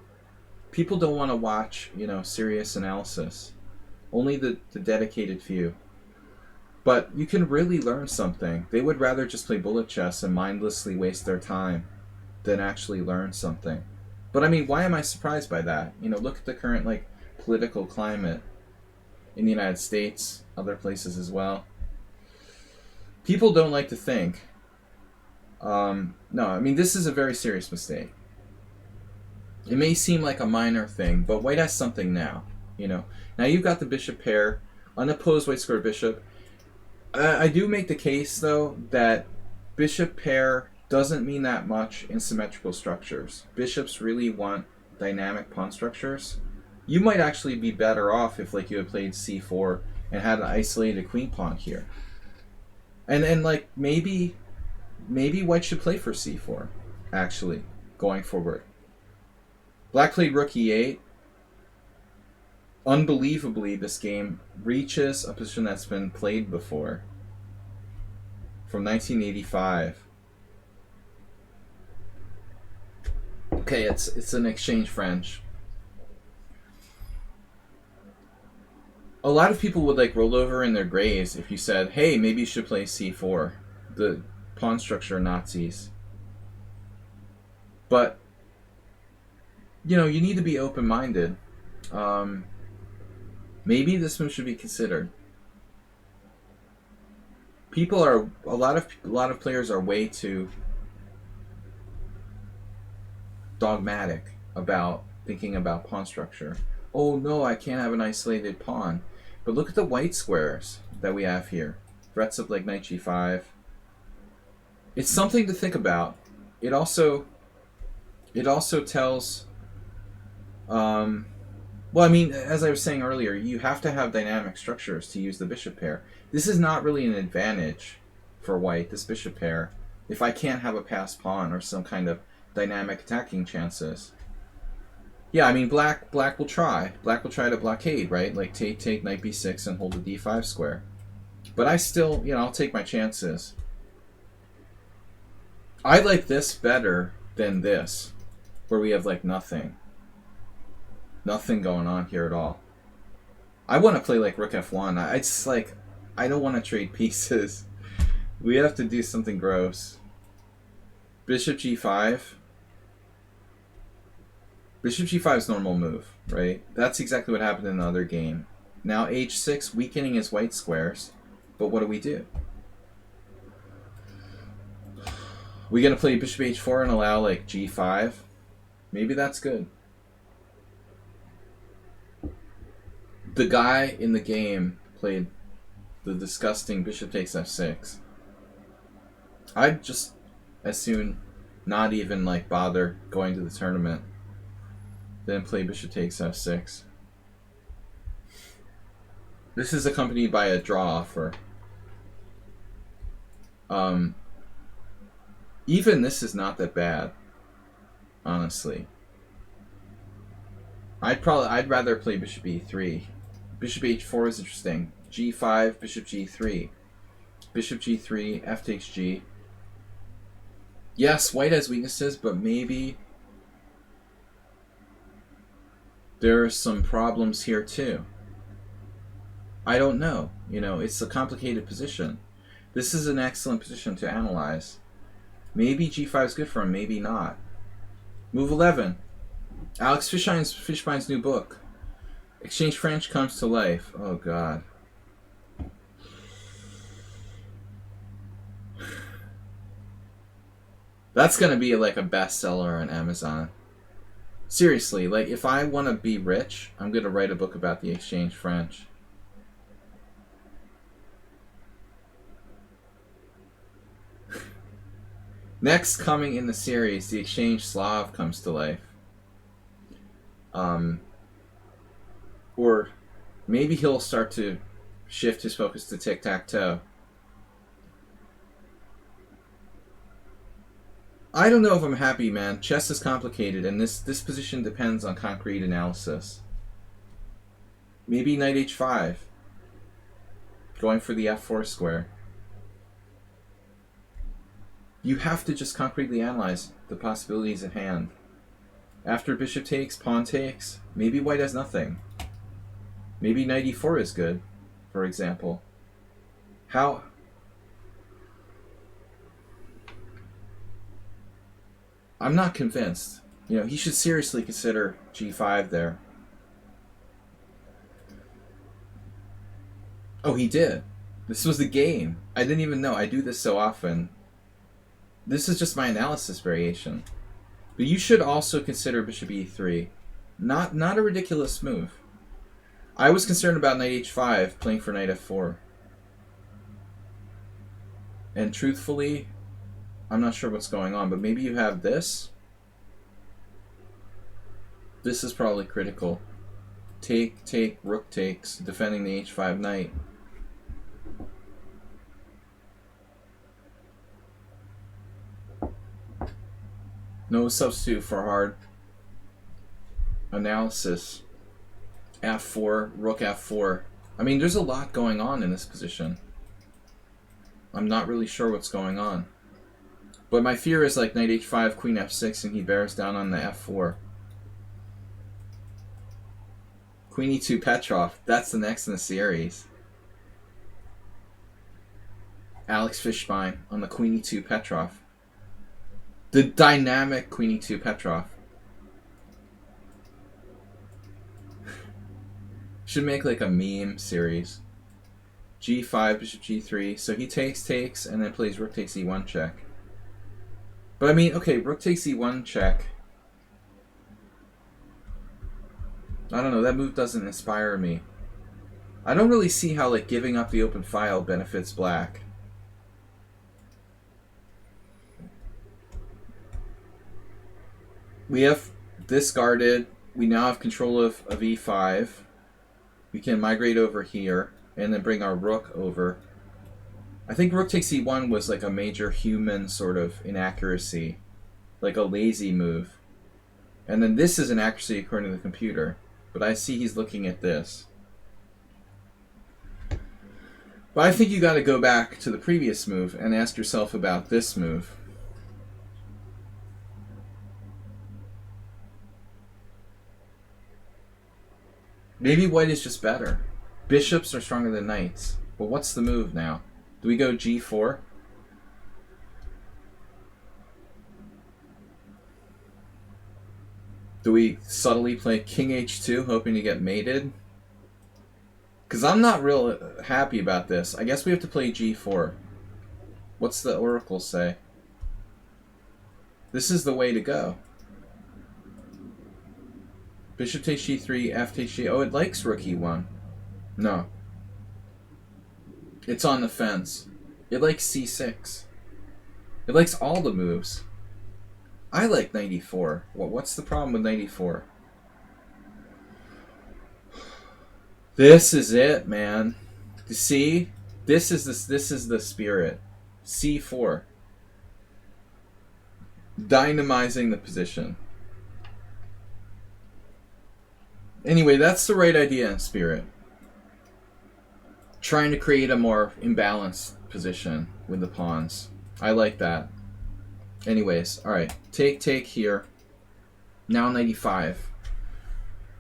People don't want to watch, serious analysis. Only the dedicated few. But you can really learn something. They would rather just play bullet chess and mindlessly waste their time than actually learn something. But I mean, why am I surprised by that? Look at the current political climate in the United States, other places as well. People don't like to think. No, I mean, this is a very serious mistake. It may seem like a minor thing, but white has something now. Now you've got the bishop pair, unopposed white square bishop. I do make the case, though, that bishop pair doesn't mean that much in symmetrical structures. Bishops really want dynamic pawn structures. You might actually be better off if you had played c4 and had an isolated queen pawn here. And maybe white should play for c4, actually, going forward. Black played rook e8. Unbelievably, this game reaches a position that's been played before from 1985. Okay, it's an exchange French. A lot of people would roll over in their graves if you said, hey, maybe you should play c4, the pawn structure Nazis. But you need to be open-minded. Maybe this move should be considered. A lot of players are way too dogmatic about thinking about pawn structure. Oh no, I can't have an isolated pawn. But look at the white squares that we have here. Threats of knight g5. It's something to think about. It also tells well, I mean, as I was saying earlier, you have to have dynamic structures to use the bishop pair. This is not really an advantage for white, this bishop pair, if I can't have a passed pawn or some kind of dynamic attacking chances. Yeah, I mean, black will try. Black will try to blockade, right? Take knight b6 and hold the d5 square. But I still, I'll take my chances. I like this better than this, where we have nothing. Nothing going on here at all. I want to play rook f1. I just I don't want to trade pieces. We have to do something gross. Bishop g5. Bishop g5 is normal move, right? That's exactly what happened in the other game. Now h6, weakening his white squares. But what do? We gonna play bishop h4 and allow g5? Maybe that's good. The guy in the game played the disgusting bishop takes f6. I'd just as soon not even bother going to the tournament than play bishop takes f6. This is accompanied by a draw offer. Even this is not that bad, honestly. I'd rather play bishop e3. Bishop h4 is interesting. g5, bishop g3. Bishop g3, f takes g. Yes, white has weaknesses, but maybe there are some problems here too. I don't know. It's a complicated position. This is an excellent position to analyze. Maybe g5 is good for him, maybe not. Move 11. Alex Fishbein's new book. Exchange French comes to life. Oh, God. That's going to be like a bestseller on Amazon. Seriously, like if I want to be rich, I'm going to write a book about the Exchange French. Next coming in the series, the Exchange Slav comes to life. Or maybe he'll start to shift his focus to tic-tac-toe. I don't know if I'm happy, man. Chess is complicated, and this position depends on concrete analysis. Maybe knight h5. Going for the f4 square. You have to just concretely analyze the possibilities at hand. After bishop takes, pawn takes, maybe white has nothing. Maybe knight e4 is good, for example. How... I'm not convinced. You know, he should seriously consider g5 there. Oh, he did. This was the game. I didn't even know. I do this so often. This is just my analysis variation. But you should also consider bishop e3. Not a ridiculous move. I was concerned about knight h5 playing for knight f4. And truthfully, I'm not sure what's going on, but maybe you have this. This is probably critical. Take, rook takes, defending the h5 knight. No substitute for hard analysis. f4, rook f4. I mean, there's a lot going on in this position. I'm not really sure what's going on. But my fear is like knight h5, queen f6, and he bears down on the f4. Queen e2 Petrov. That's the next in the series. Alex Fishbein on the queen e2 Petrov. The dynamic queen e2 Petrov. Should make like a meme series. g5, bishop g3. So he takes, and then plays rook takes e1 check. But I mean, okay, rook takes e1 check. I don't know, that move doesn't inspire me. I don't really see how like giving up the open file benefits black. We have this guarded. We now have control of e5. We can migrate over here and then bring our rook over. I think rook takes e1 was like a major human sort of inaccuracy, like a lazy move. And then this is an accuracy according to the computer. But I see he's looking at this. But I think you got to go back to the previous move and ask yourself about this move. Maybe white is just better. Bishops are stronger than knights. But what's the move now? Do we go g4? Do we subtly play king h2, hoping to get mated? Because I'm not real happy about this. I guess we have to play g4. What's the oracle say? This is the way to go. Bishop takes g3, f takes g... Oh, it likes rook e1. No. It's on the fence. It likes c6. It likes all the moves. I like knight e4. What's the problem with knight e4? This is it, man. You see? This is the spirit. c4. Dynamizing the position. Anyway, that's the right idea in spirit. Trying to create a more imbalanced position with the pawns. I like that. Anyways, alright. Take here. Now 95.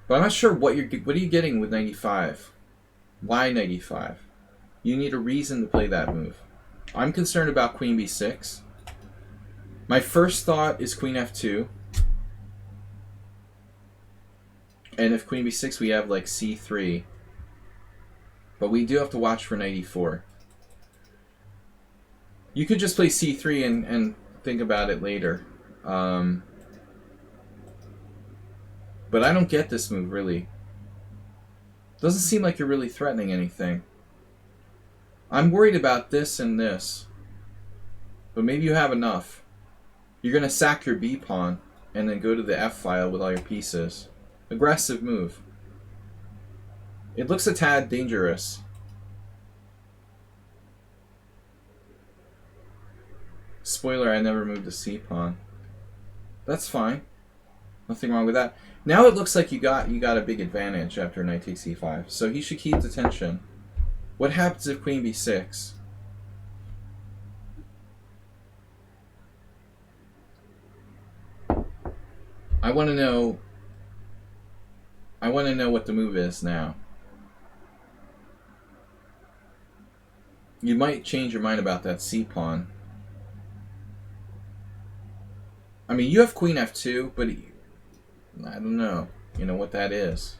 But I'm not sure what are you getting with 95? Why 95? You need a reason to play that move. I'm concerned about queen b6. My first thought is queen f2. And if queen b6, we have like c3. But we do have to watch for knight e4. You could just play c3 and think about it later. But I don't get this move, really. Doesn't seem like you're really threatening anything. I'm worried about this and this. But maybe you have enough. You're going to sack your b pawn and then go to the f file with all your pieces. Aggressive move. It looks a tad dangerous. Spoiler, I never moved the c pawn. That's fine. Nothing wrong with that. Now it looks like you got a big advantage after knight takes e5. So he should keep the tension. What happens if queen b6? I want to know what the move is now. You might change your mind about that c pawn. I mean, you have queen f2, but I don't know, what that is.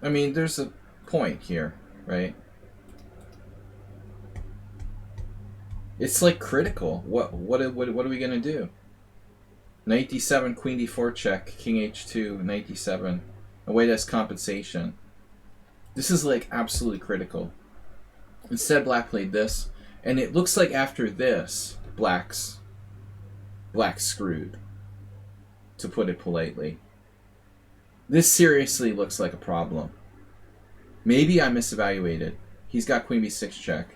I mean, there's a point here, right? It's like critical. What are we gonna do? Knight d7, queen d4 check, king h2, knight d7. Away as compensation. This is like absolutely critical. Instead, black played this, and it looks like after this, black's screwed, to put it politely. This seriously looks like a problem. Maybe I misevaluated. He's got queen b6 check.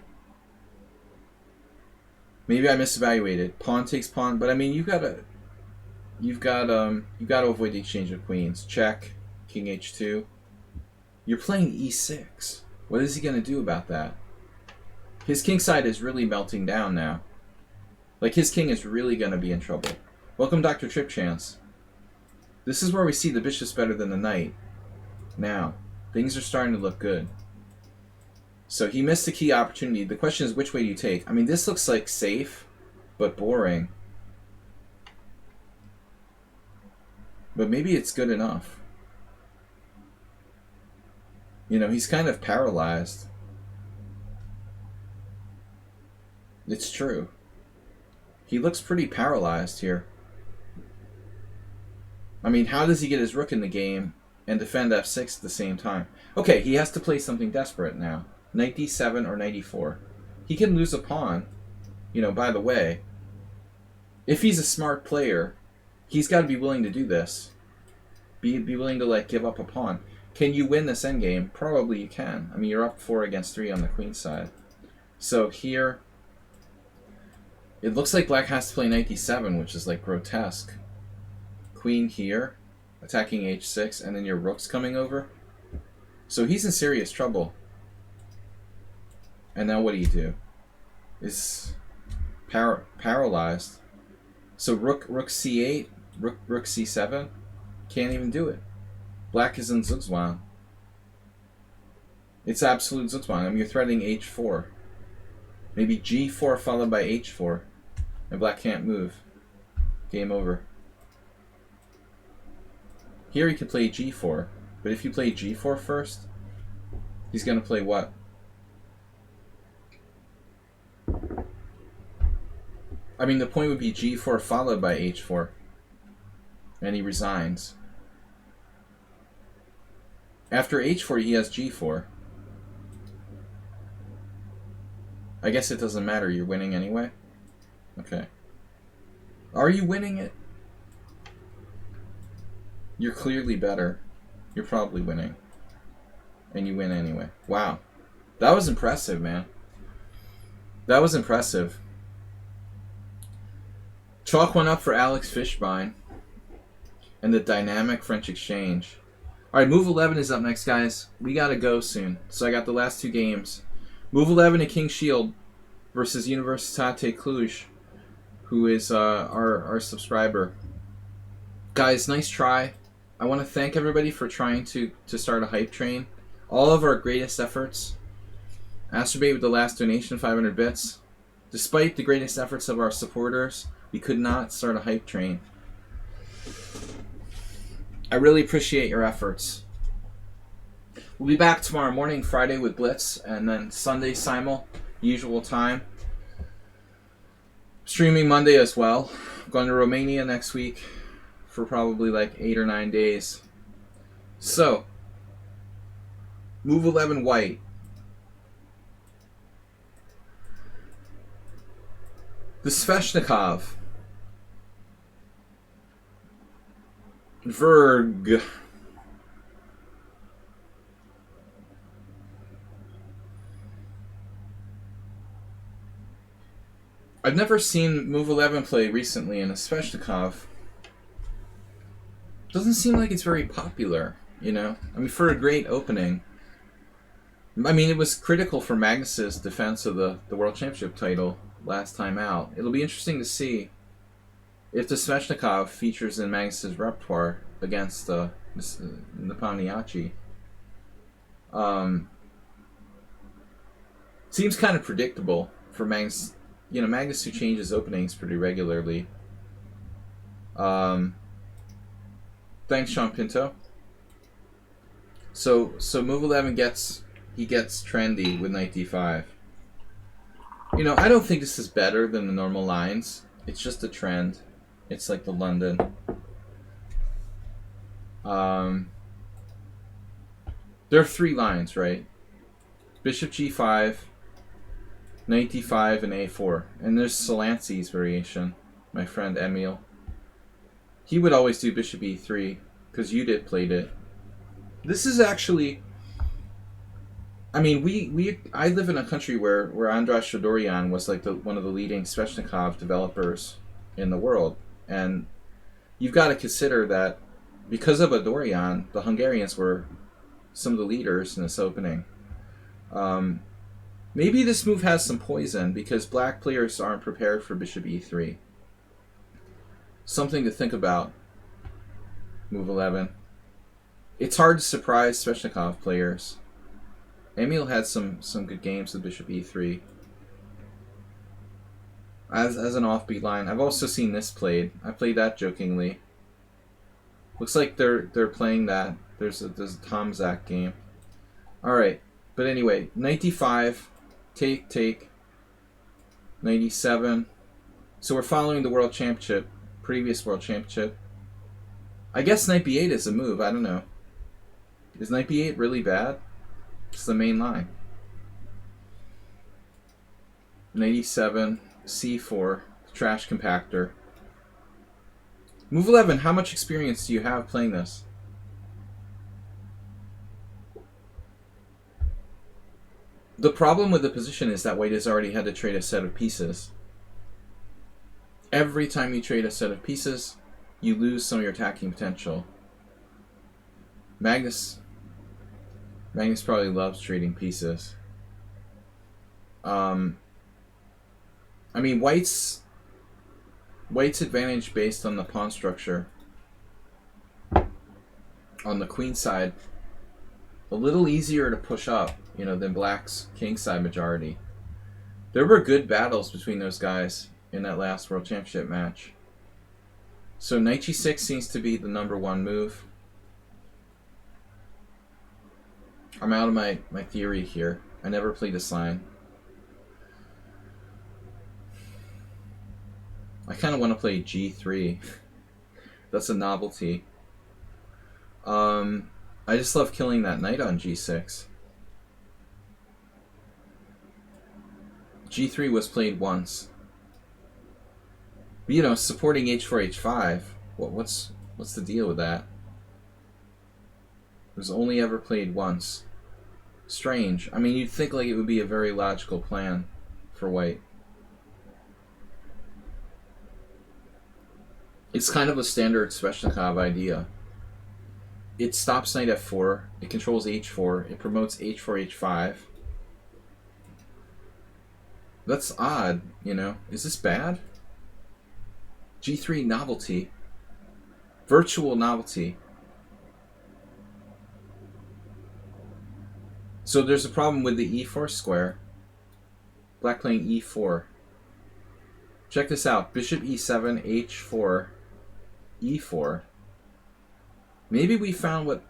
Maybe I misevaluated. Pawn takes pawn, but I mean, you've got to avoid the exchange of queens. Check, king h2. You're playing e6. What is he going to do about that? His king side is really melting down now. Like, his king is really going to be in trouble. Welcome, Dr. Tripchance. This is where we see the bishop's better than the knight. Now, things are starting to look good. So he missed a key opportunity. The question is, which way do you take? I mean, this looks like safe, but boring. But maybe it's good enough. He's kind of paralyzed. It's true. He looks pretty paralyzed here. I mean, how does he get his rook in the game and defend f6 at the same time? Okay, he has to play something desperate now. Knight d7 or knight e4. He can lose a pawn. By the way, if he's a smart player, he's got to be willing to do this. Be willing to, like, give up a pawn. Can you win this endgame? Probably you can. I mean, you're up 4 against 3 on the queen side. So here, it looks like black has to play knight d7, which is, like, grotesque. Queen here, attacking h6, and then your rook's coming over. So he's in serious trouble. And now what do? Is paralyzed. So rook c8, rook c7. Can't even do it. Black is in Zugzwang. It's absolute Zugzwang. I mean, you're threatening h4. Maybe g4 followed by h4. And black can't move. Game over. Here he could play g4. But if you play g4 first, he's going to play what? I mean, the point would be g4 followed by h4. And he resigns. After h4, he has g4. I guess it doesn't matter. You're winning anyway? Okay. Are you winning it? You're clearly better. You're probably winning. And you win anyway. Wow. That was impressive, man. That was impressive. Chalk one up for Alex Fishbein and the dynamic French exchange. All right, move 11 is up next, guys. We got to go soon. So I got the last 2 games. Move 11 and King Shield versus Universitate Cluj, who is our subscriber. Guys, nice try. I want to thank everybody for trying to start a hype train. All of our greatest efforts Astrobate with the last donation, 500 bits. Despite the greatest efforts of our supporters, we could not start a hype train. I really appreciate your efforts. We'll be back tomorrow morning, Friday with Blitz, and then Sunday simul, usual time. Streaming Monday as well. I'm going to Romania next week for probably like 8 or 9 days. So, move 11 white. The Sveshnikov. Verg. I've never seen move 11 play recently in a Sveshnikov. Doesn't seem like it's very popular, you know? I mean, for a great opening. I mean, it was critical for Magnus's defense of the World Championship title last time out. It'll be interesting to see if the Sveshnikov features in Magnus's repertoire against Nepomniachtchi. Seems kind of predictable for Magnus. You know, Magnus who changes openings pretty regularly. Thanks, Sean Pinto. So move 11 gets trendy with knight d5. You know, I don't think this is better than the normal lines. It's just a trend. It's like the London. There are 3 lines, right? Bishop g5, knight d5, and a4. And there's Solansi's variation, my friend Emil. He would always do bishop e3, because Judith played it. This is actually... I mean, I live in a country where Andras Shadoryan was like one of the leading Sveshnikov developers in the world. And you've got to consider that because of Adoryan, the Hungarians were some of the leaders in this opening. Maybe this move has some poison because black players aren't prepared for bishop e3. Something to think about. Move 11. It's hard to surprise Sveshnikov players. Emil had some good games with bishop e3. As an offbeat line. I've also seen this played. I played that jokingly. Looks like they're playing that. There's a Tom Zach game. Alright. But anyway, knight d5, take, knight e7. So we're following the World Championship, previous World Championship. I guess knight b8 is a move, I don't know. Is knight b8 really bad? It's the main line. Knight e7, c4, trash compactor. Move 11, how much experience do you have playing this? The problem with the position is that white has already had to trade a set of pieces. Every time you trade a set of pieces, you lose some of your attacking potential. Magnus probably loves trading pieces. I mean, white's advantage based on the pawn structure on the queen side, a little easier to push up, you know, than black's king side majority. There were good battles between those guys in that last World Championship match. So knight g6 seems to be the #1 move. I'm out of my theory here. I never played this line. I kind of want to play g3. That's a novelty. I just love killing that knight on g6. g3 was played once. But, you know, supporting h4, h5. What's the deal with that? It was only ever played once. Strange. I mean, you'd think like it would be a very logical plan for white. It's kind of a standard Sveshnikov idea. It stops knight f4, it controls h4, it promotes h4, h5. That's odd, you know. Is this bad? g3 novelty. Virtual novelty. So there's a problem with the e4 square. Black playing e4. Check this out. Bishop e7, h4, e4. Maybe we found what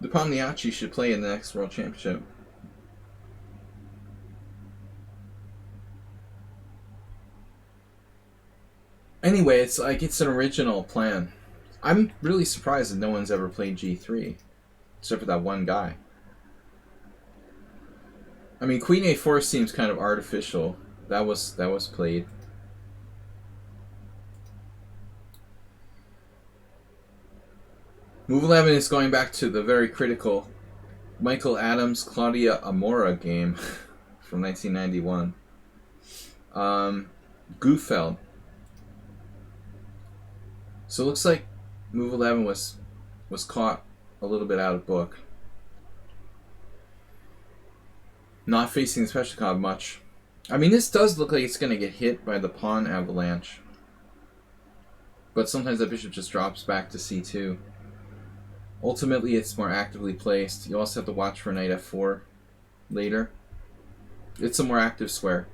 the Pomniachi should play in the next World Championship. Anyway, it's like it's an original plan. I'm really surprised that no one's ever played g3, except for that one guy. I mean, queen a4 seems kind of artificial. That was played. Move 11 is going back to the very critical Michael Adams Claudia Amora game from 1991. Goofeld. So it looks like move 11 was caught a little bit out of book. Not facing the Paschall much. I mean, this does look like it's going to get hit by the pawn avalanche. But sometimes the bishop just drops back to c2. Ultimately, it's more actively placed. You also have to watch for knight f4 later. It's a more active square.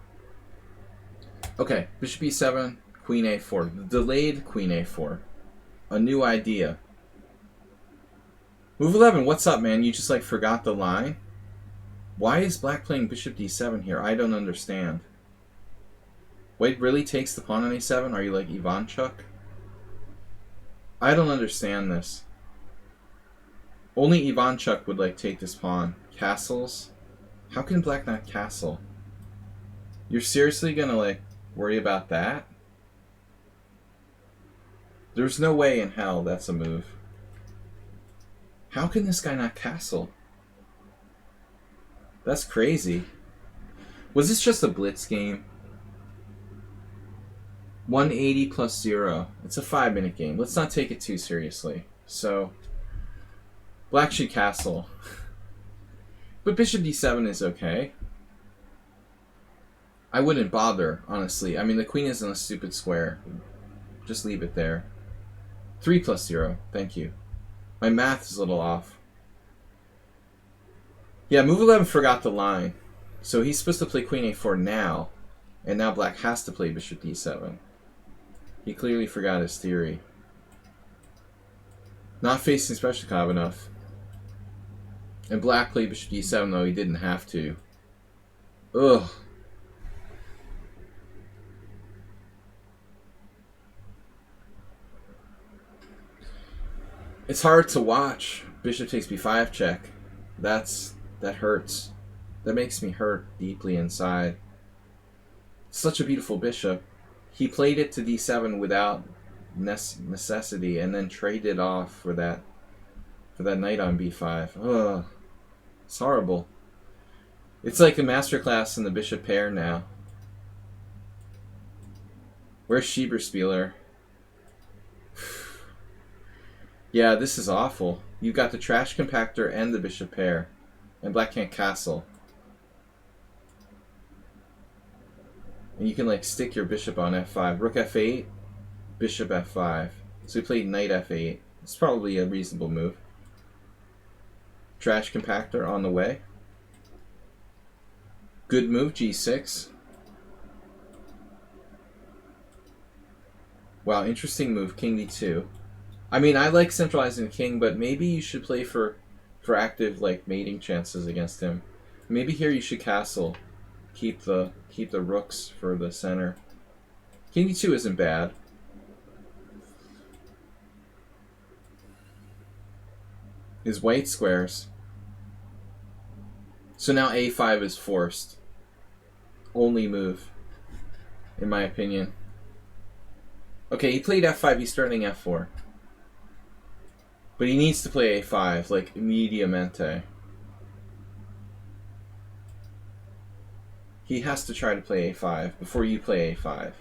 Okay, bishop e7, queen a4. The delayed queen a4. A new idea. Move 11, what's up, man? You just like forgot the line? Why is black playing bishop d7 here? I don't understand. White really takes the pawn on a7? Are you like Ivanchuk? I don't understand this. Only Ivanchuk would like take this pawn. Castles? How can black not castle? You're seriously gonna like worry about that? There's no way in hell that's a move. How can this guy not castle? That's crazy. Was this just a blitz game? 180 plus 0. It's a 5-minute game. Let's not take it too seriously. So, black should castle. But bishop d7 is okay. I wouldn't bother, honestly. I mean, the queen is in a stupid square. Just leave it there. 3 plus 0. Thank you. My math is a little off. Yeah, move 11 forgot the line. So he's supposed to play queen a4 now. And now black has to play bishop d7. He clearly forgot his theory. Not facing Paschall enough. And black played bishop d7, though he didn't have to. Ugh. It's hard to watch. Bishop takes b5 check. That hurts. That makes me hurt deeply inside. Such a beautiful bishop. He played it to d7 without necessity, and then traded off for that knight on b5. Ugh, it's horrible. It's like a masterclass in the bishop pair now. Where's Schieberspieler? Yeah, this is awful. You've got the trash compactor and the bishop pair, and black can't castle. And you can like stick your bishop on f5. Rook f8, bishop f5. So we played knight f8. It's probably a reasonable move. Trash compactor on the way. Good move, g6. Wow, interesting move, king d2. I mean, I like centralizing the king, but maybe you should play for active like mating chances against him. Maybe here you should castle. Keep the rooks for the center. King d2 isn't bad. His white squares. So now a5 is forced. Only move, in my opinion. Okay, he played f5, he's starting f4. But he needs to play a5, like, immediamente. He has to try to play a5 before you play a5.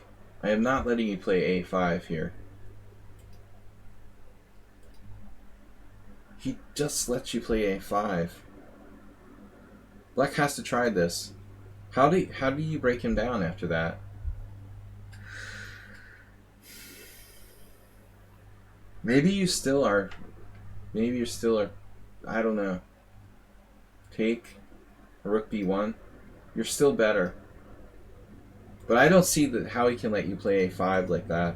I am not letting you play a5 here. He just lets you play a5. Black has to try this. How do you break him down after that? Maybe you still are. Maybe you're still. I don't know. Take. Rook b1. You're still better. But I don't see how he can let you play a5 like that.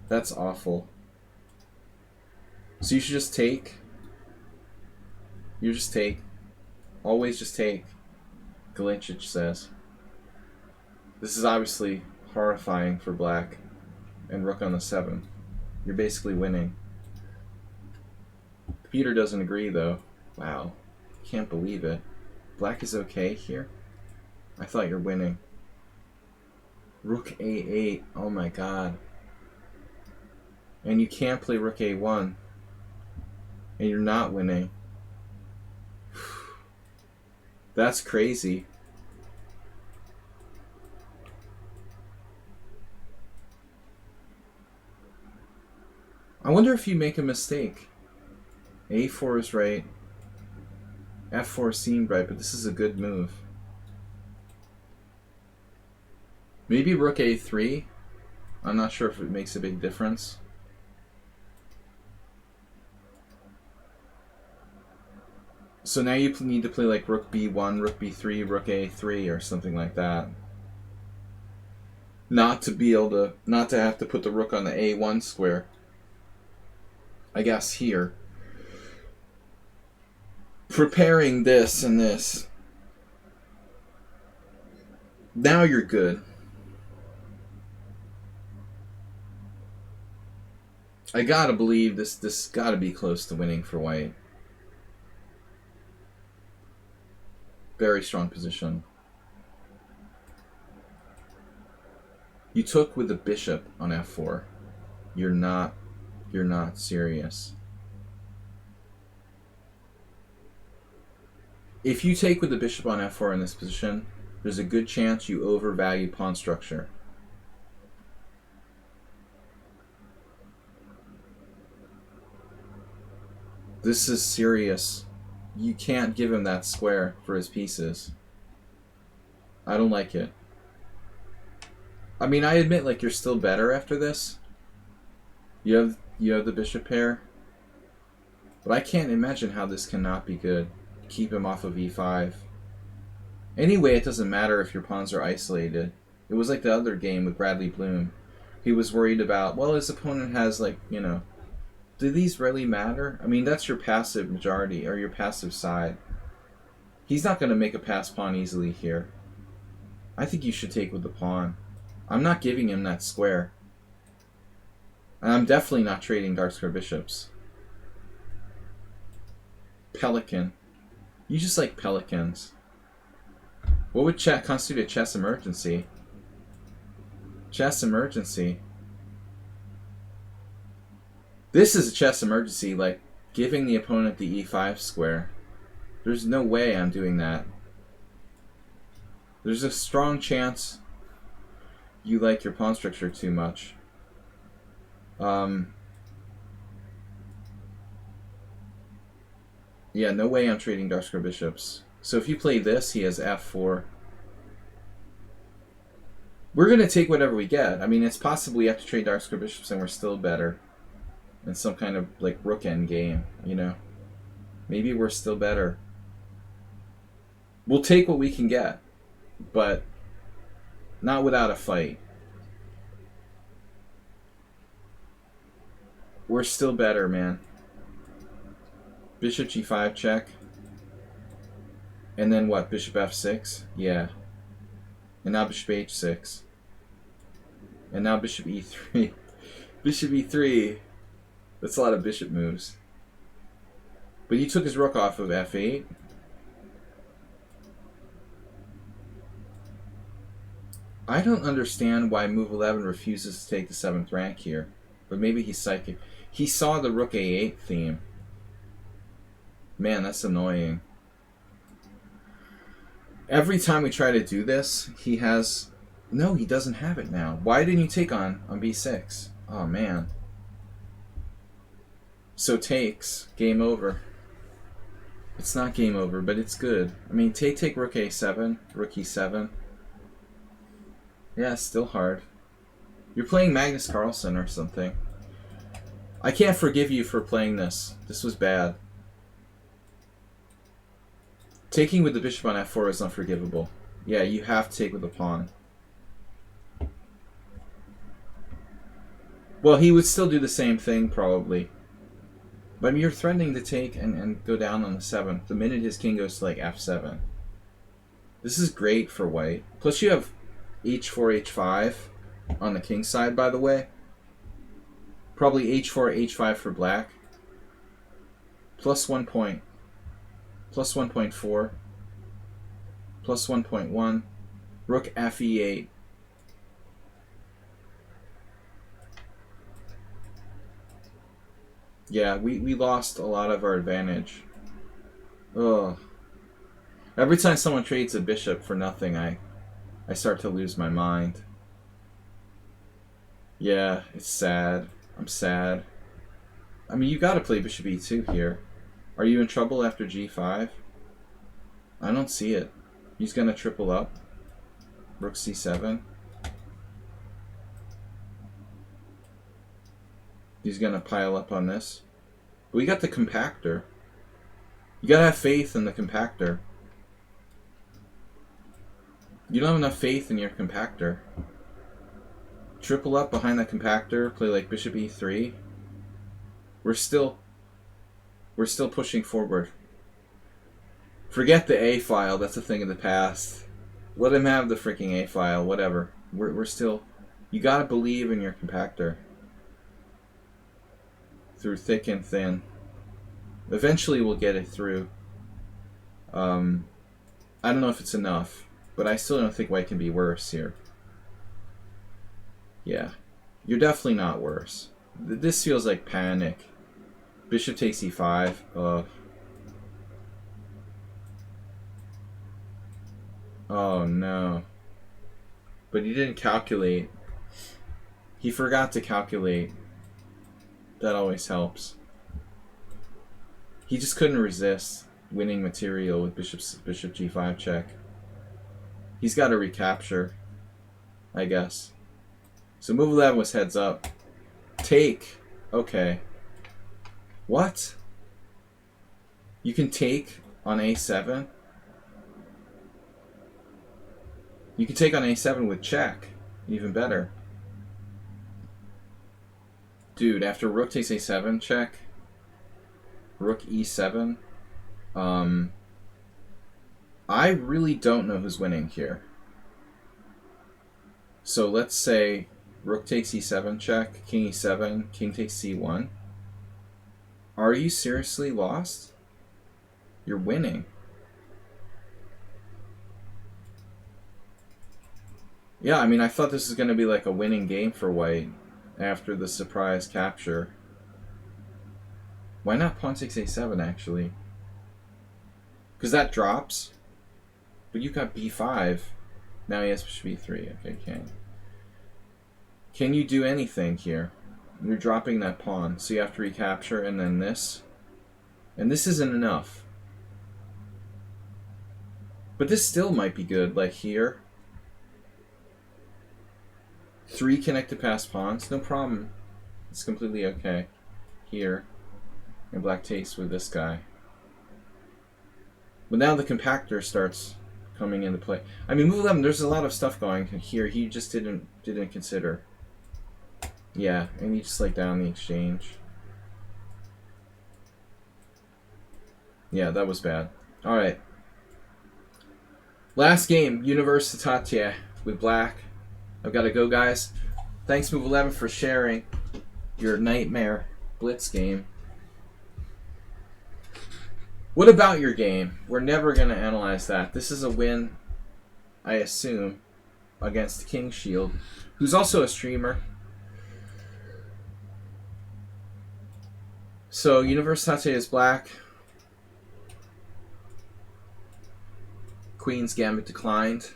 That's awful. So you should just take. You just take. Always just take. Galinchich says. This is obviously horrifying for black. And rook on the 7. You're basically winning. Peter doesn't agree though. Wow. Can't believe it. Black is okay here? I thought you're winning. Rook a8. Oh my god. And you can't play rook a1. And you're not winning. That's crazy. I wonder if you make a mistake. a4 is right. f4 seemed right, but this is a good move. Maybe rook a3. I'm not sure if it makes a big difference. So now you need to play like rook b1, rook b3, rook a3 or something like that. Not to have to put the rook on the a1 square. I guess here. Preparing this and this. Now you're good. I gotta believe this gotta be close to winning for white. Very strong position. You took with the bishop on f4. You're not serious. If you take with the bishop on f4 in this position, there's a good chance you overvalue pawn structure. This is serious. You can't give him that square for his pieces. I don't like it. I mean, I admit, like, you're still better after this. You have the bishop pair. But I can't imagine how this cannot be good. Keep him off of e5. Anyway, it doesn't matter if your pawns are isolated. It was like the other game with Bradley Bloom. He was worried about, well, his opponent has, like, you know, do these really matter? I mean, that's your passive majority, or your passive side. He's not going to make a pass pawn easily here. I think you should take with the pawn. I'm not giving him that square. And I'm definitely not trading dark square bishops. Pelican. You just like pelicans. What would constitute a chess emergency? Chess emergency. This is a chess emergency, like giving the opponent the e5 square. There's no way I'm doing that. There's a strong chance you like your pawn structure too much. Yeah, no way I'm trading dark square bishops. So if you play this, he has f4. We're going to take whatever we get. I mean, it's possible we have to trade dark square bishops and we're still better. In some kind of, like, rook end game, you know? Maybe we're still better. We'll take what we can get. But not without a fight. We're still better, man. Bishop g5 check. And then what? Bishop f6? Yeah. And now bishop h6. And now bishop e3. Bishop e3. That's a lot of bishop moves. But you took his rook off of f8. I don't understand why move 11 refuses to take the 7th rank here. But maybe he's psychic. He saw the rook a8 theme. Man, that's annoying. Every time we try to do this, he has... No, he doesn't have it now. Why didn't you take on b6? Oh, man. So takes. Game over. It's not game over, but it's good. I mean, take rook a7, rook e7. Yeah, it's still hard. You're playing Magnus Carlsen or something. I can't forgive you for playing this. This was bad. Taking with the bishop on f4 is unforgivable. Yeah, you have to take with the pawn. Well, he would still do the same thing, probably. But I mean, you're threatening to take and go down on the 7th the minute his king goes to, like, f7. This is great for white. Plus you have h4, h5 on the king side, by the way. Probably h4, h5 for black. Plus 1 point. Plus 1.4. Plus 1.1. Rook fe8. Yeah, we lost a lot of our advantage. Ugh. Every time someone trades a bishop for nothing, I start to lose my mind. Yeah, it's sad. I'm sad. I mean, you gotta play bishop e2 here. Are you in trouble after g5? I don't see it. He's gonna triple up. Rook c7. He's gonna pile up on this. But we got the compactor. You gotta have faith in the compactor. You don't have enough faith in your compactor. Triple up behind the compactor, play like bishop e3. We're still pushing forward. Forget the A file, that's a thing of the past. Let him have the freaking A file, whatever. We're still... You gotta believe in your compactor. Through thick and thin. Eventually we'll get it through. I don't know if it's enough, but I still don't think white can be worse here. Yeah. You're definitely not worse. This feels like panic. Bishop takes e5. Oh no. But he didn't calculate. He forgot to calculate. That always helps. He just couldn't resist winning material with bishop g5 check. He's got to recapture, I guess. So move 11 was heads up. Take. Okay. What? You can take on a7? You can take on a7 with check. Even better. Dude, after rook takes a7 check, rook e7, I really don't know who's winning here. So let's say rook takes e7 check, king e7, king takes c1. Are you seriously lost? You're winning. Yeah, I mean, I thought this was going to be like a winning game for white after the surprise capture. Why not pawn takes a7, actually? Because that drops. But you got b5. Now he has bishop e3. Okay, can you do anything here? You're dropping that pawn, so you have to recapture, and then this. And this isn't enough. But this still might be good, like here. 3 connected past pawns, no problem. It's completely okay. Here. And black takes with this guy. But now the compactor starts coming into play. I mean, move 11, there's a lot of stuff going here he just didn't consider. Yeah, and he just laid down the exchange. Yeah, that was bad. Alright. Last game, Universitatea with black. I've got to go, guys. Thanks, Move 11, for sharing your nightmare blitz game. What about your game? We're never going to analyze that. This is a win, I assume, against King Shield, who's also a streamer. So, Universitatea is black. Queen's Gambit declined.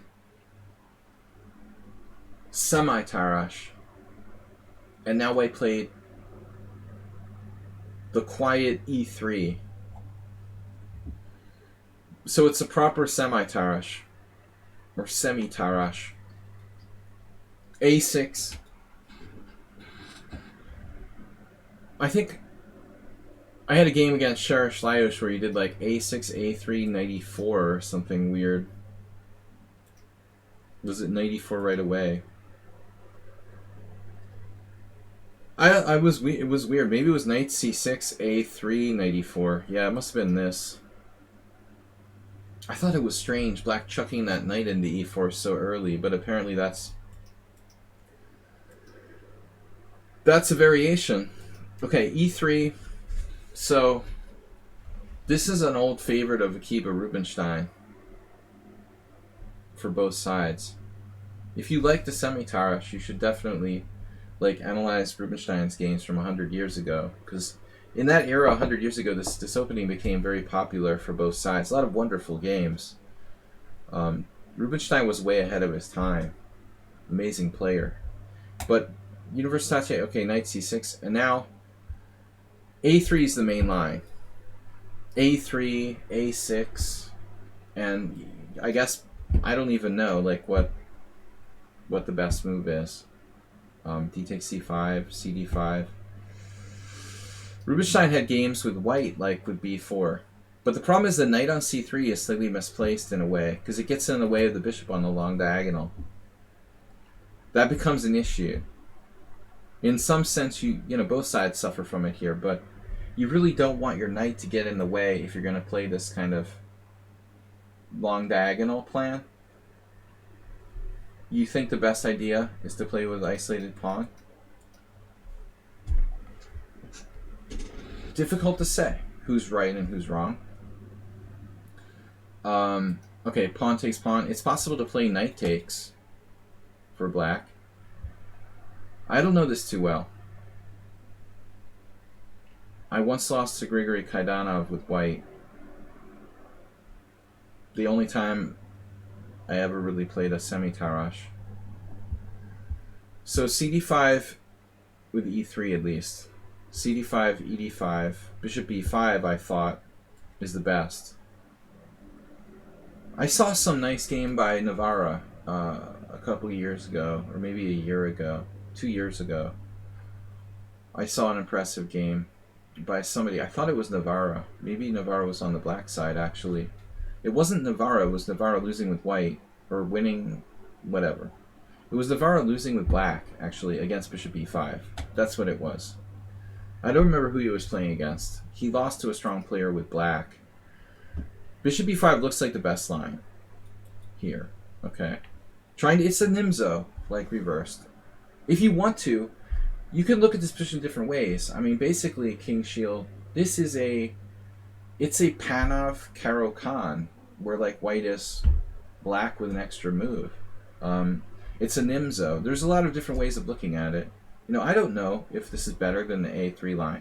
Semi-Tarash. And now white played the quiet e3. So it's a proper semi-Tarash. Or semi-Tarash. a6. I think I had a game against Sheriff Laios where he did like a6, a3, 94 or something weird. Was it 94 right away? It was weird. Maybe it was knight c6, a3, 94. Yeah, it must have been this. I thought it was strange, black chucking that knight into e4 so early, but apparently that's a variation. Okay, e3. So this is an old favorite of Akiba Rubinstein for both sides. If you like the semi-Tarash, you should definitely analyze Rubinstein's games from 100 years ago, because in that era 100 years ago this opening became very popular for both sides. A lot of wonderful games. Rubinstein was way ahead of his time. Amazing player. But Universitate, okay, knight c6, and now a3 is the main line. a3, a6, and I guess I don't even know what the best move is. D takes c5, cd5. Rubinstein had games with white, like with b4. But the problem is the knight on c3 is slightly misplaced in a way, because it gets in the way of the bishop on the long diagonal. That becomes an issue. In some sense, you know, both sides suffer from it here, but you really don't want your knight to get in the way if you're going to play this kind of long diagonal plan. You think the best idea is to play with isolated pawn? Difficult to say who's right and who's wrong. Okay, pawn takes pawn. It's possible to play knight takes for black. I don't know this too well. I once lost to Grigory Kaidanov with white. The only time I ever really played a semi-Tarash. So cd5 with e3 at least. cd5, ed5, bishop b5 I thought is the best. I saw some nice game by Navarra a couple of years ago, or maybe a year ago, 2 years ago. I saw an impressive game by somebody. I thought it was Navarra. Maybe Navarra was on the black side, actually. It wasn't Navarra. It was Navarra losing with white, or winning, whatever. It was Navarra losing with black, actually, against bishop e5. That's what it was. I don't remember who he was playing against. He lost to a strong player with black. Bishop e5 looks like the best line here. Okay. It's a Nimzo, like reversed. If you want to, you can look at this position different ways. I mean, basically, King Shield, it's a Panov Karo Khan, where like white is black with an extra move. It's a Nimzo. There's a lot of different ways of looking at it. You know, I don't know if this is better than the A3 line.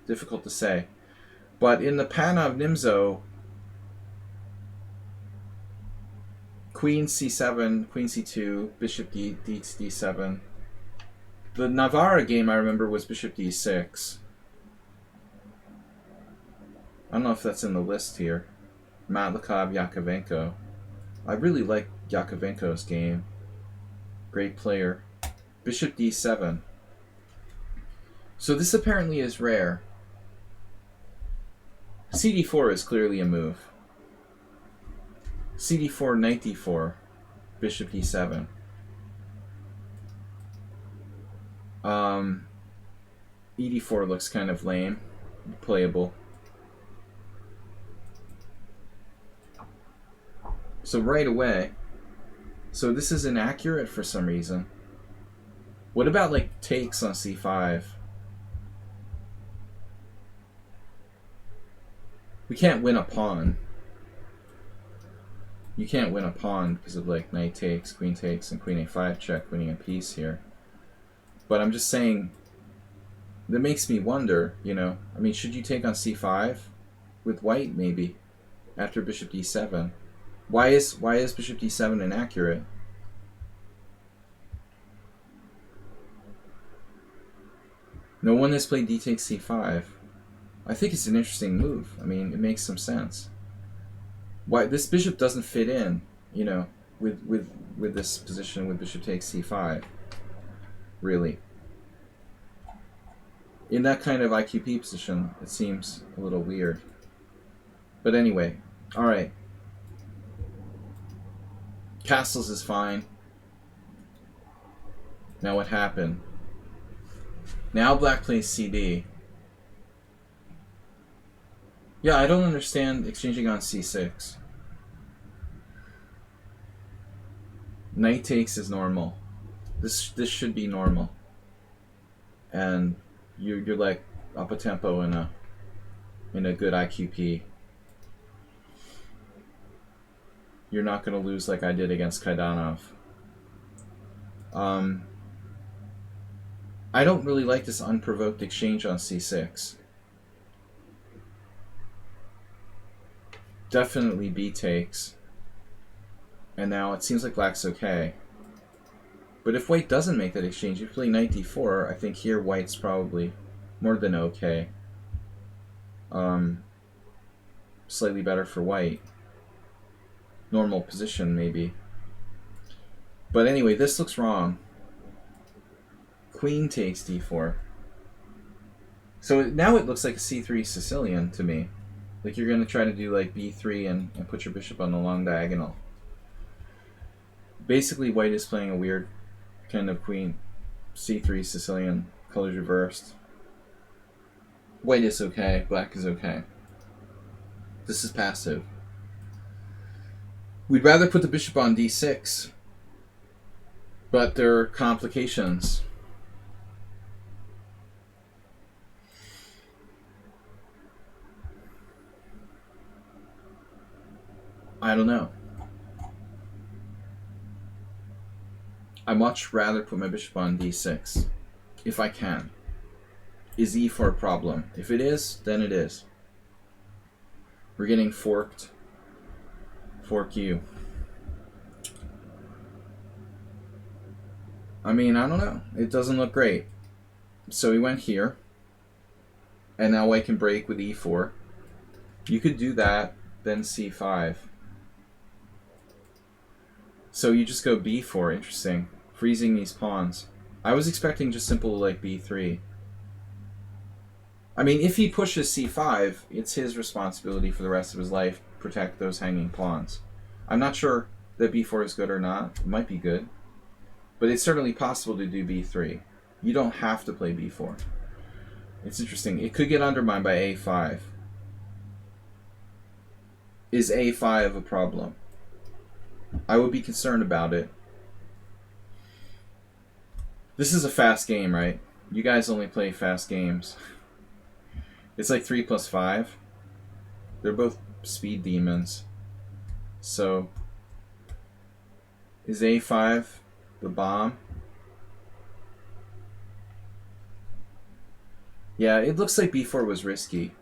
Difficult to say. But in the Panov Nimzo, Queen c7, Queen c2, Bishop d7. The Navarra game I remember was Bishop d6. I don't know if that's in the list here. Matlakov, Yakovenko. I really like Yakovenko's game. Great player. Bishop d7. So this apparently is rare. cd4 is clearly a move. cd4, knight d4, bishop d7. ed4 looks kind of lame. Playable. So right away, so this is inaccurate for some reason. What about like takes on c5? We can't win a pawn. You can't win a pawn because of like knight takes, queen takes, and queen a5 check, winning a piece here. But I'm just saying, that makes me wonder, you know, I mean, should you take on c5 with white maybe after bishop d7? Why is bishop d7 inaccurate? No one has played d takes c5. I think it's an interesting move. I mean, it makes some sense. Why this bishop doesn't fit in, you know, with this position with bishop takes c5. Really. In that kind of IQP position, it seems a little weird. But anyway, alright. Castles is fine. Now what happened? Now black plays CD. Yeah, I don't understand exchanging on c6. Knight takes is normal. This should be normal. And you're like up a tempo in a good IQP. You're not going to lose like I did against Kaidanov. I don't really like this unprovoked exchange on c6. Definitely b takes. And now it seems like black's okay. But if white doesn't make that exchange, if you play knight d4, I think here white's probably more than okay. Slightly better for white. Normal position, maybe. But anyway, this looks wrong. Queen takes d4. So now it looks like a c3 Sicilian to me. Like you're going to try to do like b3 and put your bishop on the long diagonal. Basically, white is playing a weird kind of queen c3 Sicilian, colors reversed. White is okay, black is okay. This is passive. We'd rather put the bishop on d6, but there are complications. I don't know. I much rather put my bishop on d6, if I can. Is e4 a problem? If it is, then it is. We're getting forked. Fork you. I mean, I don't know. It doesn't look great. So he went here. And now white can break with e4. You could do that, then c5. So you just go b4. Interesting. Freezing these pawns. I was expecting just simple like b3. I mean, if he pushes c5, it's his responsibility for the rest of his life to protect those hanging pawns. I'm not sure that b4 is good or not. It might be good. But it's certainly possible to do b3. You don't have to play b4. It's interesting. It could get undermined by a5. Is a5 a problem? I would be concerned about it. This is a fast game, right? You guys only play fast games. It's like 3 + 5. They're both speed demons. So, is a5 the bomb? Yeah, it looks like b4 was risky.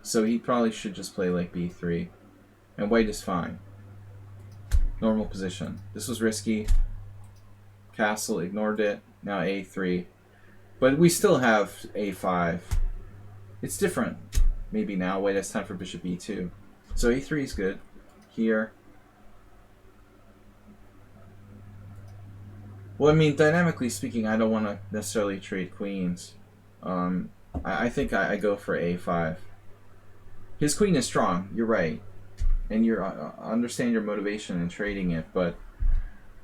So he probably should just play like b3. And white is fine. Normal position. This was risky. Castle ignored it. Now a3. But we still have a5. It's different. Maybe now white has time for bishop e2. So a3 is good. Here. Well, I mean, dynamically speaking, I don't want to necessarily trade queens. I think I go for a5. His queen is strong. You're right. And you understand your motivation in trading it, but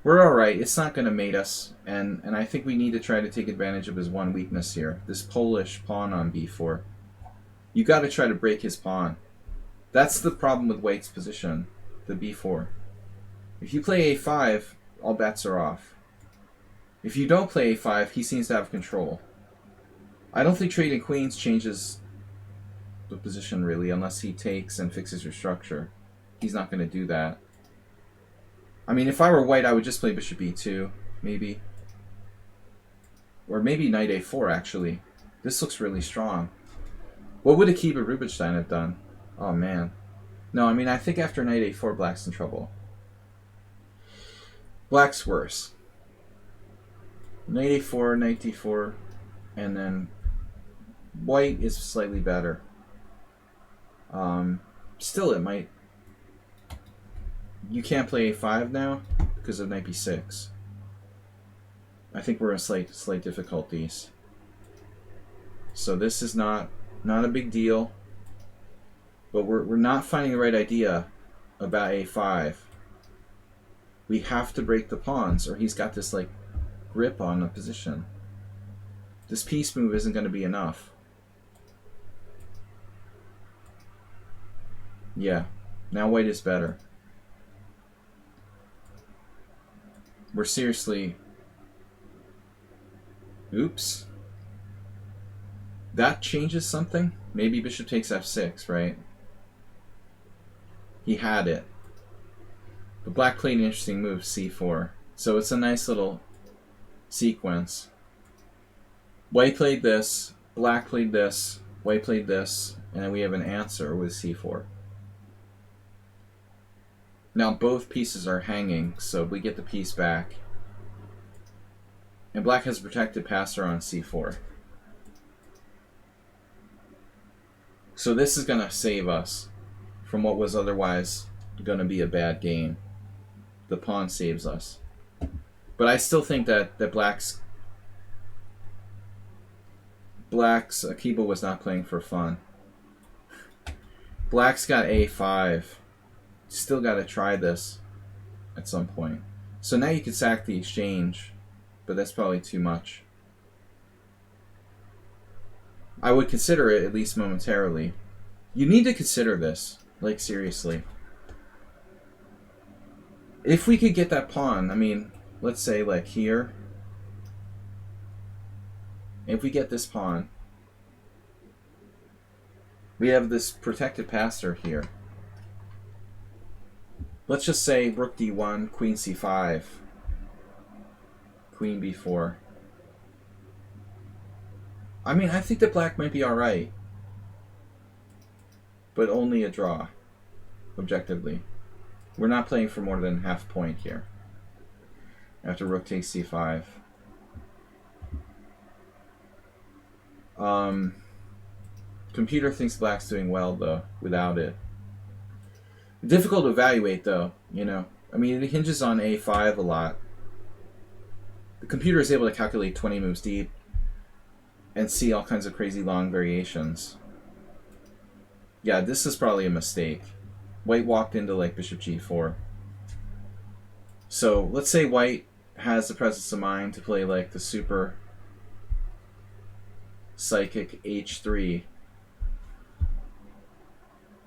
we're alright. It's not going to mate us, and I think we need to try to take advantage of his one weakness here. This Polish pawn on b4. You got to try to break his pawn. That's the problem with white's position, the b4. If you play a5, all bets are off. If you don't play a5, he seems to have control. I don't think trading queens changes the position really, unless he takes and fixes your structure. He's not going to do that. I mean, if I were white, I would just play bishop e2, maybe. Or maybe knight a4, actually. This looks really strong. What would Akiba Rubinstein have done? Oh, man. No, I mean, I think after knight a4, black's in trouble. Black's worse. Knight a4, knight d4, and then white is slightly better. Still, it might... You can't play a5 now because of knight b6. I think we're in slight difficulties. So this is not a big deal. But we're not finding the right idea about a5. We have to break the pawns, or he's got this like grip on the position. This piece move isn't going to be enough. Yeah, now white is better. We're seriously... Oops. That changes something? Maybe bishop takes f6, right? He had it. But black played an interesting move, c4. So it's a nice little sequence. White played this, black played this, white played this, and then we have an answer with c4. Now both pieces are hanging, so we get the piece back. And black has a protected passer on c4. So this is going to save us from what was otherwise going to be a bad game. The pawn saves us. But I still think that black's Akiba was not playing for fun. Black's got a5. Still got to try this at some point. So now you could sack the exchange, but that's probably too much. I would consider it, at least momentarily. You need to consider this, like seriously. If we could get that pawn, I mean, let's say like here. If we get this pawn, we have this protected passer here. Let's just say rook d1, queen c5, queen b4. I mean, I think that black might be alright. But only a draw, objectively. We're not playing for more than half point here. After rook takes c5. Computer thinks black's doing well, though, without it. Difficult to evaluate, though, you know. I mean, it hinges on a5 a lot. The computer is able to calculate 20 moves deep and see all kinds of crazy long variations. Yeah, this is probably a mistake. White walked into like bishop g4. So let's say white has the presence of mind to play like the super psychic h3.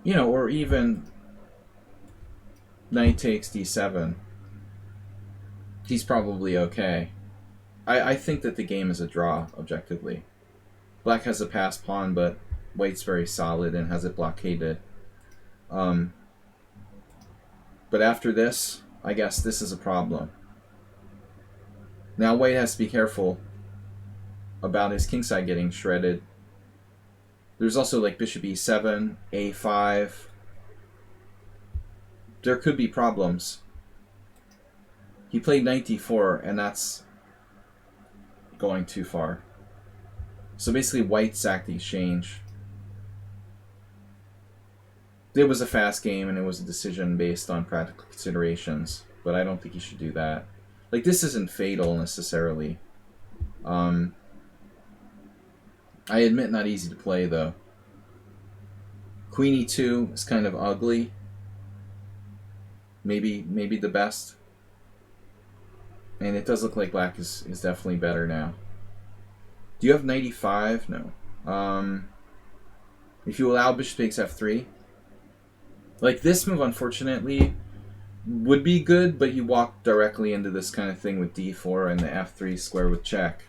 You know, or even knight takes d7. He's probably okay. I think that the game is a draw, objectively. Black has a passed pawn, but white's very solid and has it blockaded. But after this, I guess this is a problem. Now white has to be careful about his kingside getting shredded. There's also like bishop e7, a5. There could be problems. He played knight d4, and that's going too far. So basically white sacked the exchange. It was a fast game, and it was a decision based on practical considerations, but I don't think he should do that. Like, this isn't fatal necessarily. I admit not easy to play, though. Queen e2 is kind of ugly. Maybe the best. And it does look like black is definitely better now. Do you have knight e5? No. If you allow bishop takes f3. Like, this move, unfortunately, would be good, but you walk directly into this kind of thing with d4 and the f3 square with check.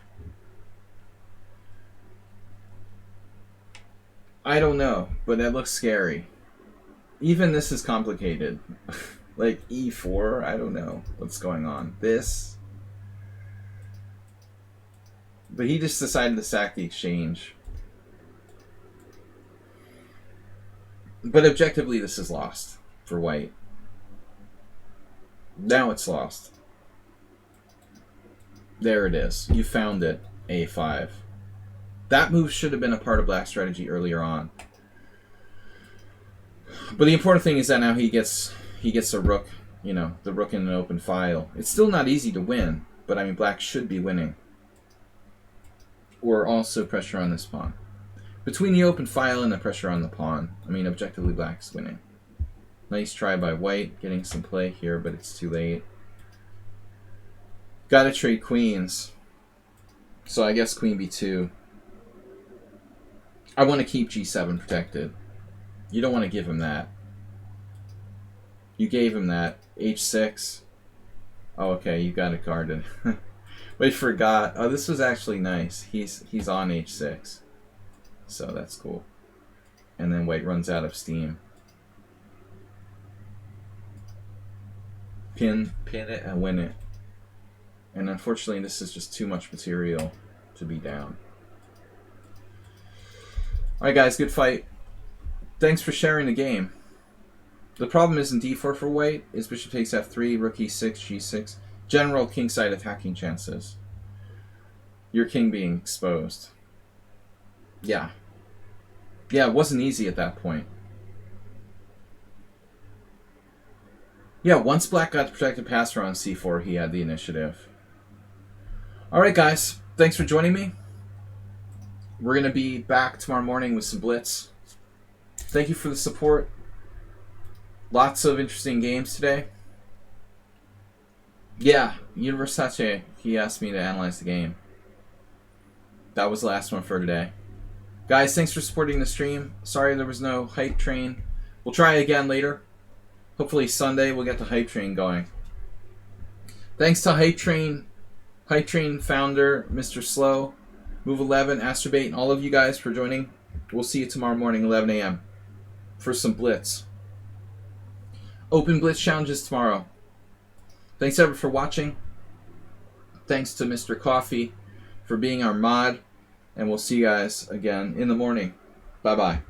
I don't know, but that looks scary. Even this is complicated. Like, e4, I don't know what's going on. This... But he just decided to sack the exchange. But objectively, this is lost for white. Now it's lost. There it is. You found it, a5. That move should have been a part of black's strategy earlier on. But the important thing is that now he gets a rook, you know, the rook in an open file. It's still not easy to win, but I mean, black should be winning. Or also pressure on this pawn. Between the open file and the pressure on the pawn. I mean, objectively, black's winning. Nice try by white, getting some play here, but it's too late. Gotta trade queens. So I guess queen b2. I want to keep g7 protected. You don't want to give him that. You gave him that. h6. Oh, okay, you got it guarded. Wait, forgot. Oh, this was actually nice. He's on h6. So that's cool. And then white runs out of steam. Pin it and win it. And unfortunately, this is just too much material to be down. Alright guys, good fight. Thanks for sharing the game. The problem isn't d4 for white. Is bishop takes f3, rook e6, g6. General kingside attacking chances. Your king being exposed. Yeah. Yeah, it wasn't easy at that point. Yeah, once black got the protected passer on c4, he had the initiative. Alright guys, thanks for joining me. We're going to be back tomorrow morning with some blitz. Thank you for the support. Lots of interesting games today. Yeah, Universace, he asked me to analyze the game. That was the last one for today. Guys, thanks for supporting the stream. Sorry there was no hype train. We'll try again later. Hopefully Sunday we'll get the hype train going. Thanks to Hype Train founder, Mr. Slow, Move 11, Astrobait, and all of you guys for joining. We'll see you tomorrow morning, 11 a.m. for some blitz. Open blitz challenges tomorrow. Thanks everyone for watching. Thanks to Mr. Coffee for being our mod. And we'll see you guys again in the morning. Bye-bye.